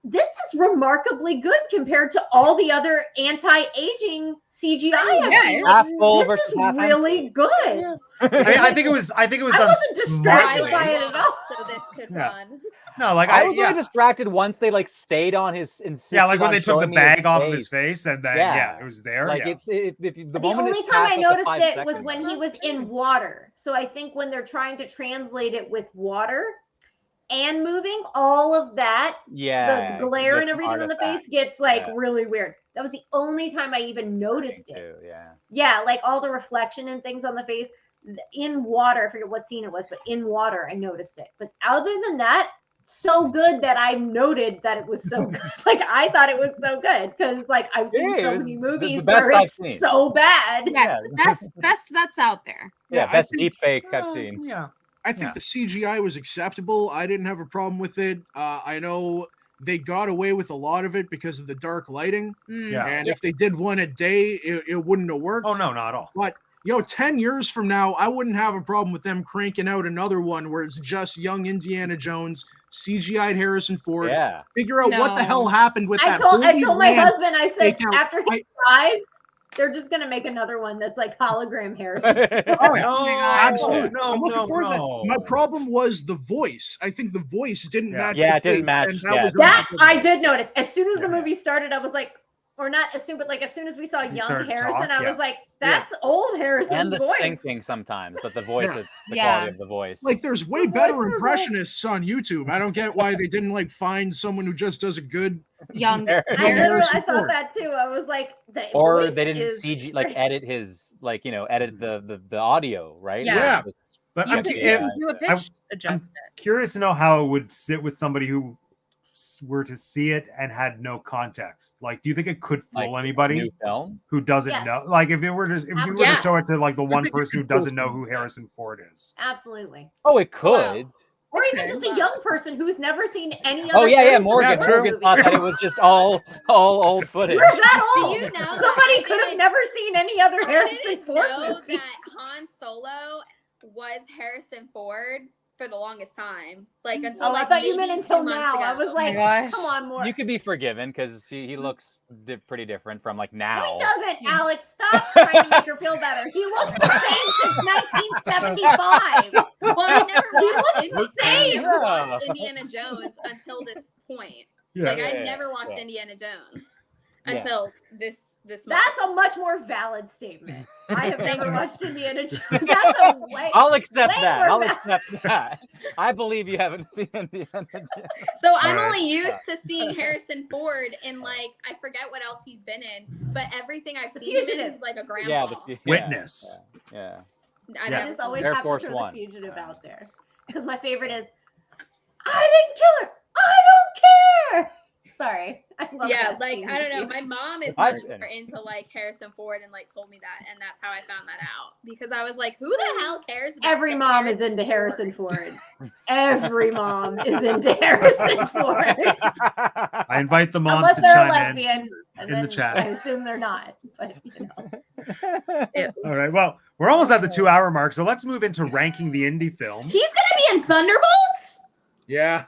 this is remarkably good compared to all the other anti-aging CGI I've Yeah, seen. half Like, full this versus is half really good. I think it was I done wasn't distracted smartly. by it at all. So this could Yeah. run. No, like I was yeah. really distracted once they like stayed on his insisted Yeah, like when on they took the showing me his bag off of his face and then Yeah. it was there. Like yeah. it's if the The moment only it's time past, I like, the noticed 5 it was seconds. when he was in water. So I think when they're trying to translate it with water and moving, all of that, yeah the glare and different everything on the artifact. face gets like Yeah. really weird. That was the only time I even noticed it. Too, yeah. Yeah, like all the reflection and things on the face in water. I forget what scene it was, but in water, I noticed it. But other than that, so good that I noted that it was so good. Like I thought it was so good because like I've seen Yeah, it so was many the movies best where I've it's seen. so bad. Yes, Yeah. best that's out there. Yeah, I best think- deep fake I've Well, seen. Yeah. I think Yeah. the CGI was acceptable. I didn't have a problem with it. I know they got away with a lot of it because of the dark lighting. Mm. Yeah. And if they did one a day, it wouldn't have worked. Oh no, not at all. But 10 years from now, I wouldn't have a problem with them cranking out another one where it's just young Indiana Jones, CGI'd Harrison Ford. Yeah. Figure out what the No. hell happened with I that. told Holy my land. husband, I said take out- after he dies, they're just gonna make another one that's like hologram Harrison. Oh, yeah. No, Absolutely. no, I'm looking no, forward to that. no. My problem was the voice. I think the voice didn't Yeah. match. Yeah, the it didn't face, match, and yeah. was That really I did notice. As soon as the Yeah. movie started, I was like, or not as soon, but like as soon as we saw He young started to Harrison, talk, I yeah. was like, that's old Harrison's And the voice. syncing sometimes, but the voice Yeah. of the Yeah. quality of the voice. Like there's way The better voice is impressionists on YouTube. I don't get why they didn't like find someone who just does a good. Young There- I literally, Harrison I thought Ford. that too. I was like, the or voice they didn't is CG like great. edit his like edit the audio, right? Yeah. But You I'm, could Yeah. I'm do a pitch adjustment. curious to know how it would sit with somebody who were to see it and had no context. Like, do you think it could fool Like, anybody New film. who doesn't Yes. know? Like, if you were to Yes. show it to like the one think it person who could fool doesn't know who somebody. Harrison Ford is. Absolutely. Oh, it could. Or even Okay. just a young person who's never seen any other. Oh yeah, Harrison Morgan. Ford true. Morgan movie. thought that it was just all old footage. We're that Do old. you know that Somebody I could have didn't- never seen any other I Harrison didn't Ford know movie. that Han Solo was Harrison Ford for the longest time. Like until Oh, I like thought you maybe meant 2 until months now. I ago. was like, gosh. come on, more. You could be forgiven because he looks pretty different from like now. He doesn't, Alex. Stop trying to make her feel better. He looks the same since 1975. Well, I never Yeah. watched Indiana Jones until this point. Like I Yeah, never watched yeah. Indiana Jones Yeah. until this month. That's a much more valid statement. I have never watched Indiana Jones. That's a way. I'll accept way that. more I'll valid. accept that. I believe you haven't seen Indiana Jones. So I'm Alright. only used to seeing Harrison Ford in like I forget what else he's been in, but everything I've The seen him in, Fugitive. he's like a grandpa. Yeah, Witness. Yeah. I've Yeah. I never just seen always Air have Force to throw One. the fugitive out there because my favorite is I didn't kill her. I don't care. Sorry, I love Yeah, that like scene. I don't know. My mom is I've much seen more it. into like Harrison Ford and like told me that, and that's how I found that out because I was like, who the hell cares? About Every the mom is into Harrison Ford. Every mom is into Harrison Ford. I invite the moms Unless to they're a chime lesbian. And in the then chat. I assume they're not. But in. All right. Well, we're almost at the 2-hour mark, so let's move into ranking the indie films. He's gonna be in Thunderbolts. Yeah.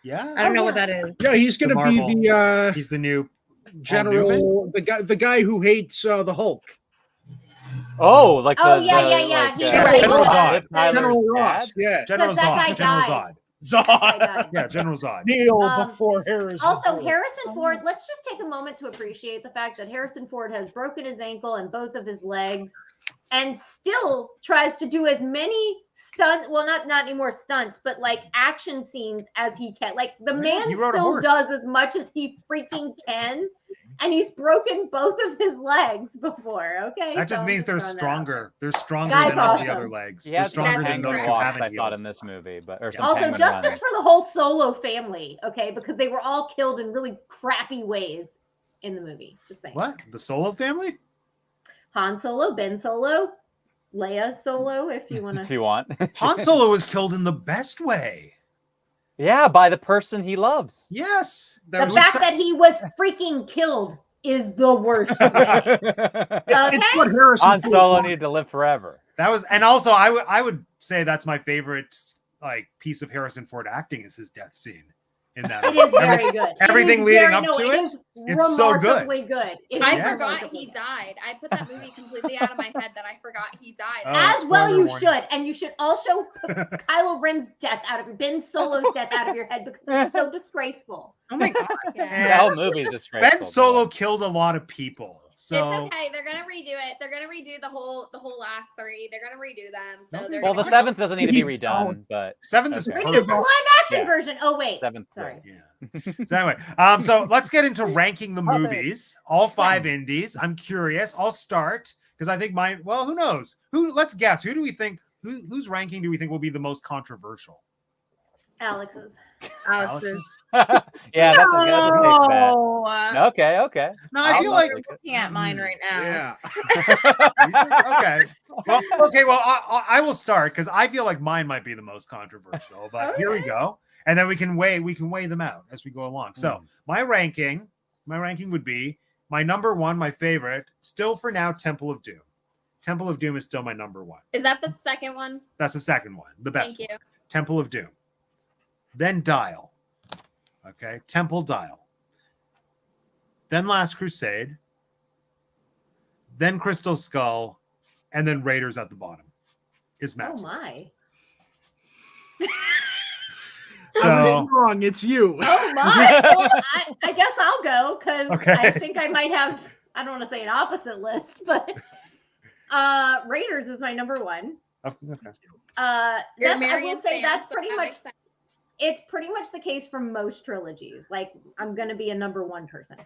Yeah. I don't know what that is. Yeah, he's The gonna Marvel. be the He's the new general, the guy who hates the Hulk. Oh, like Oh, the, yeah, the, yeah, yeah. like, He General Zod. Liv Tyler's General dad? Ross. Yeah. General Because that guy Zod. General died. Zod. I Zod. died. Yeah, General Zod. Neil Um, before Harrison. Also, Ford. Harrison Ford, let's just take a moment to appreciate the fact that Harrison Ford has broken his ankle and both of his legs and still tries to do as many stunts, well, not anymore stunts, but like action scenes as he can. Like the Yeah, man he rode a still horse. does as much as he freaking can. And he's broken both of his legs before. Okay. That just So means they're throwing that out stronger. They're stronger Guy's than all the awesome. other legs. He They're had some stronger That's than those penguin who incredible. walks, haven't I thought, healed. in this movie, but or Yeah. some Also, penguin justice running. for the whole Solo family, okay? Because they were all killed in really crappy ways in the movie. Just saying. What? The Solo family? Han Solo, Ben Solo, Leia Solo, if you want if to. you want. Han Solo was killed in the best way. Yeah, by the person he loves. Yes. The That was fact that he was freaking killed is the worst way. Han It's Okay? what Harrison Ford Solo wanted. needed to live forever. That was, and also I would say that's my favorite like piece of Harrison Ford acting is his death scene in that. It is very good. It everything is leading very- up no, to it it, is it's so good. remarkably good. It I is Yes. forgot remarkably he good. died. I put that movie completely out of my head that I forgot he died. Oh, As well, spoiler you warning. should, and you should also put Kylo Ren's death out of your Ben Solo's death out of your head because it's so disgraceful. Oh my god. Yeah. The whole movie's disgraceful. Ben Solo killed a lot of people. So It's okay. They're gonna redo it. They're gonna redo the whole last three. They're gonna redo them. So Nothing- they're Well, the gonna- seventh doesn't need to be Please redone, don't. but seventh is Okay. It's perfect. the live action Yeah. version. Oh wait, seventh. sorry. Yeah. So anyway, so let's get into ranking the movies. All 5 indies. I'm curious. I'll start because I think mine. Well, who knows? Let's guess. Who do we think? Whose ranking do we think will be the most controversial? Alex's. Alex's. Yeah, that's a good safe bet. No. Okay. No, I I'll feel like. take it. Looking at mine right now. Yeah. Okay. Well, I will start because I feel like mine might be the most controversial. But here we Okay. go, and then we can weigh them out as we go along. So my ranking would be my number 1, my favorite, still for now, Temple of Doom. Temple of Doom is still my number 1. Is that the second one? That's the second one, the best Thank one. you. Temple of Doom. Then Dial. Okay, Temple Dial. Then Last Crusade. Then Crystal Skull, and then Raiders at the bottom. Is Oh Matt's list. my. Something's So wrong. It's you. Oh my. Well, I guess I'll go because Okay. I think I might have. I don't want to say an opposite list, but Raiders is my number 1. okay. You're I Marion will say Sands, that's so pretty that much. makes sense. It's pretty much the case for most trilogies. Like I'm gonna be a number 1 person.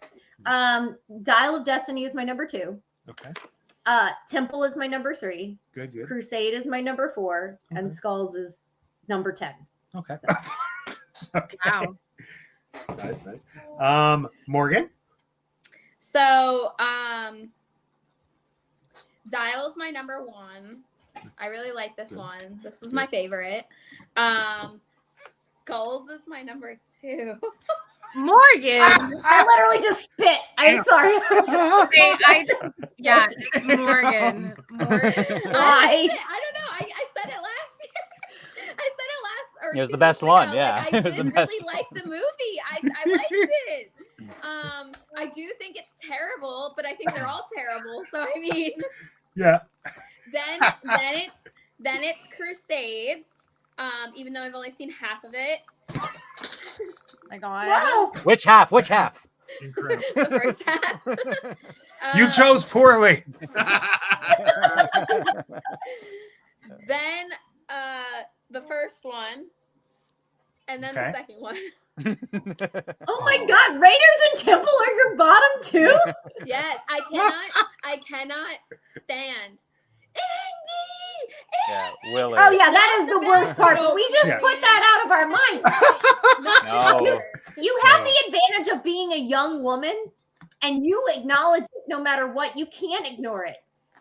Dial of Destiny is my number 2. Okay. Temple is my number 3. Good. Crusade is my number 4, Okay. and Skulls is number 10. Okay. Wow. Nice. Morgan. So, Dial is my number 1. I really like this Good. one. This is my favorite. Skulls is my number 2. Morgan. I literally just spit. I'm sorry. Yeah, it's Morgan. Morgan. Why? I don't know. I said it last year. I said it or It was 2 the best weeks one, ago. yeah. Like, I It was did the really best like the movie. I liked it. I do think it's terrible, but I think they're all terrible. So I mean, Yeah. then it's Crusades. Even though I've only seen half of it, My God. Wow. Which half? Which half? Incredible. the first half. You chose poorly. Then the first one, and then Okay. the second one. Oh my God, Raiders and Temple are your bottom two? Yes, I cannot stand Indy. Yeah, Willie. Oh yeah, that is the worst part. But we just Yeah. put that out of our minds. No. You have No. the advantage of being a young woman, and you acknowledge it no matter what. You can't ignore it.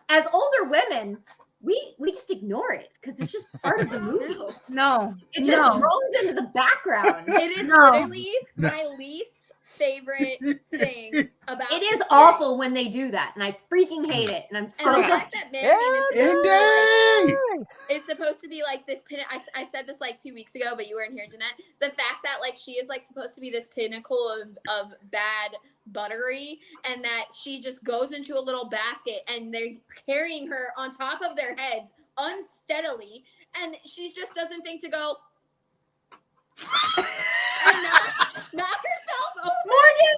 As older women, we just ignore it because it's just part of the movie. No. No. It just No. drones into the background. It is No. literally No. my least favorite thing about It the is series. awful when they do that, and I freaking hate it. And I'm so And the Okay. fact that Marion is supposed to be like this pin. I said this like 2 weeks ago, but you weren't here, Jeanette. The fact that like she is like supposed to be this pinnacle of bad buttery, and that she just goes into a little basket and they're carrying her on top of their heads unsteadily, and she just doesn't think to go and knock herself over. Morgan,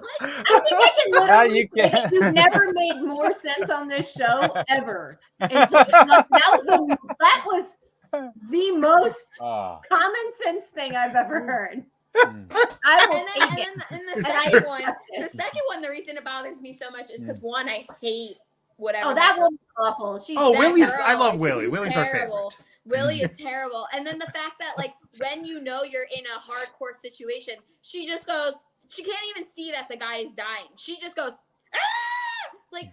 I think I can literally you say can. you've never made more sense on this show ever. That was the most Oh. common sense thing I've ever heard. Mm. I will And take it. then the And I second one, accept it. the reason it bothers me so much is because one, I hate whatever. Oh, that one's awful. She's Oh, that Willie's. girl I love is Willie. Willie's our terrible. favorite. Willie is terrible. And then the fact that like when you know you're in a hardcore situation, she just goes. She can't even see that the guy is dying. She just goes. Ah! Like,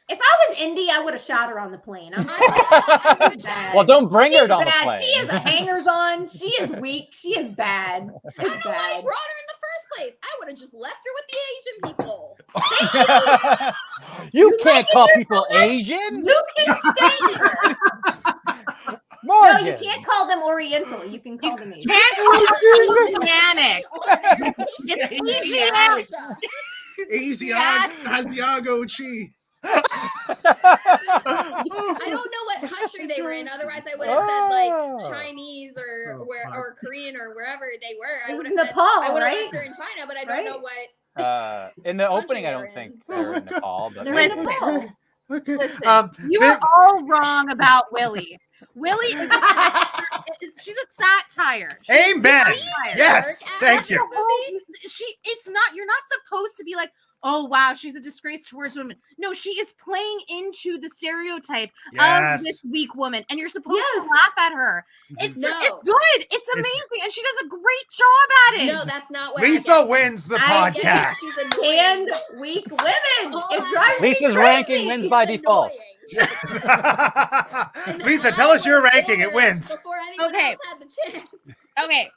If I was Indy, I would have shot her on the plane. I'm I'm bad. Well, don't bring her She's on the bad. plane. She is a hangers on. She is weak. She is bad. I don't It's know why I bad. brought her in the first place. I would have just left her with the Asian people. You can't like call it people so much. Asian, You can stay here. No, Morgan. you can't call them Oriental. You can call them Asian. Can't call it Hispanic. It's Asiatic. Asiago, Asiago cheese. I don't know what country they were in. Otherwise, I would have said like Oh. Chinese or Oh, fuck. or Korean or wherever they were. I This would is have said Nepal, I would have right? left her in China, but I don't Right? know what. In the Country opening, I they're don't in, think so- they're in Nepal, but They're Listen. in Nepal. Okay. Listen, you Vin- are all wrong about Willie. Willie she's a satire. She's Amen. a satire. Yes, Work thank at you. the movie. It's not, you're not supposed to be like, oh wow, she's a disgrace towards women. No, she is playing into the stereotype Yes. of this weak woman, and you're supposed to Yes. laugh at her. It's No. it's good. It's amazing, and she does a great job at it. No, that's not what Lisa I get. wins the I I get podcast. that she's annoying. And weak women. All It I- drives me Lisa's crazy. ranking wins by She's default. annoying. Yes. And Lisa, I tell us your was ranking. there It wins. Before anyone Okay. else had the chance. Okay.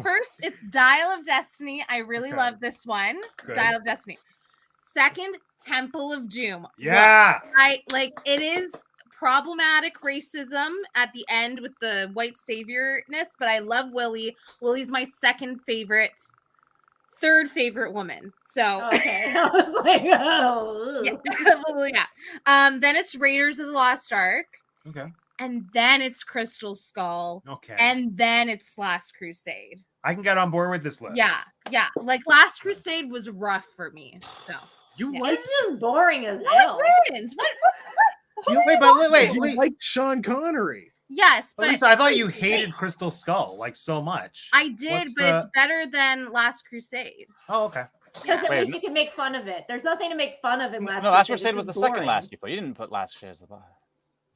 First, it's Dial of Destiny. I really Okay. love this one. Good. Dial of Destiny. Second, Temple of Doom. Yeah. It is problematic racism at the end with the white saviorness, but I love Willie. Willie's my second favorite, third favorite woman. So Okay. I was like, oh. yeah. Then it's Raiders of the Lost Ark, Okay. and then it's Crystal Skull, Okay. and then it's Last Crusade. I can get on board with this list. Yeah. Like Last Crusade was rough for me. So You Yeah. like It's just boring as no, hell. it didn't. Wait. you like Sean Connery. Yes, But but Lisa, I thought you hated Crystal Skull like so much. I did, What's but it's better than Last Crusade. Oh, okay. Because at Wait, least you can make fun of it. There's nothing to make fun of in Last No, Last Crusade. Crusade It's was the just second boring. last you put. You didn't put Last Crusade as the bottom.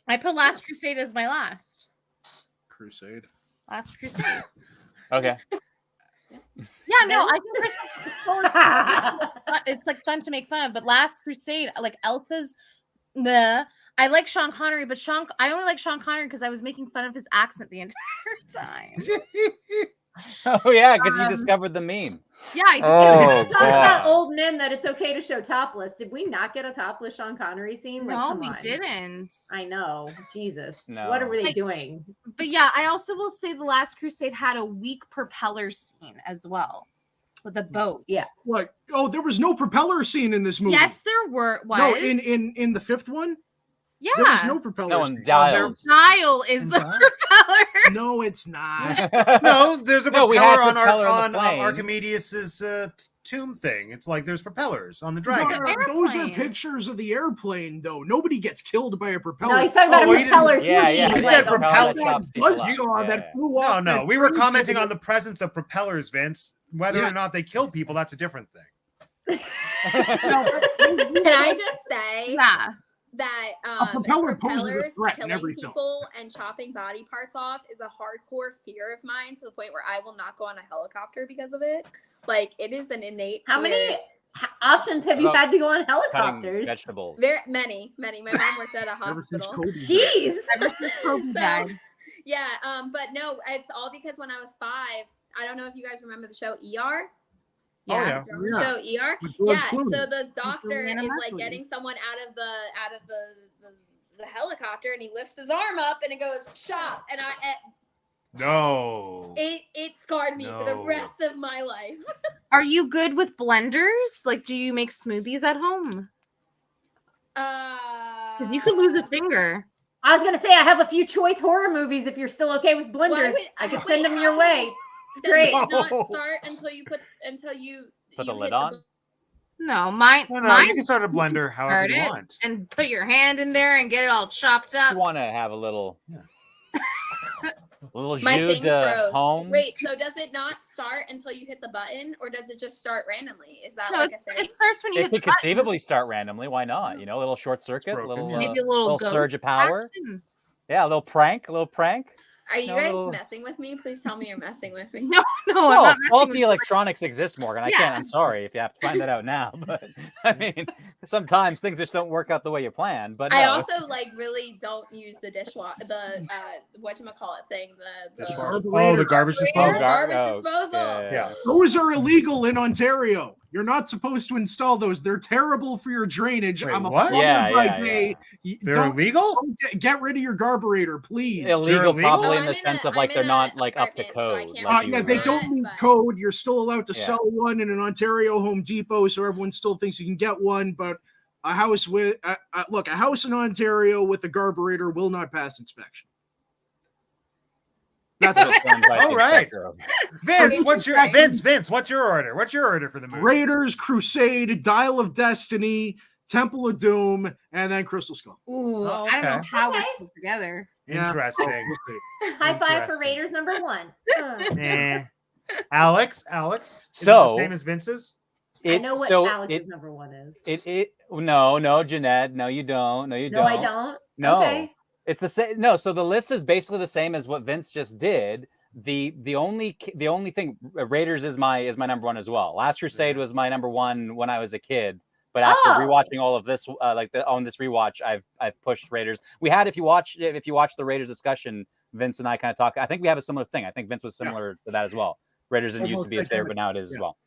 I put Last Crusade as my last. Crusade. Last Crusade. Okay. Yeah, no, I think it's like fun to make fun of, but Last Crusade, like Elsa's I like Sean Connery, but I only like Sean Connery because I was making fun of his accent the entire time. Oh yeah, because you discovered the meme. Yeah, I Oh, We're gonna talk about God. old men that it's okay to show topless. Did we not get a topless Sean Connery scene? Like, no, come we on. didn't. I know. Jesus. No. What were they Like- doing? But yeah, I also will say The Last Crusade had a weak propeller scene as well with a boat. Yeah. What? Oh, there was no propeller scene in this movie. Yes, there were. Was. No, in the fifth one, yeah. there was no propeller. No, scene. and Giles. Nile is the propeller. No, it's not. No, there's a No, we had propeller on propeller on on the plane. Archimedes' tomb thing. It's like there's propellers on the No, dragon. those are Airplane. pictures of the airplane, though. Nobody gets killed by a propeller. No, he's talking about Oh, a he didn't- propeller Yeah, scene. yeah. You like said a- propeller. that chops people up. Buzzsaw that Yeah. flew No, off. no, that we were plane. commenting on the presence of propellers, Vince. Whether Yeah. or not they kill people, that's a different thing. Can I just say Yeah. that propeller poses a propellers threat in killing every film. people and chopping body parts off is a hardcore fear of mine, to the point where I will not go on a helicopter because of it. Like, it is an innate How fear. many options have you About had to go on Cutting helicopters? vegetables. There, many. My mom worked at a Ever since hospital. Kobe died. Jeez. Ever since Kobe So, died. yeah, but no, it's all because when I was 5, I don't know if you guys remember the show ER. Oh, yeah. Remember Yeah. the show ER? With George Yeah. Clooney. So the doctor Juliana is like Margulies. getting someone out of the helicopter, and he lifts his arm up, and it goes chop, and No. it scarred me for the No. rest of my life. Are you good with blenders? Like, do you make smoothies at home? Because you could lose a finger. I was gonna say I have a few choice horror movies. If you're still okay with blenders, would- I could wait, send them your how- way. Does Great. it not start until you Put you the hit lid on? No, mine. No, mine you can start a blender however Start you it. want. and put your hand in there and get it all chopped up. You want to have a little, little My jus thing de froze. home. Wait, so does it not start until you hit the button, or does it just start randomly? Is that No, like a it thing? starts when you It hit the could button. conceivably start randomly. Why not? You know, a little short circuit, broken, little yeah. Maybe a little, little ghost surge of power. action. Yeah, a little prank, Are you No, guys little- messing with me? Please tell me you're messing with me. No, I'm No, not messing faulty with you. electronics exist, Morgan. I Yeah. can't. I'm sorry if you have to find that out now. But I mean, sometimes things just don't work out the way you planned. But I no. also like really don't use the dishwasher, the whatchamacallit thing, the Dishwasher. Carburetor. Oh, the garbage disposal. garbage disposal. Yeah. Those are illegal in Ontario. You're not supposed to install those. They're terrible for your drainage. Wait, I'm a what? plumber Yeah, by yeah, day. They're Don't illegal? get rid of your carburetor, please. illegal, illegal? probably Oh, in I'm the in sense a- of like I'm they're in not a like up to apartment, so I code. can't like Yeah, you they would. don't need but- code. You're still allowed to Yeah. sell one in an Ontario Home Depot, so everyone still thinks you can get one. But a house with look, a house in Ontario with a carburetor will not pass inspection. That's That's it. what sounds like All the right. inspector of- Vince, what's your Interesting. Vince? What's your order? What's your order for the movie? Raiders, Crusade, Dial of Destiny, Temple of Doom, and then Crystal Skull. Ooh, Oh, I don't know okay. how we're Okay. still together. Yeah. Interesting. High five for Interesting. Raiders number 1. Eh. Alex, is it So- the same as Vince's? I know what so Alex's number 1 is. no, Jeanette, no, you don't. No, you No, don't. I don't. No. Okay. It's the same. No, so the list is basically the same as what Vince just did. The only thing, Raiders is my number 1 as well. Last Crusade was my number 1 when I was a kid, but after Oh. rewatching all of this, on this rewatch, I've pushed Raiders. We had if you watch the Raiders discussion, Vince and I kind of talk. I think we have a similar thing. I think Vince was similar to that as well. Raiders didn't used to be his favorite, but now it is as well.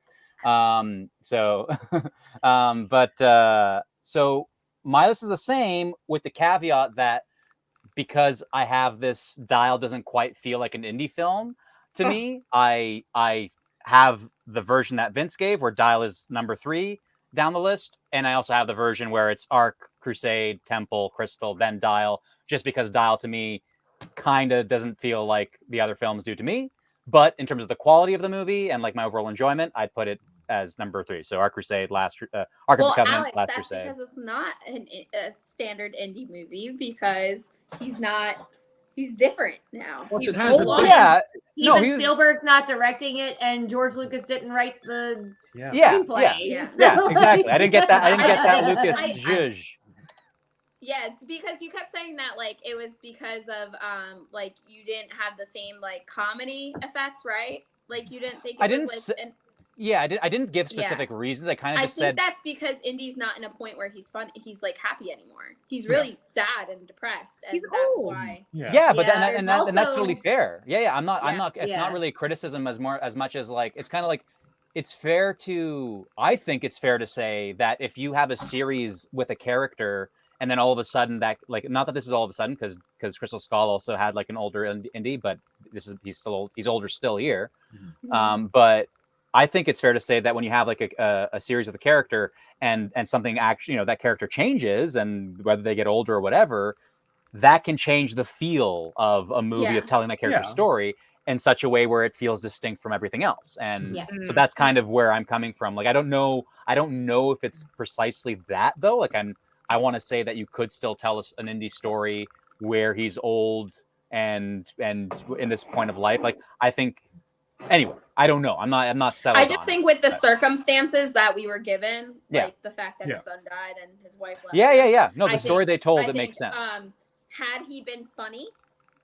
So my list is the same with the caveat that because I have this Dial doesn't quite feel like an indie film to Oh. me. I have the version that Vince gave where Dial is number 3 down the list, and I also have the version where it's Ark, Crusade, Temple, Crystal, then Dial, just because Dial to me kind of doesn't feel like the other films do to me. But in terms of the quality of the movie and like my overall enjoyment, I'd put it as number 3. So Ark Crusade, Ark of Well, the Covenant, Alex, Last that's Crusade. because it's not a standard indie movie, because he's different now. Plus He's it has old. a- Yeah, Steven no, he was- Spielberg's not directing it, and George Lucas didn't write the Yeah. screenplay. Yeah. So, Yeah, exactly. I didn't get that. I didn't get that, I- Lucas I- Zhuzh. Yeah, it's because you kept saying that like it was because of like you didn't have the same like comedy effect, right? Like you didn't think it I was didn't like say- Yeah, I didn't give Yeah. specific reasons. I kind of I just think said that's because Indy's not in a point where he's fun. He's like happy anymore. He's really sad and depressed, and He's that's old. why. yeah, but Yeah, and there's that's totally also- fair. Yeah, I'm not. It's Yeah. not really criticism as much as like it's kind of like it's fair to. I think it's fair to say that if you have a series with a character and then all of a sudden that like not that this is all of a sudden because Crystal Skull also had like an older Indy, but he's still old, he's older still here. But I think it's fair to say that when you have like a series with a character and something actually, that character changes, and whether they get older or whatever, that can change the feel of a movie Yeah. of telling that character's Yeah. story in such a way where it feels distinct from everything else. And Yeah. so that's kind of where I'm coming from. Like I don't know if it's precisely that though. Like I want to say that you could still tell us an Indy story where he's old and in this point of life. Like I think anyway, I don't know. I'm not settled. I just on think it, with the but- circumstances that we were given, Yeah. like the fact that Yeah. his son died and his wife left. Yeah. him, No, the I story think- they told I it think, makes sense. Had he been funny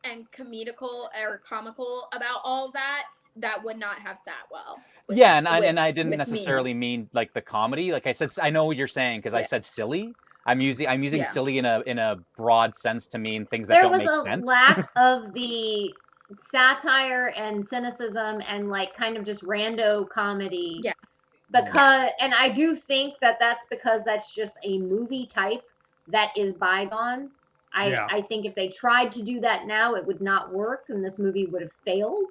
and comical or comical about all of that, that would not have sat well. with- Yeah, and with- I didn't with me. necessarily mean like the comedy. Like I said, I know what you're saying because I Yeah. said silly. I'm using Yeah. silly in a broad sense to mean things that There don't was make a sense. lack of the satire and cynicism and like kind of just rando comedy. Yeah. Because, and I do think that that's because that's just a movie type that is bygone. Yeah. I think if they tried to do that now, it would not work and this movie would have failed.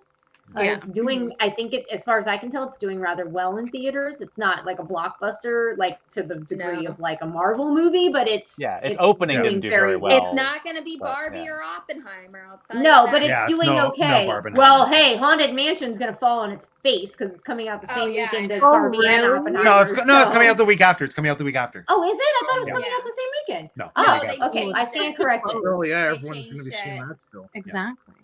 Yeah. It's doing, I think it, as far as I can tell, it's doing rather well in theaters. It's not like a blockbuster, like to the degree No. of like a Marvel movie, but it's It's opening doing didn't do very well. It's not going to be but, Barbie yeah. or Oppenheimer. I'll tell No, you but that. it's Yeah, it's doing no okay. Barbenheimer. Well, hey, Haunted Mansion's gonna fall on its face because it's coming out the Oh, same yeah, weekend I as know. Barbie and really? Oppenheimer. No, it's coming so- out the week after. It's coming out the week after. Oh, is it? I thought it was Yeah. coming Yeah. out the same weekend. No. Oh, the week they after. okay, changed I stand it. corrected. Oh yeah, They everyone's going to be changed seeing it. that still. Exactly.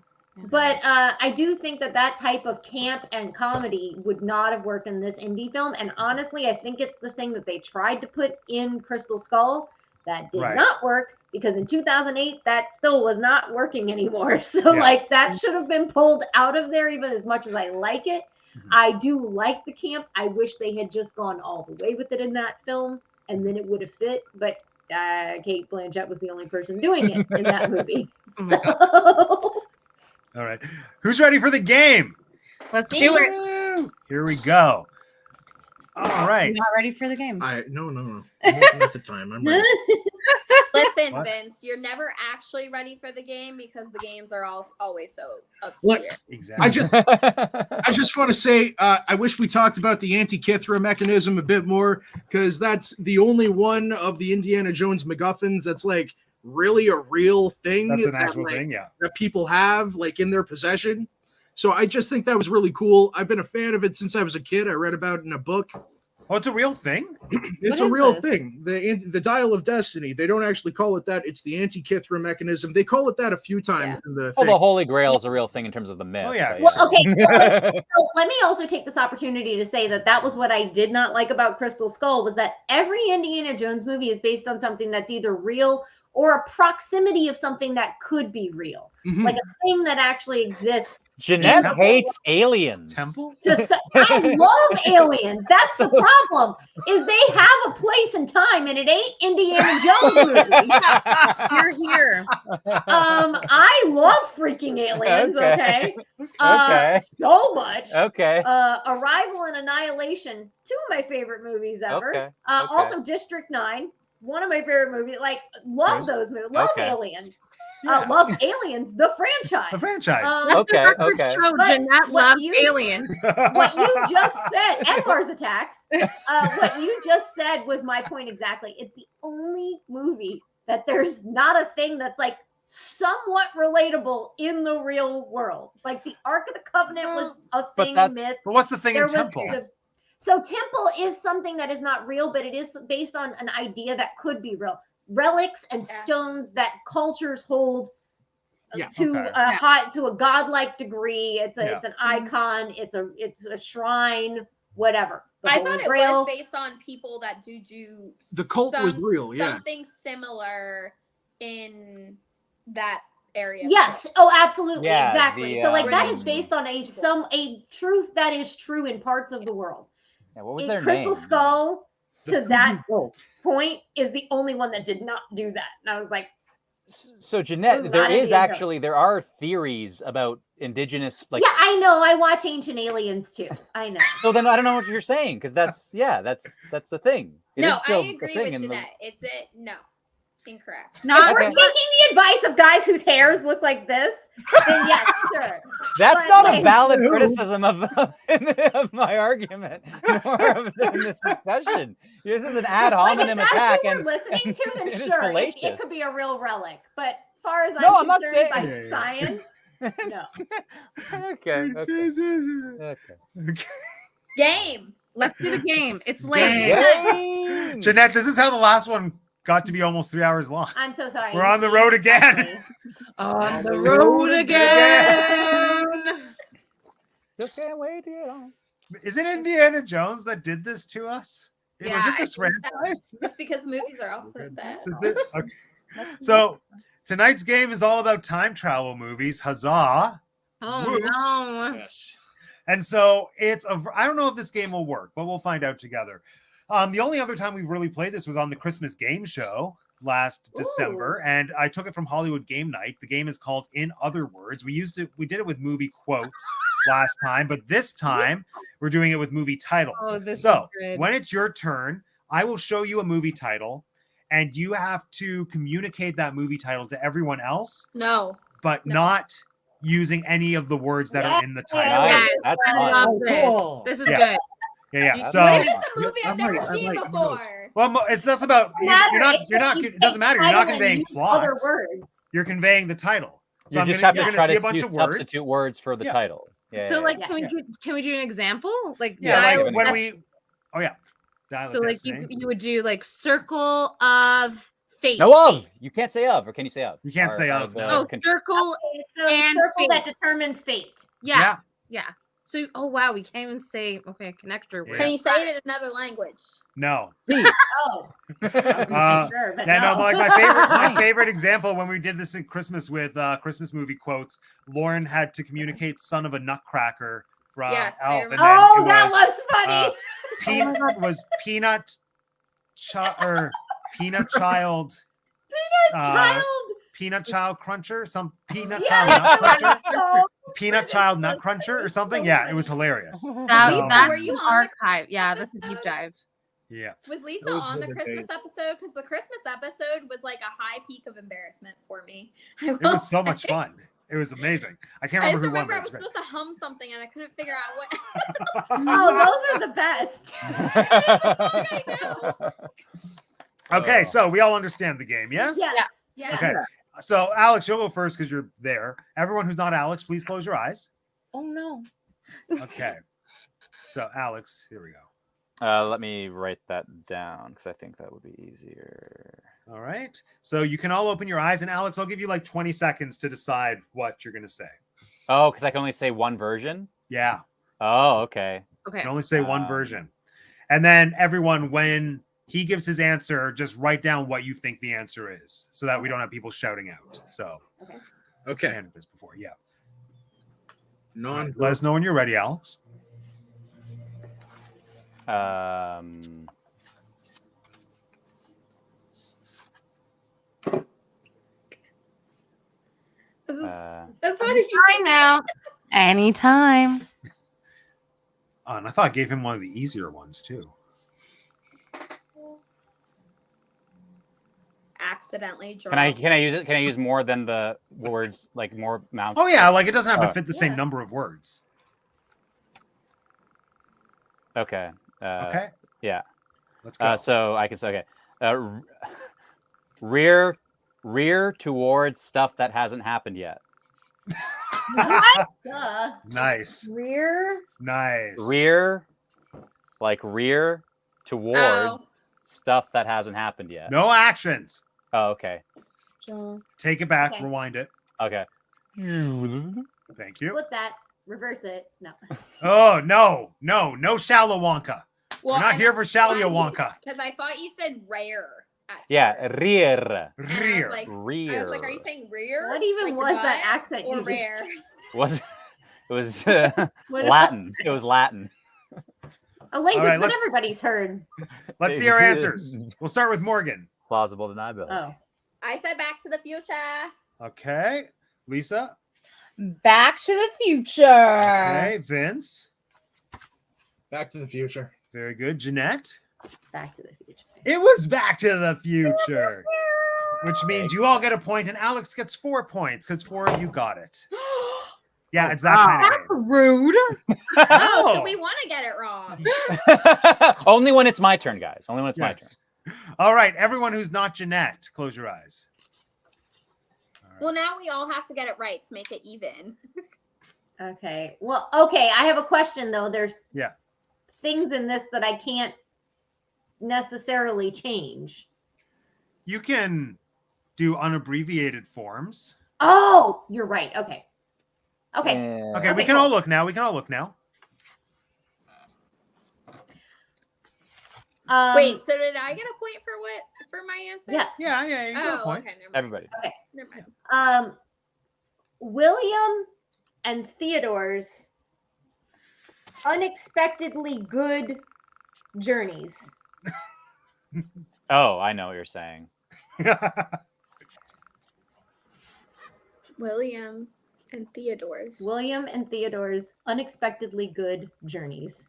But I do think that that type of camp and comedy would not have worked in this indie film. And honestly, I think it's the thing that they tried to put in Crystal Skull that did Right. not work because in 2008 that still was not working anymore. So Yeah. like that should have been pulled out of there. Even as much as I like it, Mhm. I do like the camp. I wish they had just gone all the way with it in that film, and then it would have fit. But Kate Blanchett was the only person doing it in that movie. Oh my God. So- All right. Who's ready for the game? Let's do it. Woo! Here we go. All right. I'm not ready for the game. No. I'm looking at the time. I'm ready. Listen, What? Vince, you're never actually ready for the game because the games are always so obscure. Look, Exactly. I just want to say I wish we talked about the Antikythera mechanism a bit more because that's the only one of the Indiana Jones MacGuffins that's like really a real thing. That's an that, actual like, thing. Yeah. that people have like in their possession. So I just think that was really cool. I've been a fan of it since I was a kid. I read about it in a book. Oh, it's a real thing. It's What a is real this? thing. The Dial of Destiny. They don't actually call it that. It's the Antikythera mechanism. They call it that a few times in the Well, thing. the Holy Grail is a real thing in terms of the myth. Oh, yeah. but Well, okay. yeah. So let me also take this opportunity to say that that was what I did not like about Crystal Skull was that every Indiana Jones movie is based on something that's either real or a proximity of something that could be real, Mhm. like a thing that actually exists. Jeanette Temple? hates aliens. Temple. I love aliens. That's the problem. Is they have a place and time, and it ain't Indiana Jones movie. You're here. I love freaking aliens. Okay. Okay. So much. Okay. Arrival and Annihilation, two of my favorite movies ever. Okay. Also, District 9, one of my favorite movies. Like, love Good. those movies. Love Okay. Aliens. Yeah. Love Aliens, the franchise. The franchise. Um, Okay, Let the record okay. show But Jeanette what loved you- aliens. What you just said, and Mars Attacks. What you just said was my point exactly. It's the only movie that there's not a thing that's like somewhat relatable in the real world. Like the Ark of the Covenant was a But thing, that's- myth. But what's the thing There in was Temple? so Temple is something that is not real, but it is based on an idea that could be real. Relics and Yeah. stones that cultures hold Yeah, to okay. a high to a godlike degree. It's Yeah. an icon. It's a shrine. Whatever. The I Holy thought it Grail. was based on people that do The cult was some- real, yeah. something in that area. Yes. Oh, absolutely. Yeah, Exactly. the, So like that Where is they- based on a truth that is true in parts of the world. Yeah, what was And their Crystal name? Skull, to that Bolt. point, is the only one that did not do that. And I was like, So Jeanette, Ooh, there not is Indiana actually there are theories about indigenous like. yeah, I know. I watch Ancient Aliens too. I know. So then I don't know what you're saying because that's the thing. It no, is still I a agree thing with in the- Jeanette. It's it. No, incorrect. Not If we're Okay. taking the advice of guys whose hairs look like this, then yes, sure. That's But, not a like- valid No. criticism of my argument, nor of in this discussion. This is an ad Like, hominem if that's attack, what and we're listening to, then it is sure, it fallacious. could be a real relic. But as far as No, I'm I'm not concerned, by saying- science, no. okay. Okay. Game. Let's do the game. It's late. Yay! Jeanette, this is how the last one got to be almost 3 hours long. I'm so sorry. We're on the road again. On the road again. Just can't wait to get on. Is it Indiana Jones that did this to us? Was Yeah, it this franchise? It's because movies are also that. Okay. So tonight's game is all about time travel movies. Huzzah! Oh Woot. no. Yes. And so I don't know if this game will work, but we'll find out together. The only other time we've really played this was on the Christmas game show last December, and I took it from Hollywood Game Night. The game is called In Other Words. We did it with movie quotes last time, but this time we're doing it with movie titles. Oh, this so is good. when it's your turn, I will show you a movie title, and you have to communicate that movie title to everyone else, No. but No. not using any of the words that are in the title. Yeah. Nice. Yes, That's I fun. love this. cool. This is Yeah. good. Yeah. You- So. What if it's a movie Yeah, I've I'm never like- I'm seen like, before? Well, it's less about Matter, it's just you it doesn't matter. You're title not and conveying use plot. Other words. You're conveying the title. So You I'm just gonna, have you're to gonna try see a to bunch use of words. substitute words for the Yeah. title. Yeah, So yeah, like yeah. can we do an example? Like Yeah, Dial- like when Dial- we. Oh yeah. Dial so of like Destiny. you would do like circle of fate. No of. You can't say of, or can you say of? You can't Or say of, the no. Oh, con- circle. Okay, so And circle fate. that determines fate. Yeah. So wow, we can't even say okay, connector word. Yeah. Can you say it in another language? No. Oh, Uh, sure, but Yeah, no, no. but like my favorite example when we did this in Christmas with Christmas movie quotes, Lauren had to communicate "son of a nutcracker" from Yes, I Elf, and remember. then Oh, it that was funny. uh, peanut was peanut peanut child Child. peanut child cruncher, some peanut Yeah, child nut that cruncher, was so peanut child nut cruncher or something. Yeah, it was hilarious. That, So- that's Were you an on the archive. Yeah, that's a deep episode? dive. Yeah. Was Lisa Those on were the the Christmas days. episode? Because the Christmas episode was like a high peak of embarrassment for me. It was so much fun. It was amazing. I can't I remember just who won. remember I but was it was supposed to hum something and I couldn't figure out what. great. Oh, those are the best. I know. Okay, Oh. so we all understand the game, yes? Yeah. Yeah. Okay. So Alex, you'll go first because you're there. Everyone who's not Alex, please close your eyes. Oh no. Okay. So Alex, here we go. Let me write that down because I think that would be easier. All right. So you can all open your eyes, and Alex, I'll give you like 20 seconds to decide what you're gonna say. Oh, because I can only say one version. Yeah, Oh, okay. you Okay. can only say one Um, version. And then everyone, when he gives his answer, just write down what you think the answer is, so that we don't have people shouting out. So I Okay. handled this before. Yeah. Non. Let us know when you're ready, Alex. That's what he Time now. Anytime. And I thought I gave him one of the easier ones too. accidentally draw. Can I use it? Can I use more than the words, like more amount? Oh yeah, like it doesn't have to Oh. fit the same Yeah. number of words. Okay. Okay. yeah. Let's go. So I can say okay. Rear towards stuff that hasn't happened yet. Duh. Nice. Rear. Nice. Rear towards Oh. stuff that hasn't happened yet. No actions. Oh, okay. Take it back. Okay. Rewind it. Okay. Thank you. Flip that. Reverse it. No. Oh no shallow Wonka. We're not here for shallow Wonka. Because I thought you said rare. At Yeah, first. rear. And I was Rear. like, Rear. I was like, are you saying rear? What even Like was that butt accent or you just- rare? Was it was What Latin. It was Latin. A language All right, that let's- everybody's heard. Let's see our answers. We'll start with Morgan. Plausible deniability. Oh. I said Back to the Future. Okay. Lisa. Back to the Future. Okay. Vince. Back to the Future. Very good. Jeanette. Back to the Future. It was Back to the Future, which means you all get a point, and Alex gets 4 points because 4 of you got it. Yeah, it's that kind of That's game. rude. Oh, so Oh. we want to get it wrong. Only when it's my turn, guys. Only when it's my turn. Yes. All right, everyone who's not Jeanette, close your eyes. All right. Well, now we all have to get it right to make it even. Okay. Well, okay. I have a question though. There's Yeah. things in this that I can't necessarily change. You can do unabbreviated forms. Oh, you're right. Okay. Okay. Yeah. Okay, we Okay, can cool. all look now. We can all look now. Wait, so did I get a point for my answer? Yes. Yeah, you got a Oh, point. okay. Never mind. Everybody. Never mind. William and Theodore's unexpectedly good journeys. Oh, I know what you're saying. William and Theodore's. William and Theodore's unexpectedly good journeys.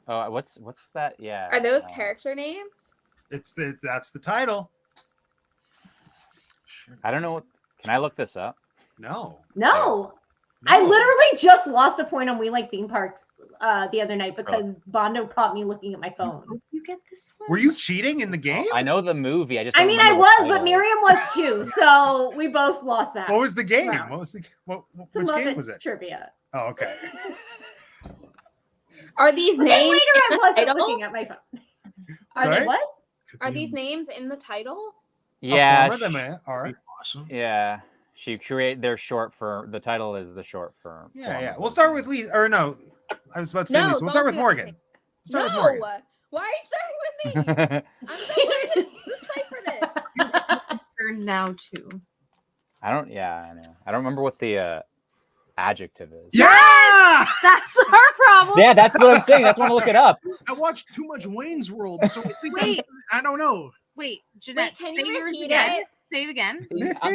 Oh, what's that? Yeah. Are those character names? That's the title. I don't know. Can I look this up? No. No, I No. literally just lost a point on We Like Theme Parks the other night because Bondo caught me looking at my phone. You get this one? Were you cheating in the game? I know the movie. I just. I don't mean, I remember the was, but title. Miriam was too. So we both lost that. What was the game? Wow. What was the Some which of game was it? Trivia. Oh, okay. Are these But then names? later, I in the wasn't title? looking at my phone. Are Sorry? they what? Are these names in the title? Yeah. A form of them are. Awesome. Yeah. She create their short for the title is the short for. Yeah, yeah. We'll start with Lisa. Or no, I was about to say No, Lisa. We'll start don't with do Morgan. anything. Start with No. Morgan. Why are you starting with me? I'm so excited to decipher this. Turn now too. I don't. Yeah, I know. I don't remember what the adjective is. Yeah! That's our problem. Yeah, that's what I'm saying. That's why I look it up. I watched too much Wayne's World, so I think Wait. I don't know. Wait, Jeanette, can say you yours repeat again. it? Say it again.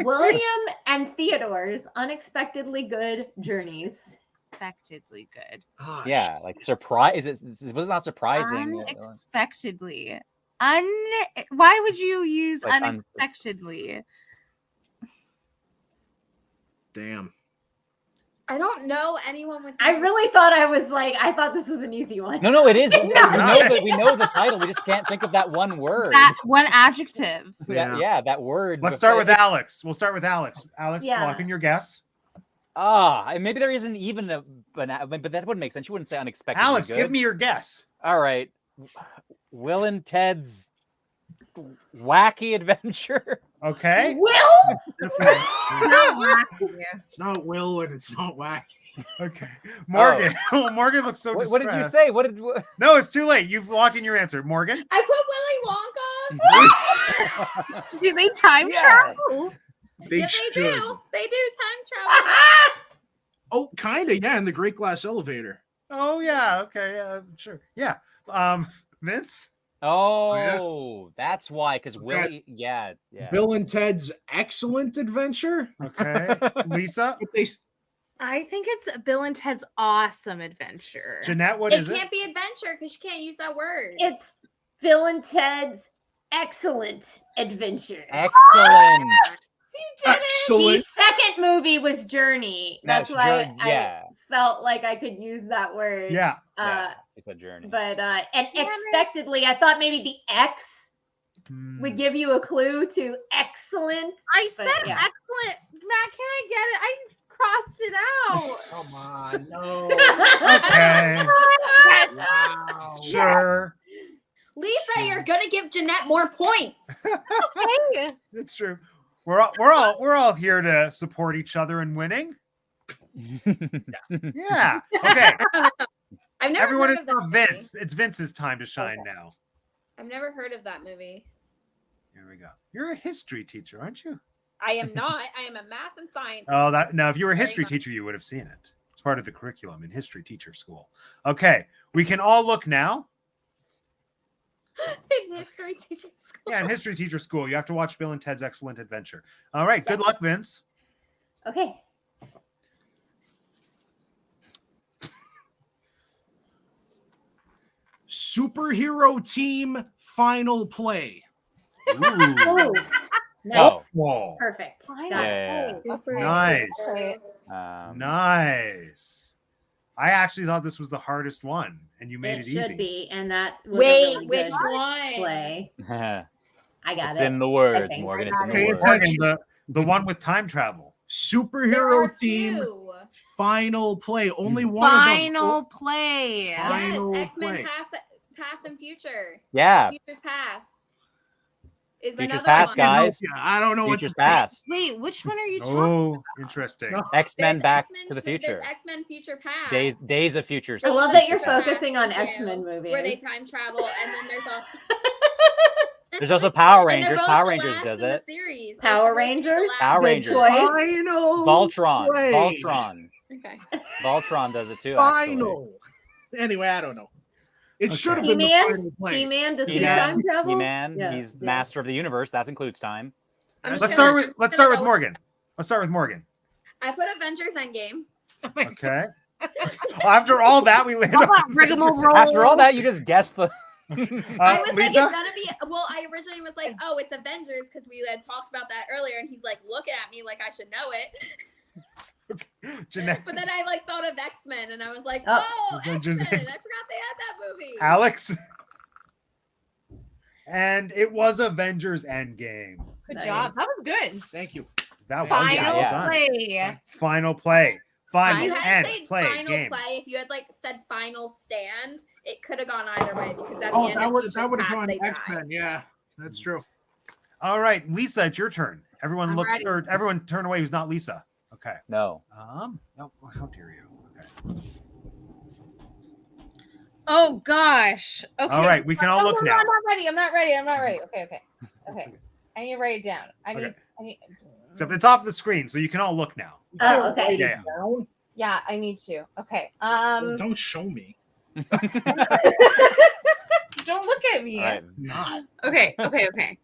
William and Theodore's unexpectedly good journeys. Unexpectedly good. Ah, Yeah, like surprise. It was not surprising. Unexpectedly. Why would you use Like unexpectedly? damn. I don't know anyone with. I these- really thought I thought this was an easy one. No, it is. No. We know the title. We just can't think of that one word. That one adjective. Yeah, that word. Let's start with Alex. We'll start with Alex. Alex, Yeah. lock in your guess. Maybe there isn't even but that wouldn't make sense. You wouldn't say unexpected. Alex, give me your guess. All right. Will and Ted's Wacky Adventure. Okay. Will? It's not Will and it's not Wacky. Okay. Morgan. Morgan looks so What did you distressed. say? No, it's too late. You've locked in your answer. Morgan? I put Willy Wonka. Do they time Yes. travel? They Yeah, should. they do. They do time travel. Oh, kind of. Yeah, in the Great Glass Elevator. Oh, yeah. Okay. Sure. Yeah. Vince? Oh, that's why. Because Okay. Willie, yeah. Bill and Ted's Excellent Adventure. Okay. Lisa? But they I think it's Bill and Ted's Awesome Adventure. Jeanette, what It is can't be adventure because you can't use that word. It's Bill and Ted's Excellent Adventure. Excellent. The excellent. second movie was Journey. That's why Yeah. I felt like I could use that word. Yeah. Yeah. It's a journey. But and Damn it. expectedly, I thought maybe the X Hmm. would give you a clue to excellent. I But, said yeah. excellent. Matt, can I get it? I crossed it out. Come on, no. Okay. Wow. Sure. Lisa, you're gonna give Jeanette more points. Hey. It's true. We're all here to support each other in winning. Yeah. Okay. I've never Everyone heard is of that now movie. Vince. It's Vince's time to shine now. I've never heard of that movie. Here we go. You're a history teacher, aren't you? I am not. I am a math and science. Oh, that now if you were a Very history much. teacher, you would have seen it. It's part of the curriculum in history teacher school. Okay, we can all look now. In history teacher school. Yeah, in history teacher school, you have to watch Bill and Ted's Excellent Adventure. All right, good luck, Vince. Okay. Superhero team final play. Ooh. Oh, nice. Oh, Perfect. Fine. Got it. Yeah. Okay. nice. Alright. Nice. I actually thought this was the hardest one, and you made It it should easy. be, and that was a Wait, really which good one? play. I got It's it. in the words, think. Morgan. It's in the Okay, words. it's Morgan, the one with time travel. There Superhero are team two. final play. Only one Final play. Fine. Final Yes, X-Men play. past and future. Yeah. Futures past. Is Futures another past, one. guys. Yeah, I don't know Futures what past. Wait, which one are you talking? Oh, interesting. No. X-Men There's Back X-Men to the There's Future. X-Men Future Past. Days of Futures. I love that you're Future Past. focusing on Thank you. X-Men movies. Where they time travel, and then there's also There's also Power And they're Rangers. both Power the Rangers last does in the it. series. They're Power supposed to be the Rangers? last. Power Good Rangers. choice. Final Voltron. play. Voltron. Okay. Voltron does it too. Actually. Final. Anyway, I don't know. It Okay. should have been the He-Man? final play. He-Man, does he He-Man. time travel? He-Man. Yeah, He's the yeah. master of the universe. That includes time. I'm just Let's gonna- start gonna with go Morgan. Let's start with Morgan. I put Avengers Endgame. Okay. After all that, we landed Hold on on, rigmarole. After all that, you just guessed the. I was like, it's Lisa? gonna be. Well, I originally was like, oh, it's Avengers because we had talked about that earlier, and he's like looking at me like I should know it. Jeanette. But then I like thought of X-Men, and I was like, Oh. oh, Avengers X-Men. I Endgame. forgot they had that movie. Alex. And it was Avengers Endgame. Good Nice. job. That was good. Thank you. That was Final well done. play. Final play. Final You had end to say play final game. play. If you had like said final stand, it could have gone either way because at Oh, the end that of would Futures have Past, gone they X-Men. died. Yeah, that's true. All right, Lisa, it's your turn. Everyone I'm look ready. or everyone turn away who's not Lisa. Okay. No. No, how dare you? Okay. Oh gosh. Okay. All right, we can all No, look no, now. I'm not ready. I'm not ready. I'm not ready. Okay. I need to write it down. I Okay. need. Except it's off the screen, so you can all look now. Oh, okay. Write it Yeah. down. Yeah, I need to. Okay. Well, don't show me. Don't look at me. All right. Not. Okay. Okay.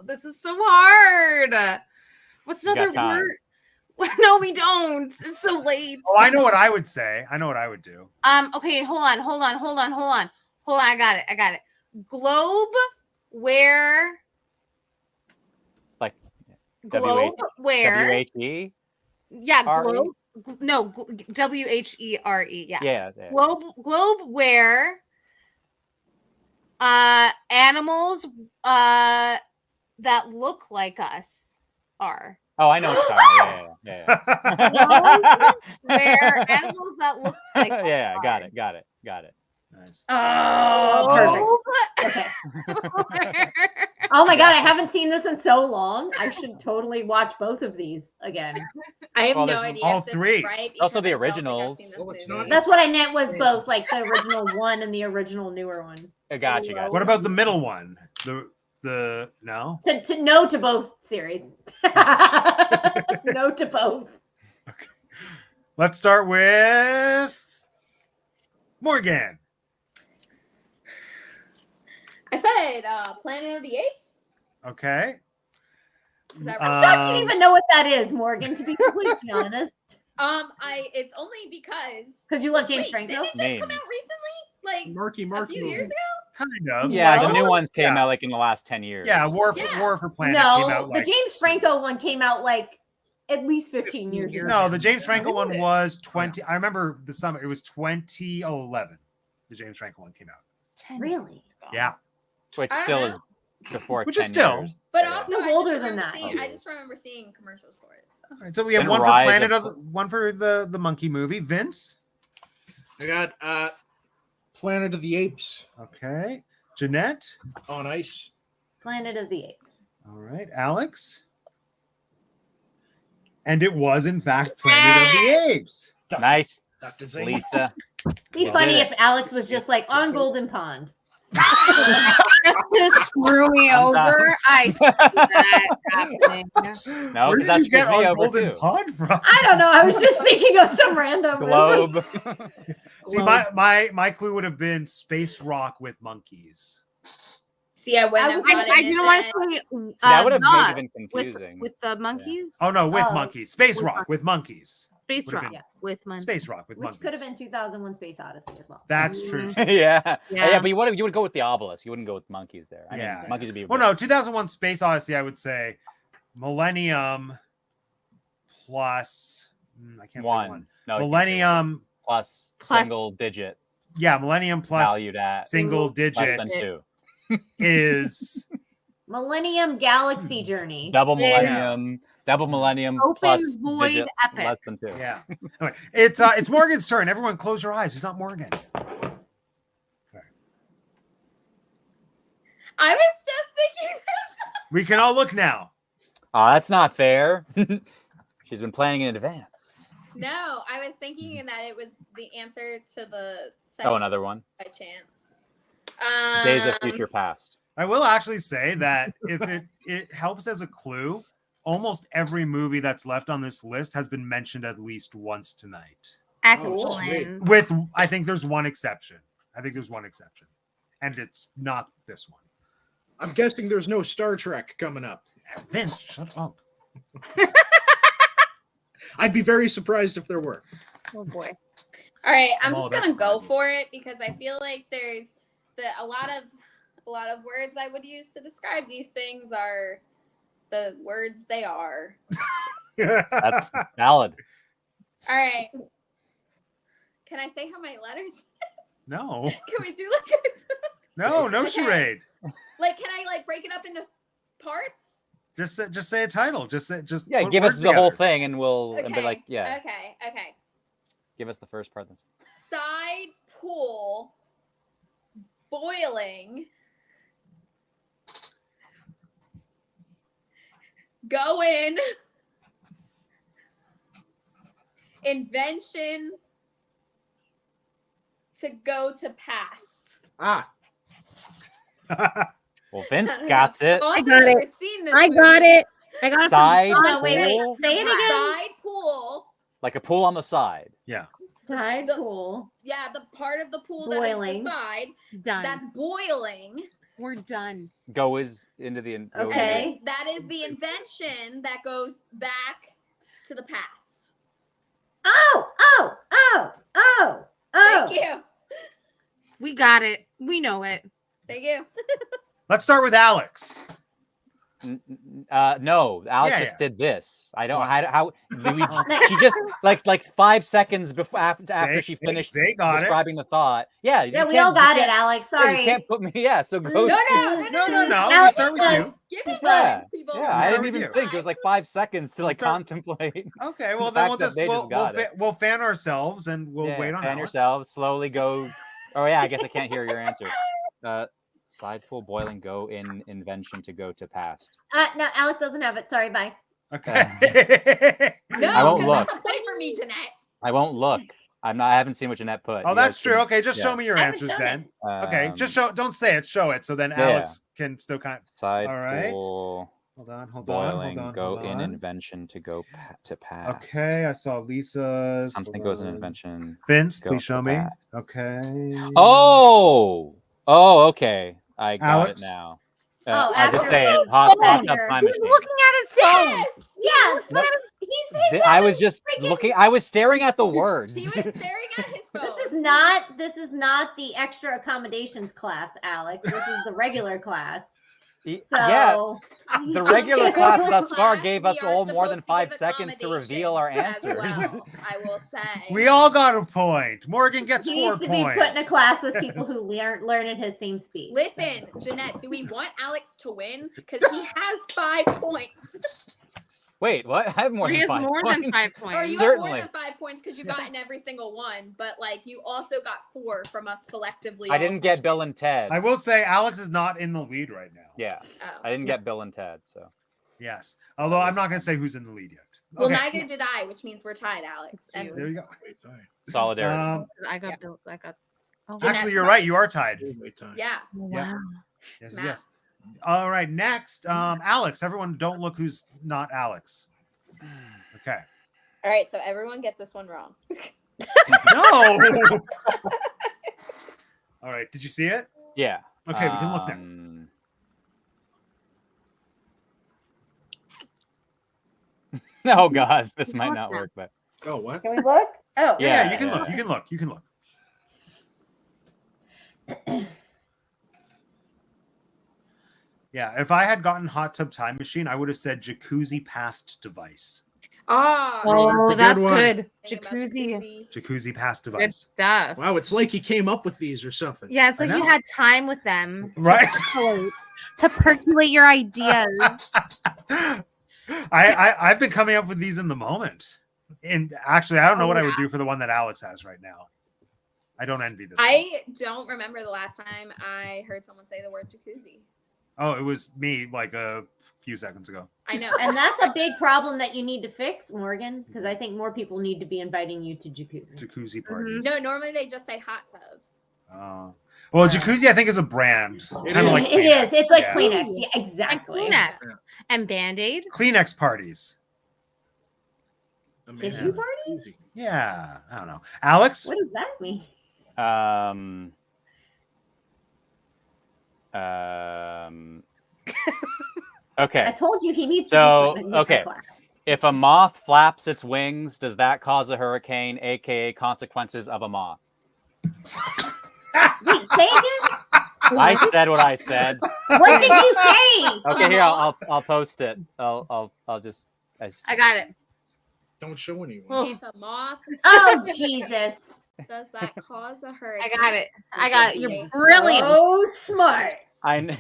This is so hard. What's You got another time. word? No, we don't. It's so late. Oh, I know what I would say. I know what I would do. Okay, hold on. I got it. Globe where Like globe where WHE? yeah, R-E? globe no WHERE. Yeah. Yeah. Globe where animals that look like us are. Oh, I know what you're talking about. Yeah. Where animals that look like us Yeah, are. got it. Nice. Oh, perfect. Where- Oh my god, I haven't seen this in so long. I should totally watch both of these again. I have Well, no there's idea. all if this is three. Right, Also because the I don't think I've originals. seen this Well, it's movie. not- That's what I meant was both, like the original one and the original newer one. Gotcha. What about the middle one? The no? To no to both series. No to both. Let's start with Morgan. I said Planet of the Apes. Okay. Is that I'm right? shocked you didn't even know what that is, Morgan, to be completely honest. It's only because Because you love James wait, Franco. didn't it just come Names. out recently? Like Marky a Mark few movie. years ago? Kind of. Yeah, No? the new ones came Yeah. out like in the last 10 years. Yeah, War Yeah. for Planet came No, out the like James Franco one came out like at least 15 years ago. No, the James Franco When one did it? was 20. I remember the summer. It was 2011. The James Franco one came out. Really? Yeah. Which I don't still know. is before Which 10 is still- years. But Yeah. also, He was I just older than remember that. Seeing, I just remember seeing commercials for it. So. All right, so we have And one for Rise Planet of- of one for the monkey movie. Vince. I got Planet of the Apes Okay. Jeanette. on ice. Planet of the Apes. All right. Alex. And it was in fact Planet of the Apes. Nice, Dr. Zane. Lisa. Be You funny did if Alex was just like on Golden Pond. Just to screw me over. I see that happening. No, Where because did that you get screws me our over golden too. pod from? I don't know. I was just thinking of some random movie. Globe. See, my clue would have been space rock with monkeys. See, I wouldn't have gotten I it didn't want then. to say See, that would have the maybe been confusing. with the monkeys. Oh no, with Oh, monkeys. Space with rock with monkeys. Space Would've Rock been- with monkeys. Space rock with Which monkeys. could have been 2001 Space Odyssey as well. That's true. yeah. Yeah. But you would go with the obelisk. You wouldn't go with monkeys there. I Yeah. mean, monkeys would be. Well, no, 2001 Space Odyssey, I would say Millennium plus, I can't say one. No, you can't say one. Millennium, plus Plus- single digit yeah, Millennium plus valued at single less digit than 2. is Millennium Galaxy Journey. Double Yeah. millennium. Double millennium Open plus void digit epic. less than 2. yeah. Anyway, it's Morgan's turn. Everyone, close your eyes. It's not Morgan. I was just thinking this. We can all look now. Oh, that's not fair. She's been planning in advance. No, I was thinking that it was the answer to the second Oh, another one. by chance. Days of Future Past. I will actually say that if it helps as a clue, almost every movie that's left on this list has been mentioned at least once tonight. Excellent. With I think there's one exception. And it's not this one. I'm guessing there's no Star Trek coming up. Vince, shut up. I'd be very surprised if there were. Oh boy. All right, I'm Oh, just that gonna go surprises. for it because I feel like there's a lot of words I would use to describe these things are the words they are. That's valid. All right. Can I say how many letters? No, Can we do like this? no Okay. charade. Like, can I like break it up into parts? Just say a title. Just Yeah, put give us words the whole together. thing and and be like, yeah, Okay. give us the first part. Side pool boiling. Go in. Invention to go to past. Ah, Well, Vince got it. Also, I got never it. Seen this I got movie. it. I got it. Side from No, wait. pool? Say it again. Side pool. Like a pool on the side. Side The- pool. Yeah, the part of the pool that is Boiling. the side Done. that's boiling. We're done. Go is into the. go Okay. And into- then that is the invention that goes back to the past. Oh. Thank you. We got it. We know it. Thank you. Let's start with Alex. No, Alex Yeah, just yeah. did this. I don't how No. she just like 5 seconds before after she finished They got it. describing the thought. Yeah, Yeah, we all got it, Alex. Yeah, you Sorry. can't put me. Yeah, so go. No. No. We Alex start with does. you. Give me Yeah. points, people. Yeah, I start didn't with even you. think it was like 5 seconds to like Start- contemplate. Okay, well The then fact we'll that just they we'll just got we'll fan ourselves and we'll Yeah, wait on fan Alex. yourselves. Slowly go. Oh yeah, I guess I can't hear your answer. Side pool boiling. Go in invention to go to past. No, Alex doesn't have it. Sorry, bye. Okay. No, I won't because look. that's a point for me, Jeanette. I won't look. I haven't seen what Jeanette put. Oh, You that's guys true. can- Okay, just yeah. show me your I haven't answers shown then. Okay, just um, show. Don't say it. Show it. So then Yeah. Alex can still kind. Side All right. pool Hold on. boiling. Hold Go on. in invention to go to past. Okay, I saw Lisa's. Something Hold goes in on. invention. Vince, Go please show to me. past. Okay. Oh, okay. I got Alex? it now. Oh, I'll just after say it. we- Hot after- tub time He's machine. looking at his phone. Yeah, Nope. he's I was just freaking- looking. I was staring at the He words. was staring at his phone. This is not the extra accommodations class, Alex. This is the regular class. Yeah, So the regular class thus far Class, gave we us are all more than supposed to 5 give seconds to reveal our accommodations answers. as well, I will say. We all got a point. Morgan gets he 4 needs to points. be put in a class with people who learn at his same speed. Listen, Jeanette, do we want Alex to win? Because he has 5 points. Wait, what? I have more He than has 5 more points. than 5 Or points. you Certainly. have more than 5 points because you got in every single one, but like you also got 4 from us collectively. I didn't get Bill and Ted. I will say Alex is not in the lead right now. Yeah, Oh. I didn't get Bill and Ted. So Yes. Although I'm not going to say who's in the lead yet. Well, Okay. neither did I, which means we're tied, Alex. It's you. There you go. solidarity. Um, I got Bill. I got Oh, Jeanette's Actually, you're right. right. You are tied. Wait time. Yeah. wow. Yes, Matt. yes. All right, next, Alex. Everyone, don't look who's not Alex. Okay. All right, so everyone get this one wrong. No. All right. Did you see it? Yeah. Okay, we can look now. Oh God, this might not work, but Oh, what? Can we look? Oh, Yeah, Yeah, you can yeah. look. You can look. You can look. Yeah, if I had gotten Hot Tub Time Machine, I would have said jacuzzi past device. Oh, Oh, that's that's a good one. good. think about Jacuzzi. Jacuzzi past Good device. stuff. Wow, it's like you came up with these or something. Yeah, it's I like you know. had time with them Right. to percolate your ideas. I've been coming up with these in the moment. And actually, I don't know Oh, what I would do for the one that Alex has right now. I don't envy this. one. I don't remember the last time I heard someone say the word jacuzzi. Oh, it was me like a few seconds ago. I know. and that's a big problem that you need to fix, Morgan, because I think more people need to be inviting you to jacuzzi. Jacuzzi parties. No, normally they just say hot tubs. Well, jacuzzi I think is a brand. It Kind of is. like It is. Kleenex. It's like Yeah. Kleenex. Yeah, And exactly. Kleenex. And Band-Aid. Kleenex parties. Amazing. Tissue parties? Yeah, I don't know. Alex? What does that mean? I Okay. told you he needs So, to be put in a okay. class. If a moth flaps its wings, does that cause a hurricane, aka consequences of a moth? Wait, say again? I said what I said. What did you say? Okay, here I'll post it. I'll just. I got it. Don't show anyone. Oh. If a moth Oh, Jesus. does that cause a hurricane? I got it. I got it. You're brilliant. Oh, smart. I know.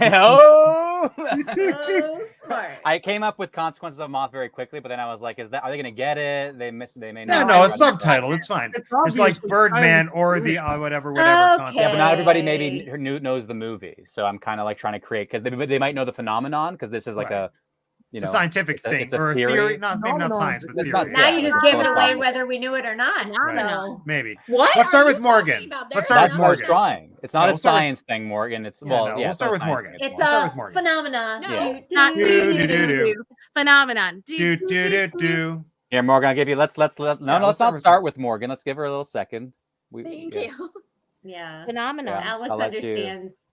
Oh, smart. I came up with consequences of a moth very quickly, but then I was like, "Is that? Are they gonna get it? They may Yeah, not." no, a Right. subtitle. It's fine. It's It's like obviously Birdman time- or the whatever Okay. concept. Yeah, but not everybody maybe Okay. knows the movie, so I'm kind of like trying to create because they might know the phenomenon because this is like Right. a, you It's know, a scientific it's a- thing it's a or a theory. theory. Not maybe not No, science, but it's theory. not- Now Yeah, you're just that's giving what away I'm- whether we knew it or not. Phenomenal. So, Maybe. What? Let's start are with you Morgan. talking about? Let's There's start with That's what I was Morgan. trying. It's not Yeah, a we'll start with- science thing, Morgan. It's Yeah, well, no, yeah, we'll start not a with science Morgan. thing. it's We'll start a with Morgan. phenomena. No. Do, Not do, do. Phenomenon. Do. Here, Morgan, I'll give you. Let's Yeah, no, let's let's start not with start with Morgan. Let's give her a little second. Thank Yeah. you. Yeah. Phenomenon. Yeah. Alex I'll let you- understands.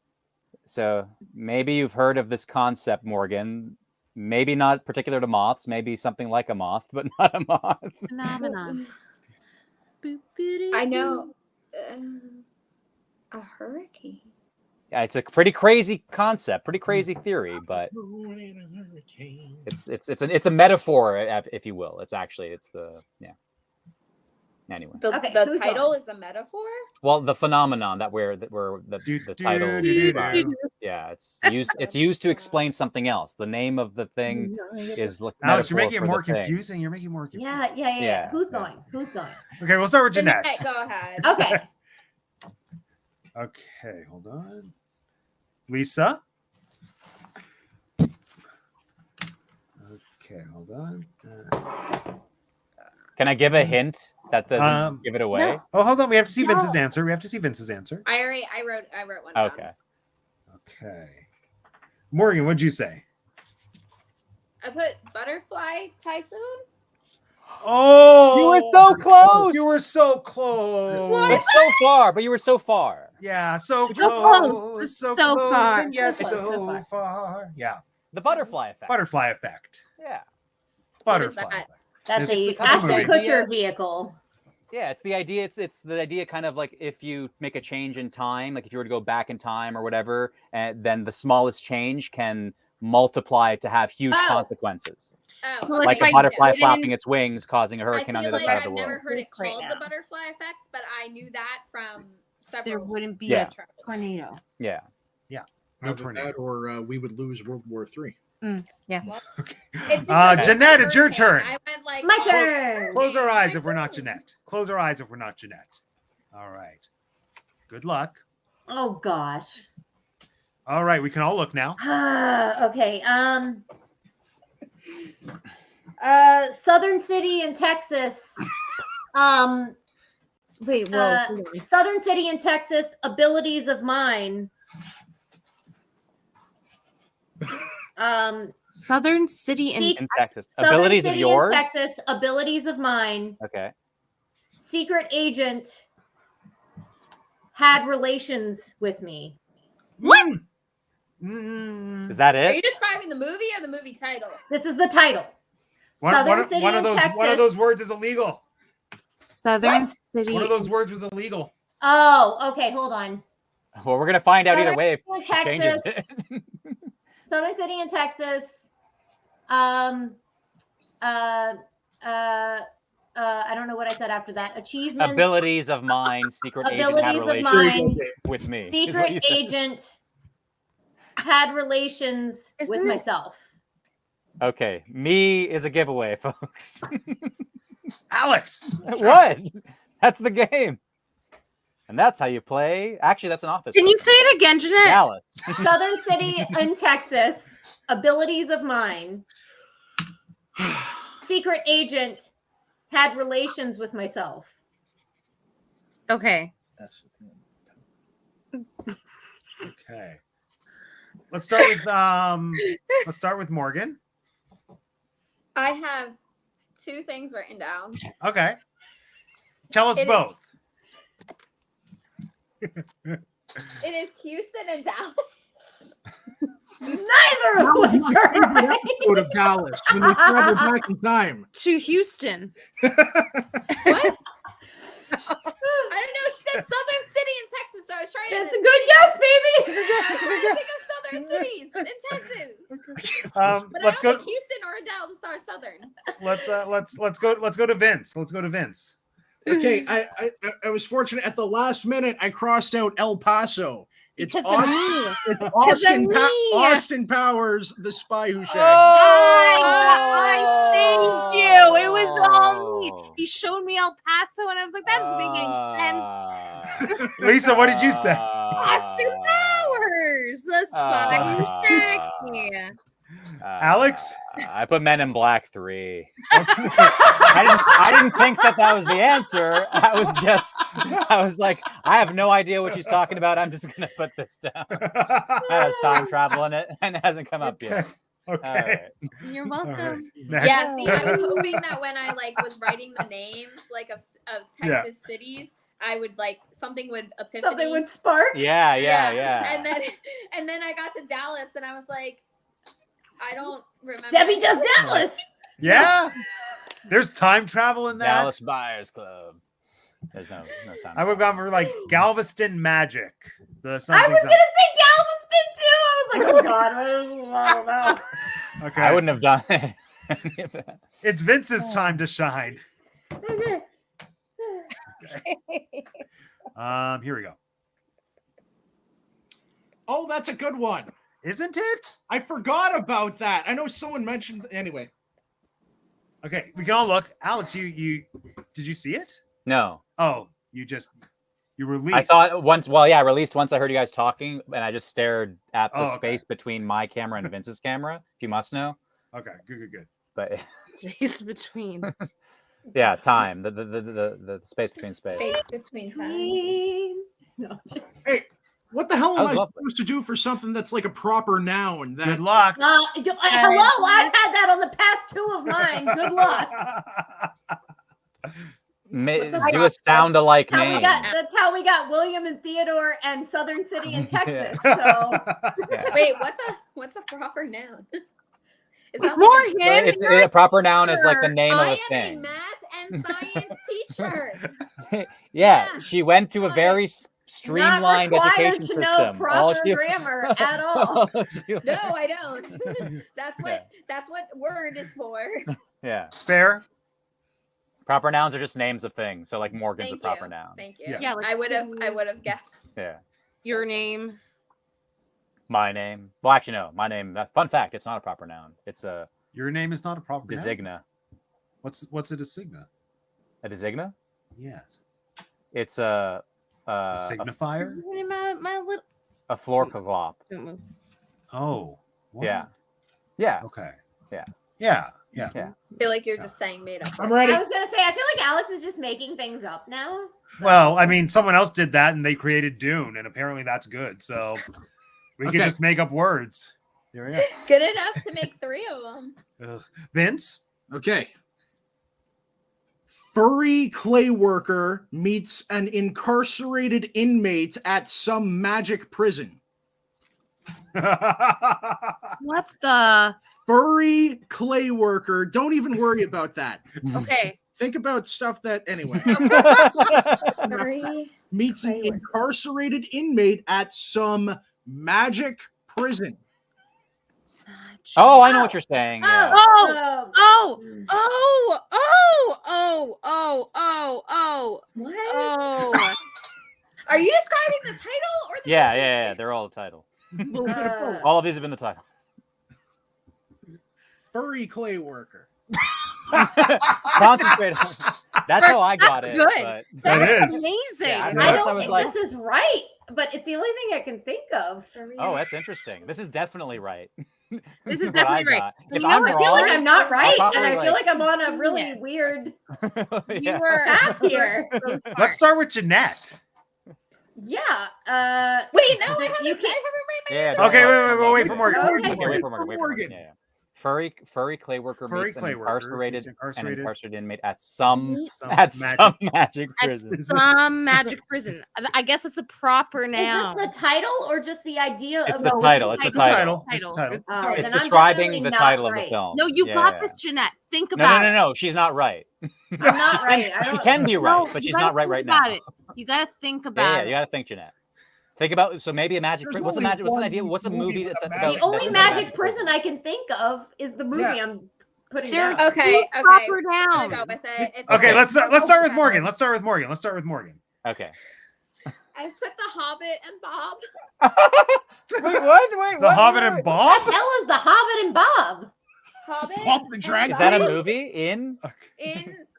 So maybe you've heard of this concept, Morgan. Maybe not particular to moths. Maybe something like a moth, but not a moth. Phenomenon. I know. A hurricane. Yeah, it's a pretty crazy concept, pretty crazy theory, but it's a metaphor, if you will. It's the Anyway, The, Okay, the who's title going? is a metaphor. well, the phenomenon that the title. describes. Yeah, it's used to explain something else. The name of the thing is like Alex, you're metaphor making it for more the thing. confusing. You're making it more confusing. Yeah. Yeah, Who's yeah. going? Who's going? Okay, we'll start with Jeanette. Go ahead. Okay. Okay, hold on. Lisa. Okay, hold on. Can I give a hint that doesn't give it away? no. Oh, hold on. We have to see No. Vince's answer. We have to see Vince's answer. I wrote one down. Okay. Okay. Morgan, what'd you say? I put butterfly typhoon. Oh, You were so close. You were so close. But so far. But you were so far. Yeah, so So close. close. So So close far. and yet So close, so so far. Yeah. The butterfly effect. Butterfly effect. Yeah. What is Butterfly that? effect. That's It's a a Ashton movie. Kutcher vehicle. Yeah, it's the idea. It's the idea, kind of like if you make a change in time, like if you were to go back in time or whatever, and then the smallest change can multiply to have huge Oh. consequences. Oh, Like Like if a I butterfly didn't- flapping its wings, causing a I hurricane on the feel other like side of I've the never world. heard it Right called now. the butterfly effect, but I knew that from There several. wouldn't be Yeah. a tornado. Yeah. No Either tornado. that or we would lose World War III. Okay. It's because I said Jeanette, it's your hurricane. turn. I went like My oh, turn. Close our eyes if typhoon. we're not Jeanette. Close our eyes if we're not Jeanette. All right. Good luck. Oh gosh. All right, we can all look now. Okay. Southern City in Texas. Wait, whoa. hold on. Southern City in Texas, abilities of mine. Southern City in Seek- In Texas. Southern Abilities of City yours? in Texas, abilities of mine. Okay. Secret agent had relations with me. What? Is that Are it? you describing the movie or the movie title? This is the title. One Southern City of in those Texas. one of those words is illegal. Southern What? City. One of those words was illegal. Oh, okay. Hold on. Well, we're gonna find out either Southern way if City in she changes it. Texas. Southern City in Texas. I don't know what I said after that. Achievement. Abilities of mine, secret agent had Abilities of relations mine. with me. is what you Secret said. agent had relations with Isn't it- myself. Okay, me is a giveaway, folks. Alex. What? That's the game. And that's how you play. Actually, that's an office. Can you say it again, Jeanette? Dallas. Southern City in Texas. Abilities of mine. Secret agent had relations with myself. Okay. Okay. Let's start with Morgan. I have two things written down. Okay. Tell us It is- both. It is Houston and Dallas. Neither of which are right. Episode of Dallas when we travel back in time. To Houston. What? I don't know. She said Southern City in Texas, so I was trying to. That's a good guess, baby. I was trying to think of Southern cities in Texas. But Let's I don't go. think Houston or Dallas are Southern. Let's go to Vince. Let's go to Vince. Okay, I was fortunate at the last minute. I crossed out El Paso. It's Because of Austin. me. It's Because of Austin. me. Austin Powers, the spy who shagged. I thank you. It was all me. He showed me El Paso, and I was like, "That doesn't make any sense." Lisa, what did you say? Austin Powers, the spy who shagged me. Alex? I put Men in Black 3. I didn't think that was the answer. I was like, I have no idea what she's talking about. I'm just gonna put this down. That has time travel in it and it hasn't come up yet. Okay. All right. You're All welcome. right. Next. Yeah, see, I was hoping that when I was writing the names of Yeah. Texas cities, I would something would epiphany. Something would spark. Yeah. And then I got to Dallas and I was like, I don't remember. Debbie does Dallas. Yeah. There's time travel in that. Dallas Buyers Club. There's no time. I would have gone for like Galveston Magic. The I something. was gonna say Galveston too. I was like, oh god, I don't know. Okay. I wouldn't have done any of that. It's Vince's time to shine. Here we go. Oh, that's a good one. Isn't it? I forgot about that. I know someone mentioned anyway. Okay, we can all look. Alex, you did you see it? No. Oh, you released. I thought once. Well, yeah, I released once. I heard you guys talking, and I just stared at the Oh, okay. space between my camera and Vince's camera. If you must know, Okay, good. but Space between. yeah, time. The space between space. Space between time. No, just- Hey, what the hell am That I was lovely. supposed to do for something that's like a proper noun? That Good luck. hello, I've had that on the past two of mine. Good luck. What's a Do a sound alike How we name. that's how we got William and Theodore and Southern City in Texas. So Yeah. Wait, what's a proper noun? Is that Morgan, It's a proper noun is like the name of I a am a thing. math and science teacher. Yeah, Yeah. she went to a very streamlined not required education to know system. proper grammar at all. No, I don't. That's what word is for. Yeah, Fair. proper nouns are just names of things. So like Morgan's Thank a proper you. noun. Thank you. Yeah. Yeah, like I would cities. have guessed. Yeah, Your name. my name. Well, actually, no, my name. Fun fact: it's not a proper noun. It's a Your name is not a proper noun. designa. What's a designa? A designa? Yes. It's a Signifier? My little. a florclop. Don't move. Oh. what? Yeah, yeah. Okay. Yeah. Yeah. Yeah. Yeah. I feel like you're just saying made up. I'm words. ready. I was gonna say, I feel like Alex is just making things up now. Well, I mean, someone else did that and they created Dune, and apparently that's good. So we Okay. can just make up words. There we Good enough to make 3 of them. go. Vince? Okay. Furry clay worker meets an incarcerated inmate at some magic prison. What the? Furry clay worker. Don't even worry about that. Okay. Think about stuff that, anyway, 3. meets an Clay worker. incarcerated inmate at some magic prison. Oh, I know what you're saying. Yeah. Oh! Oh! mm. Oh! Oh! Oh! Oh! Oh! Oh! What? Oh! Are you describing the title or the Yeah, movie? yeah, yeah. They're all the title. A little bit of both. All of these have been the title. Furry clay worker. Concentrate on. That's how I got That's it. good. But That That's is. amazing. Yeah, I First I don't was think like- this is right, but it's the only thing I can think of. oh, that's interesting. This is definitely right. This is What I definitely right. got. You If know I'm what? I feel like wrong- I'm not right, and probably, I feel like- like I'm on a really Yeah. weird You Yeah. were path here. so smart. Let's start with Jeanette. Yeah. Wait, no, I You haven't, can't- I haven't made my Yeah, answer. don't Okay, look, wait for yeah. Morgan. Okay. Wait for Okay, wait Morgan. for Morgan. Wait for Morgan. Morgan. Yeah, yeah. Furry clay worker Furry meets an clay worker meets incarcerated incarcerated inmate at some Meets some at magic- some magic At prison. some magic prison. I guess it's a proper Is noun. this the title or just the idea It's of the No, title. It's the it's the title. It's the Title. title. Oh, It's then I'm describing definitely the not title of right. the film. No, you Yeah, got yeah. this, Jeanette. Think No, about no, it. no, no. She's not right. I'm not right. I She don't. can be right, No, but you she's gotta not right think right about now. it. You gotta think Yeah, about yeah, it. you gotta think, Jeanette. Think about so maybe a magic. There's What's a only magic? What's an one idea? What's a movie movie with that's a about? The magic only that's about magic prison I can think of is the movie Yeah. I'm putting There- down. Okay, okay. Proper I'm noun. gonna go with it. It's Okay, Okay. let's start with Morgan. Let's start with Morgan. Okay. I put The Hobbit and Bob. Wait, what? Wait, The Hobbit and What Bob? the hell is the Hobbit and Bob? Hobbit. Bob the and Drag Is that a Bob movie in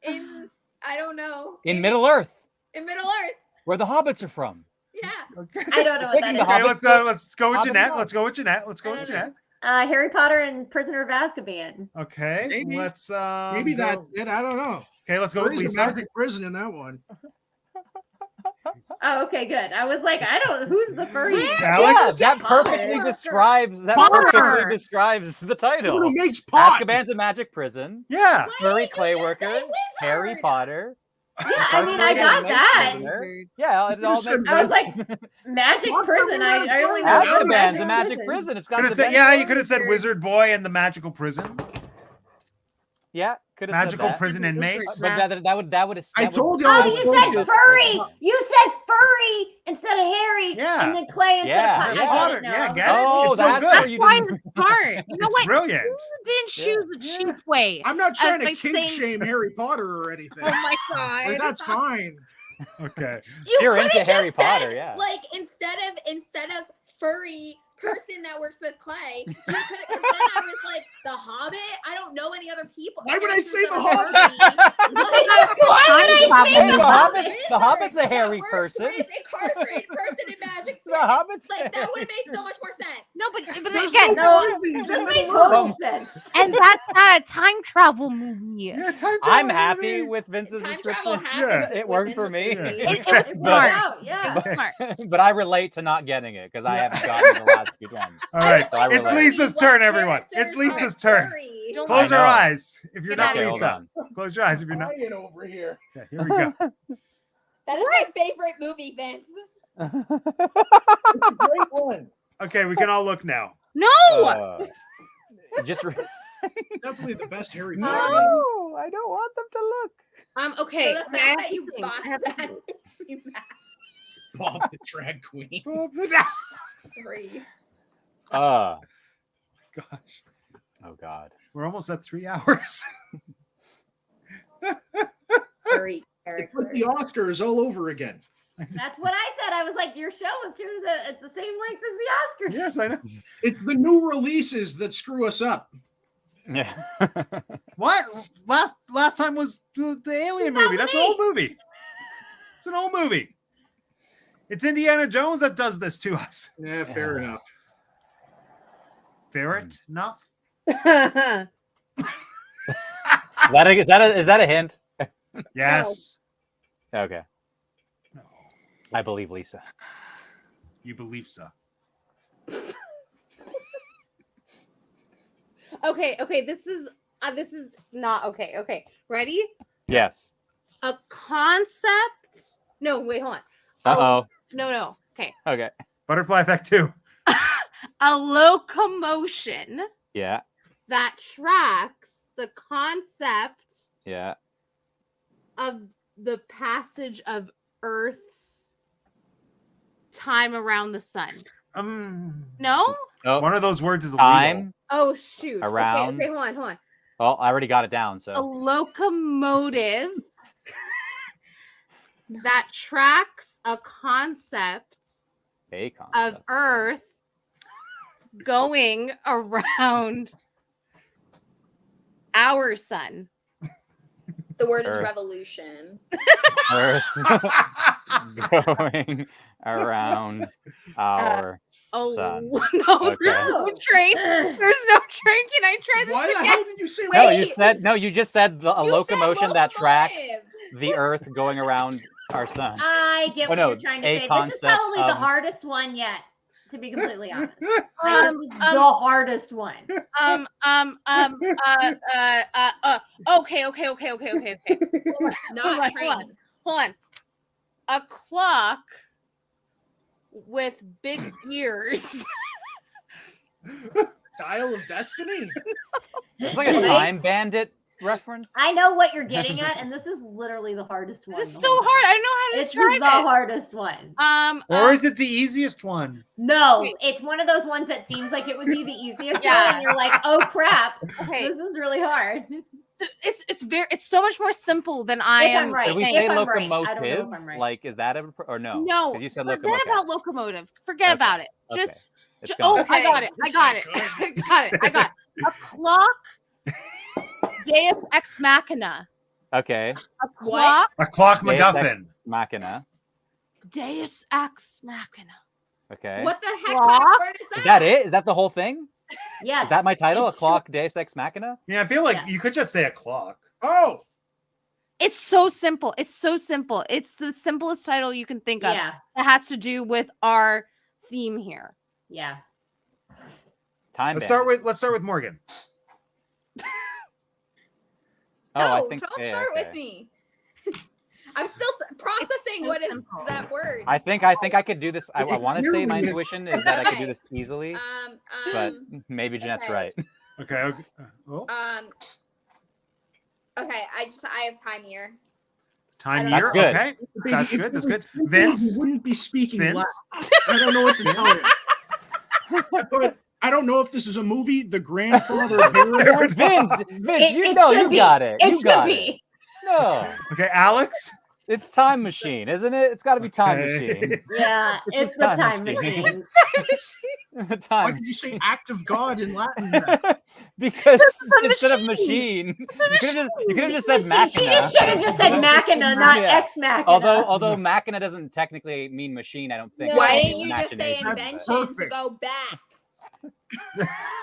in I don't know. Middle Earth, In Middle Earth. where the hobbits are from? Yeah. Okay. I don't know what Taking that the is. Okay, Hobbits let's go with Hobbit Jeanette. and Let's go with Jeanette. Let's go I with don't know. Jeanette. Harry Potter and Prisoner of Azkaban. Okay, Maybe. let's Maybe go- that's it. I don't know. Okay, let's go with There is a Lisa. magic prison in that one. Oh, okay, good. I was like, I don't. Who's the furry? Where Alex? Yeah, that Hobbit perfectly worker. describes Potter. the That's title. who makes pot. Azkaban's a magic prison. Yeah. Why Furry did you clay just worker. say Harry wizard? Potter. Yeah, I mean, I Incarcerated got inmate that. prisoner. Yeah, it You all said makes I was sense. like, magic What prison. the I only know Azkaban's a magic prison. It's got Could have the said, yeah, you Dementor. could have said Wizard Boy and the Magical Prison. Yeah, could have Magical said that. prison inmate. But that would I told you. Oh, I you told said you. furry. You said furry instead of Harry. Yeah. And then Clay instead Yeah, of Potter. yeah. I Potter, didn't know. yeah, get it? Oh, It's so that's good. where That's you why didn't. it's smart. You know It's what? brilliant. You didn't choose the cheap way. I'm not trying to by kink saying- shame Harry Potter or anything. Oh my god. Like, that's fine. Okay. You You're could into have Harry just said, Potter, yeah. like instead of furry person that works with Clay, you could have. Then I was like the Hobbit. I don't know any other people. Why would I say characters the that are Hobbit? furry. Like, Why would I say Hey, the the Hobbit? Hobbit. The Hobbit's a Wizard hairy that works person. with incarcerated person in magic. The Hobbit's Like that would have made so much more sense. No, but There's again, no No, movies this in makes the total world. sense. and that's not a time travel movie. Yeah, time I'm travel happy movie. with Vince's Time description. travel happens. It worked within for the me. movie. It was But- smart. Out, yeah. It was smart. but I relate to not getting it because I haven't gotten the last few ones. All I right, was like, it's furry, Lisa's what turn, everyone. characters It's Lisa's are turn. furry? Don't- Close I your know. eyes if you're Get not out of here. Lisa. Hold Close your eyes if you're not. Lying over here. Okay, here we go. That is my favorite movie, Vince. It's a great one. Okay, we can all look now. No. Just Definitely the best Harry No. Potter. no, I don't want them to look. Okay. So the I have fact that you two things. I botched have that two things. makes me mad. Bob the drag queen. Three. Gosh, Oh God. we're almost at 3 hours. Three It's like characters. the Oscars all over again. That's what I said. I was like, your show is here. It's the same length as the Oscars. Yes, I know. It's the new releases that screw us up. Yeah. What? Last time was the Alien movie. That's an old movie. It's an old movie. It's Indiana Jones that does this to us. Yeah, fair Yeah. enough. Ferret enough? Is that a hint? Yes. Okay. No. I believe Lisa. You believe so. Okay. This is not okay. Okay, ready? Yes. A concept. No, wait, hold on. Uh-oh. No. Okay. Okay. Butterfly Effect 2. A locomotion Yeah. that tracks the concept Yeah. of the passage of Earth's time around the sun. No? Oh, One of those words is illegal. time. Oh shoot. Around. Okay, hold on. Oh, I already got it down. A So locomotive that tracks a concept a of concept. Earth going around our sun. The word is Earth. revolution. Earth going around our Oh sun. no, Okay. there's no train. There's no train. Can I try this Why the again? hell did you say No, Wait. you just said a You said locomotion that tracks locomotive. the Earth going around our sun. I get Oh, what no, you're trying to a say. This is concept probably the of- hardest one yet, to be completely honest. Like, this is the hardest one. Okay. Not train. Hold on. A clock with big ears. Dial of Destiny? It's like a time bandit reference. I know what you're getting at, and this is literally the hardest one. It's the so whole hard. time. I don't know how to It's describe the it. hardest one. Or is it the easiest one? No, Wait. it's one of those ones that seems like it would be the easiest Yeah. one, and you're like, oh crap, Okay. this is really hard. So it's so much more simple than I If am. I'm right. Did we If say I'm right. I don't know locomotive? if I'm right. Like, is that or no? No, 'Cause you said forget locomotive. about locomotive. Forget Okay. about it. Okay. Just It's oh, gone. I got it. I got it. I got it. A clock. Deus ex machina. Okay. A clock. A clock Deus MacGuffin. Machina. Deus ex machina. Okay. What the heck Clock? kind of word is that? Is that it? Is that the whole thing? Yes. Is that my title? it's A clock Deus Ex Machina? Yeah, I feel like Yeah. you could just say a clock. Oh, It's so simple. It's so simple. It's the simplest title you can think of. Yeah, It has to do with our theme here. yeah. Time. Let's bandit. start with Morgan. Oh, No, I think. don't yeah, start okay. with me. I'm still processing so what is simple. that word. I think I could do this. I want to say my Really? intuition is that I could do Okay. this easily, Um, but maybe Jeanette's okay. right. Okay. Oh, okay. I have time here. time That's year. good. Okay. baby, That's if good. it That's was good. simple, Vince? you wouldn't be speaking Vince? loud. I don't know what to tell you. But I don't know if this is a movie, The Grandfather of Paradise. Vince, you It know should you be. got it. It You should got be. it. No, Okay, Alex. it's Time Machine, isn't it? It's got to be Time Okay. Machine. Yeah, It's it's just the time time machine. machine. Why Time. did you say act of God in Latin? then? Because a instead of machine. machine, you could have just said Machine. Machina. She just should have just said machina, not Yeah. ex machina. Although Machina doesn't technically mean machine, I don't think. No. Why It's didn't you just say machination, but- invention to Perfect. go back?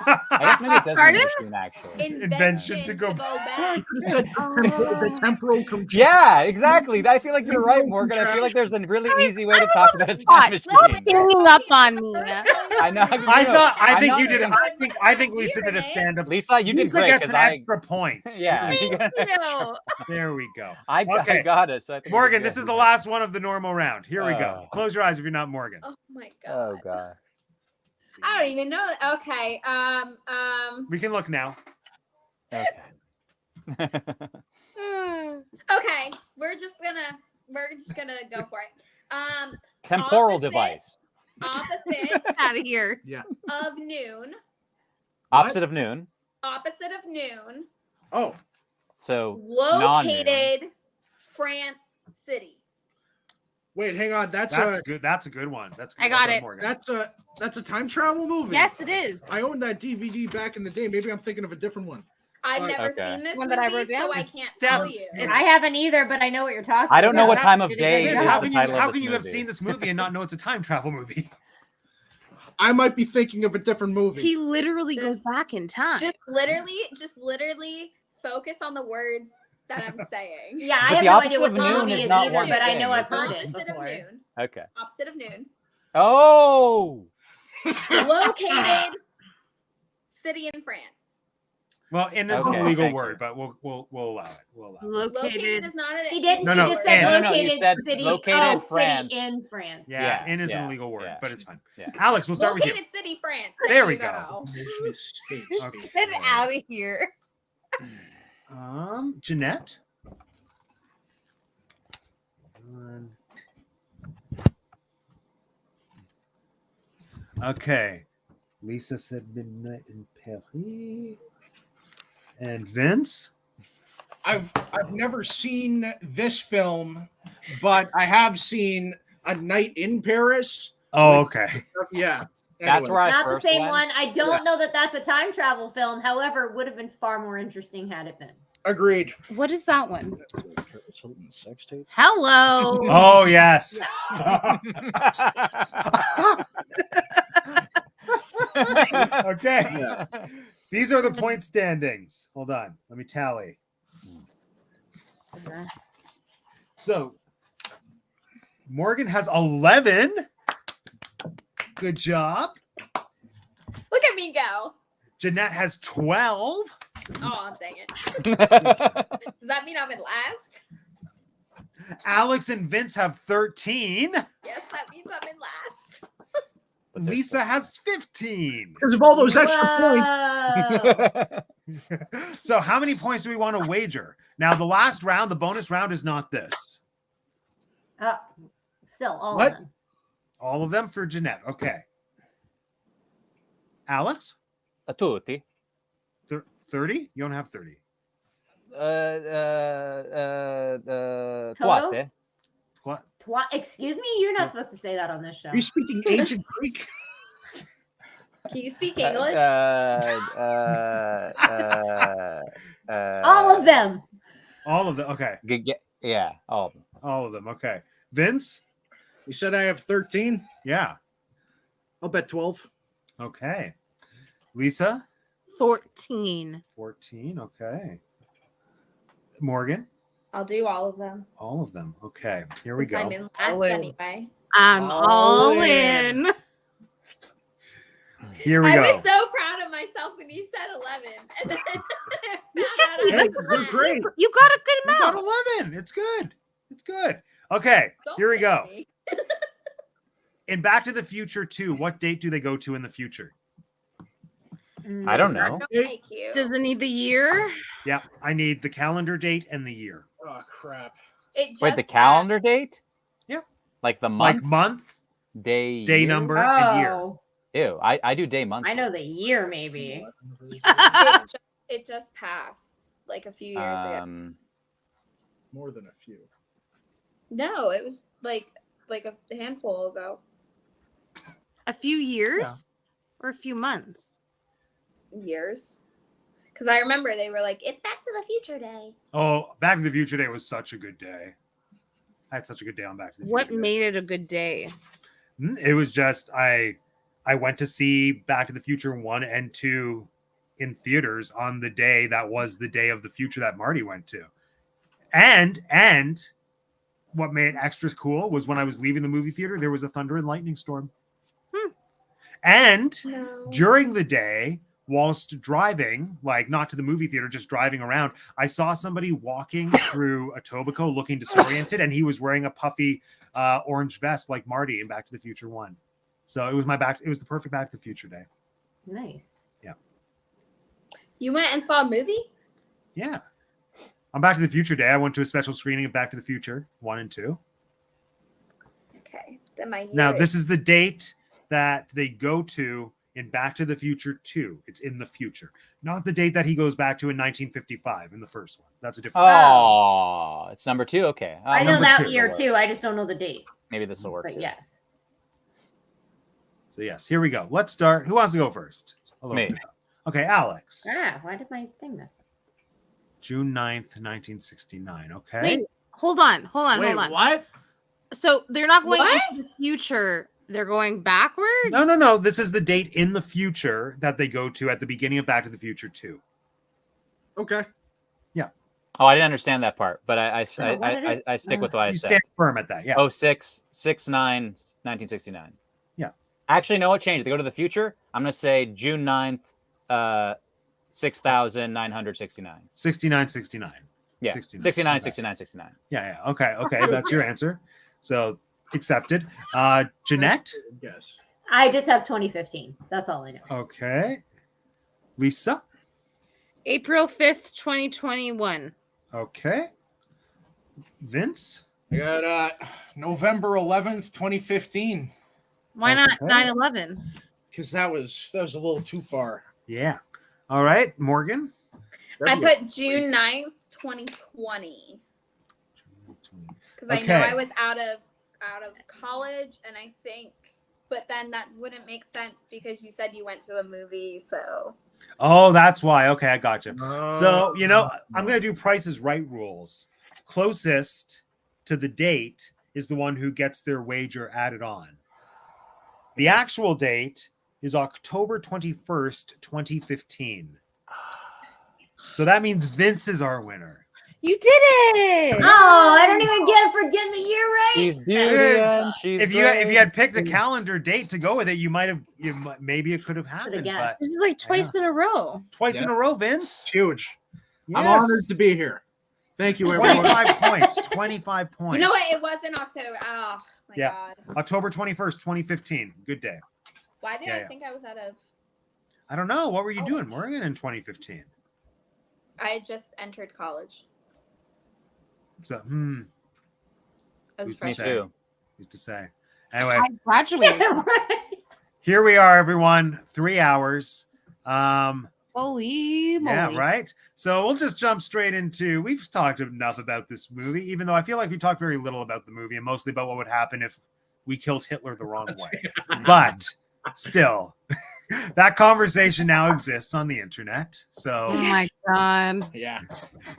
I guess maybe it does mean Pardon? machine actually. Invention to go back. You said the temporal control. Yeah, exactly. I feel like you're right, Morgan. I feel like there's a really easy way to talk about a time God, machine. Hanging up on me. I know. I think know you did. you're I think Lisa did a stand up. Lisa, you did Lisa great gets because an I. extra point. Yeah, you Thank got an extra- you. There we go. I Okay. got it. So I think you Morgan, did this good. is the last one of the normal round. Here we go. Oh. Close your eyes if you're not Morgan. Oh my god. Oh god. I don't even know. Okay. We can look now. Okay. Okay. We're just gonna go for it. Temporal Opposite. device. Opposite Out of here. of noon. Opposite of noon. Opposite of noon. Oh, So non-noon. Located France City. wait, hang on. That's Good. That's a good one. That's good. I got Well done, it. Morgan. that's a time travel movie. Yes, it is. I owned that DVD back in the day. Maybe I'm thinking of a different one. I've never Okay. seen this One movie, that I wrote so down? I It's can't def- tell you. it's- I haven't either, but I know what you're talking about. I don't know what That's time of a good day Vince, is how the can title you of how this can you have movie. seen this movie and not know it's a time travel movie? I might be thinking of a different movie. He literally goes Just- back in time. Just literally focus on the words that I'm saying. Yeah, I But have the no opposite idea what of the noon movie is is not either, one but I know thing, I've is it? heard it Opposite of before. noon. Okay. Opposite of noon. Oh. Located city in France. Well, in is Okay, a legal thank word, you. but we'll allow it. We'll allow it. Located Located. is not an She didn't. No, She no, just said and- No, no, you located said city. located France. City in France. Yeah, Yeah, in is yeah, an illegal word, yeah. but it's fine. Yeah. Alex, we'll start with you. Located city, France. There we you go. Motion is space. Okay. Get out of here. Jeanette. One. Okay. Lisa said Midnight in Paris. And Vince. I've never seen this film, but I have seen A Night in Paris. Oh, okay. Yeah. That's where I Not the first same went. one. I don't know that that's a time travel film. However, it would have been far more interesting had it been. Agreed. What is that one? Paris Hilton sex tape. Hello. Oh, yes. Okay. Yeah. These are the point standings. Hold on. Let me tally. So, Morgan has 11. Good job. Look at me go. Jeanette has 12. Oh, dang it. Does that mean I'm in last? Alex and Vince have 13. Yes, that means I'm in last. Lisa has 15. Because of all those extra points. Whoa. So, how many points do we want to wager? Now, the last round, the bonus round, is not this. Still, all What? of them. All of them for Jeanette. Okay. Alex, A tutti. 30? You don't have 30. Toto? Quate. What? Excuse me? You're not supposed to say that on this show. Are you speaking ancient Greek? Can you speak English? All of them. All of them. Okay. Yeah, all of them. All of them. Okay. Vince? You said I have 13. Yeah. I'll bet 12. Okay. Lisa? 14. 14. Okay. Morgan? I'll do all of them. All of them. Okay. Here we 'cause I'm go. in last All in. anyway. I'm All all in. in. Here we I go. was so proud of myself when you said 11. And then You found should out be. I Hey, was we're last. great. You got a good You got amount. 11. It's good. It's good. Okay. Don't Here we pick go. me. In Back to the Future 2, what date do they go to in the future? I don't know. No, thank you. Does it need the year? Yeah. I need the calendar date and the year. Oh, crap. It Wait, the just calendar date? Yep. Like the month, Like month, day, day year? number, and year. Oh, Ew, I do day month. I know the year, maybe. it just passed like a few years ago. More than a few. No, it was like a handful ago. A few years or a few months? Years. Because I remember they were like, it's Back to the Future Day. Oh, Back to the Future Day was such a good day. I had such a good day on Back to the What Future. Day. made it a good day? It was just I went to see Back to the Future 1 and 2 in theaters on the day that was the day of the future that Marty went to. And what made it extra cool was when I was leaving the movie theater, there was a thunder and lightning storm. And during the day, whilst driving, like not to the movie theater, just driving around, I saw somebody walking through Etobicoke looking disoriented, and he was wearing a puffy orange vest like Marty in Back to the Future 1. So it was the perfect Back to the Future day. Nice. You went and saw a movie? Yeah. On Back to the Future day, I went to a special screening of Back to the Future 1 and 2. Okay. Then my year Now, this is the date that they go to in Back to the Future 2. It's in the future. Not the date that he goes back to in 1955 in the first one. That's a different Oh, it's number 2. Okay, I know number that 2 year will work. too. I just don't know the date. Maybe this will work. But too. yes. So yes, here we go. Let's start. Who wants to go first? I'll Me. open it up. Okay, Alex. Why did my thing miss? June 9th, 1969. Okay. Wait, hold on. Wait, what? So they're not going What? into the future. They're going backwards? No. This is the date in the future that they go to at the beginning of Back to the Future 2. Okay. Oh, I didn't understand that part, but I Oh, what did it- I stick with what I You said. stand firm at that. Yeah. Oh, 6/9, 1969. Yeah. Actually, no, it changed. They go to the future. I'm gonna say June 9th, 6,969. 69, 69. Yeah, 69. 69, Okay. 69, 69. Yeah. Okay. That's your answer. So accepted. Jeanette. Yes. I just have 2015. That's all I know. Okay. Lisa. April 5th, 2021. Okay. Vince. I got November 11th, 2015, Why not Okay. 9/11? because that was a little too far. Yeah. All right. Morgan. I put June 9th, 2020. Because I know Okay. I was out of college, and I think, but then that wouldn't make sense because you said you went to a movie. So Oh, that's why. Okay, I got you. So, Oh. I'm going to do Price is Right rules. Closest to the date is the one who gets their wager added on. The actual date is October 21st, 2015. So that means Vince is our winner. You did it. Oh, I don't even get it for getting the year right. She's beauty Yeah. and she's If you had picked a calendar date to go with it, maybe it could have happened. guessed. But This is like twice in a row. twice in Yeah. a row, Vince. It's huge. I'm Yes. honored to be here. Thank you, everyone. 25 points. 25 points. you know what? It was in October. Oh my Yeah. god. October 21st, 2015. Good day. Why did Yeah, I yeah. think I was out of? I don't know. What were you doing, College. Morgan, in 2015? I had just entered college. So, I was Me Me freshman. too. who's to say? Anyway, I graduated. here we are, everyone. 3 hours. Holy moly. Yeah, right. So we'll just jump straight into. We've talked enough about this movie, even though I feel like we talked very little about the movie and mostly about what would happen if we killed Hitler the wrong way. But still, that conversation now exists on the internet. Oh So my god. Yeah.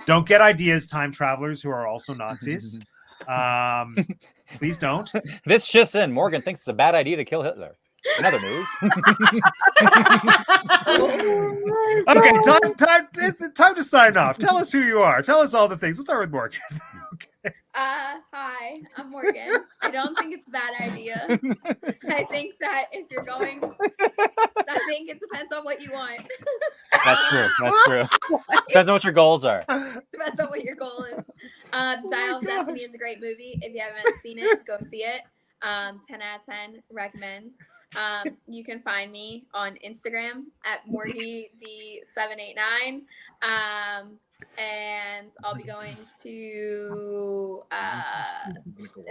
don't get ideas, time travelers who are also Nazis. Please don't. This just in. Morgan thinks it's a bad idea to kill Hitler. In other news. Okay, it's time to sign off. Tell us who you are. Tell us all the things. Let's start with Morgan. Hi, I'm Morgan. I don't think it's a bad idea. I think that if you're going, I think it depends on what you want. That's true. That's true. Depends on what your goals are. Depends on what your goal is. Dial of Destiny is a great movie. If you haven't seen it, go see it. 10 out of 10, recommend. You can find me on Instagram at MorgyV789. And I'll be going to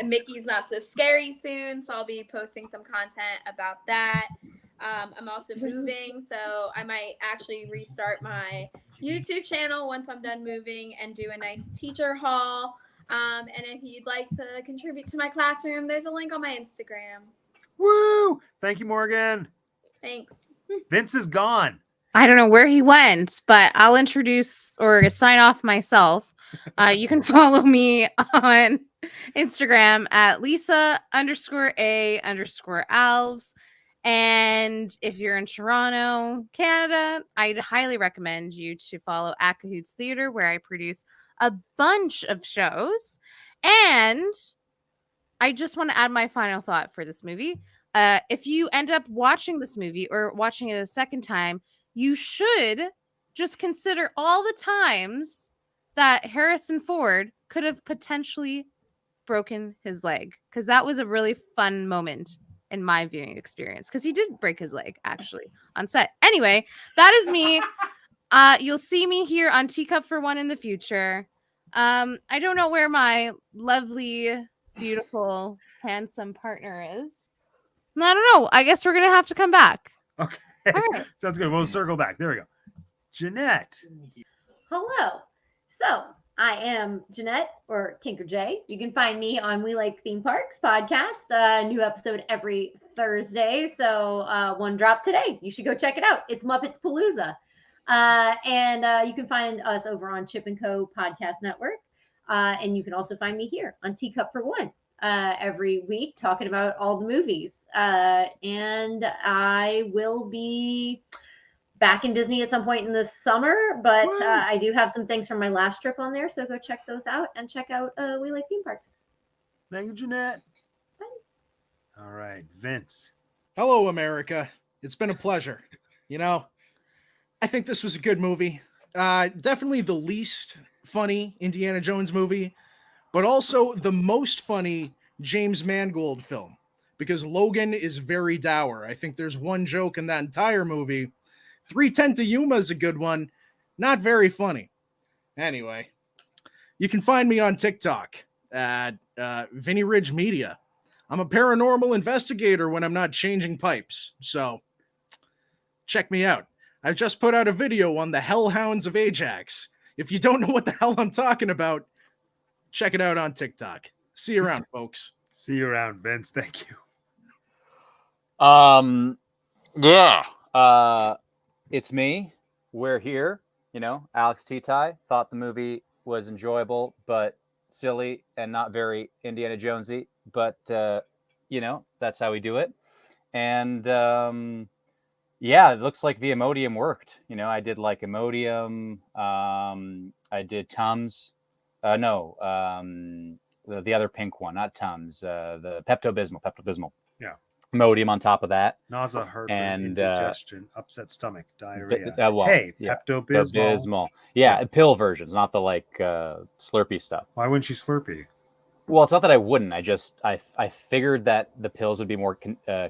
Mickey's Not So Scary soon, so I'll be posting some content about that. I'm also moving, so I might actually restart my YouTube channel once I'm done moving and do a nice teacher haul. And if you'd like to contribute to my classroom, there's a link on my Instagram. Woo! Thank you, Morgan. Thanks. Vince is gone. I don't know where he went, but I'll introduce or sign off myself. You can follow me on Instagram at Lisa_A_alves. And if you're in Toronto, Canada, I'd highly recommend you to follow at Cahoots Theater, where I produce a bunch of shows. And I just want to add my final thought for this movie. If you end up watching this movie or watching it a second time, you should just consider all the times that Harrison Ford could have potentially broken his leg, because that was a really fun moment in my viewing experience, because he did break his leg actually on set. Anyway, that is me. You'll see me here on Teacup for One in the future. I don't know where my lovely, beautiful, handsome partner is. I don't know. I guess we're gonna have to come back. Okay. All right. Sounds good. We'll circle back. There we go. Jeanette. Hello. So I am Jeanette, or Tinker J. You can find me on We Like Theme Parks podcast. New episode every Thursday. So one drop today. You should go check it out. It's Muppets Palooza. And you can find us over on Chip & Co. Podcast Network. And you can also find me here on Teacup for One every week talking about all the movies. And I will be back in Disney at some point in the summer, but Woo! I do have some things from my last trip on there, so go check those out and check out We Like Theme Parks. Thank you, Jeanette. All right, Vince. Hello, America. It's been a pleasure. You know, I think this was a good movie. Definitely the least funny Indiana Jones movie, but also the most funny James Mangold film, because Logan is very dour. I think there's one joke in that entire movie. 310 to Yuma is a good one. Not very funny. Anyway, you can find me on TikTok at Vinny Ridge Media. I'm a paranormal investigator when I'm not changing pipes, so check me out. I've just put out a video on the Hellhounds of Ajax. If you don't know what the hell I'm talking about, check it out on TikTok. See you around, folks. See you around, Vince. Thank you. Yeah. It's me. We're here. You know, Alex T-Ty thought the movie was enjoyable, but silly and not very Indiana Jonesy. But you know, that's how we do it. And yeah, it looks like the Imodium worked. You know, I did like Imodium. I did Tums. The other pink one, not Tums. The Pepto-Bismol. Yeah. Imodium on top of that. Nausea, heartburn, And, indigestion, upset stomach, diarrhea. Well, hey, yeah, Pepto-Bismol. Pepto-Bismol. Yeah, pill versions, not the like Slurpee stuff. Why wouldn't you Slurpee? Well, it's not that I wouldn't. I figured that the pills would be more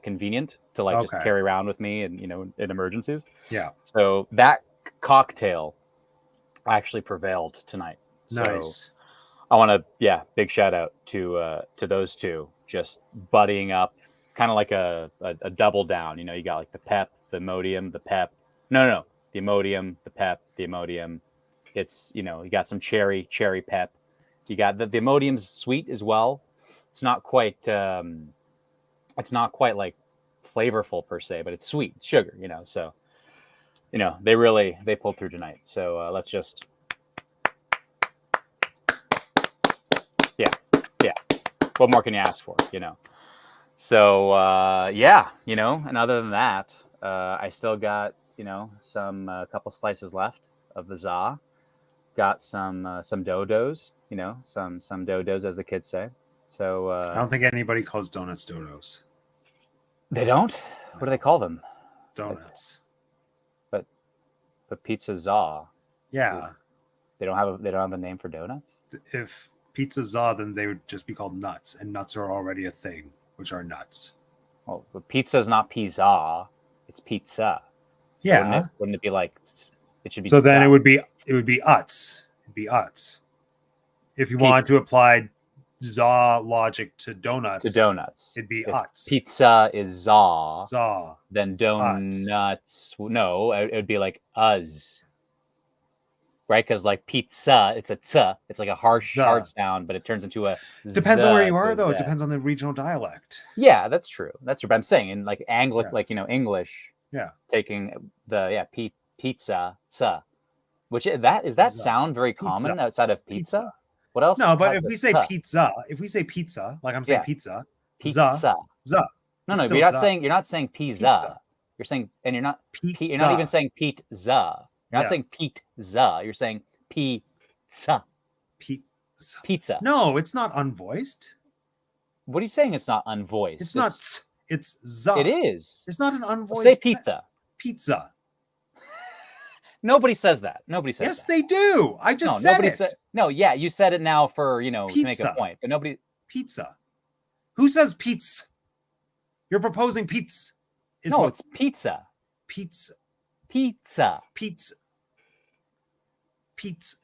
convenient to like just Okay. carry around with me, and you know, in emergencies. Yeah. So that cocktail actually prevailed tonight. Nice. So I want to, big shout out to those two, just buddying up, kind of like a double down. You know, you got like the pep, the Imodium, the pep. No, the Imodium, the pep, the Imodium. It's, you know, you got some cherry pep. You got the Imodium's sweet as well. It's not quite like flavorful per se, but it's sweet. It's sugar, you know. So, you know, they pulled through tonight. So let's just, yeah. What more can you ask for, you know? So you know, and other than that, I still got, you know, some couple slices left of the za. Got some dodos, you know, some dodos, as the kids say. So I don't think anybody calls donuts dodos. They don't. What do they call them? Donuts. But pizza za. Yeah. They don't have a name for donuts. If pizza za, then they would just be called nuts, and nuts are already a thing, which are nuts. Well, but pizza is not pizza. It's pizza. So Yeah. Wouldn't it be like it should be? So then za? it would be uts. It'd be uts. If you wanted to apply za logic to donuts, it'd be If uts. Pizza is za. Za. Then donuts. No, it would be like uz. Right? Because like pizza, it's a t. It's like a hard sound, but it turns into a. Depends on where you z are, to though. z. It depends on the regional dialect. Yeah, that's true. That's true. But I'm saying in like Anglic, Yeah. like, you know, English. Yeah. Taking the pizza, tsa. Which is that Za. sound very common Pizza. outside of pizza? Pizza. What else? No, but has if the we say tsa? pizza, like I'm saying Yeah. pizza, Pizza. za. No, It's but still you're not za. saying you're not saying pizza. You're saying, and you're not you're not even saying pizza. You're not Yeah. saying pizza. You're saying pizza. Pizza. Pizza. No, it's not unvoiced. What are you saying? It's not unvoiced. It's not. It's za. It is. It's not an unvoiced. Say pizza. Pizza. Nobody says that. Nobody says Yes, that. they do. I just No, said nobody it. said. No, yeah, you said it now for, you know, to make a Pizza. point, but nobody. Pizza. Who says pizza? You're proposing pizza. No, it's pizza. pizza. Pizza. Pizza. Pizza.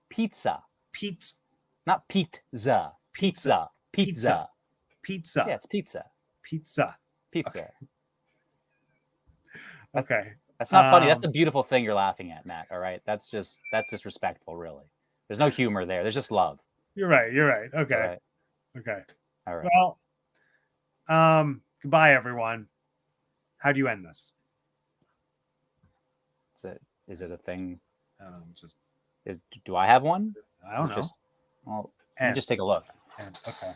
Pizza. Pizza. Not pizza. Pizza. Pizza. Pizza. Yeah, it's pizza. Pizza. Pizza. Okay. That's not funny. That's a beautiful thing you're laughing at, Matt. All right. That's disrespectful, really. There's no humor there. There's just love. You're right. Okay. All right. Okay. All right. Well, goodbye, everyone. How do you end this? Is it a thing? Just Do I have one? I don't know. Well, let me End. just take a look. And, okay.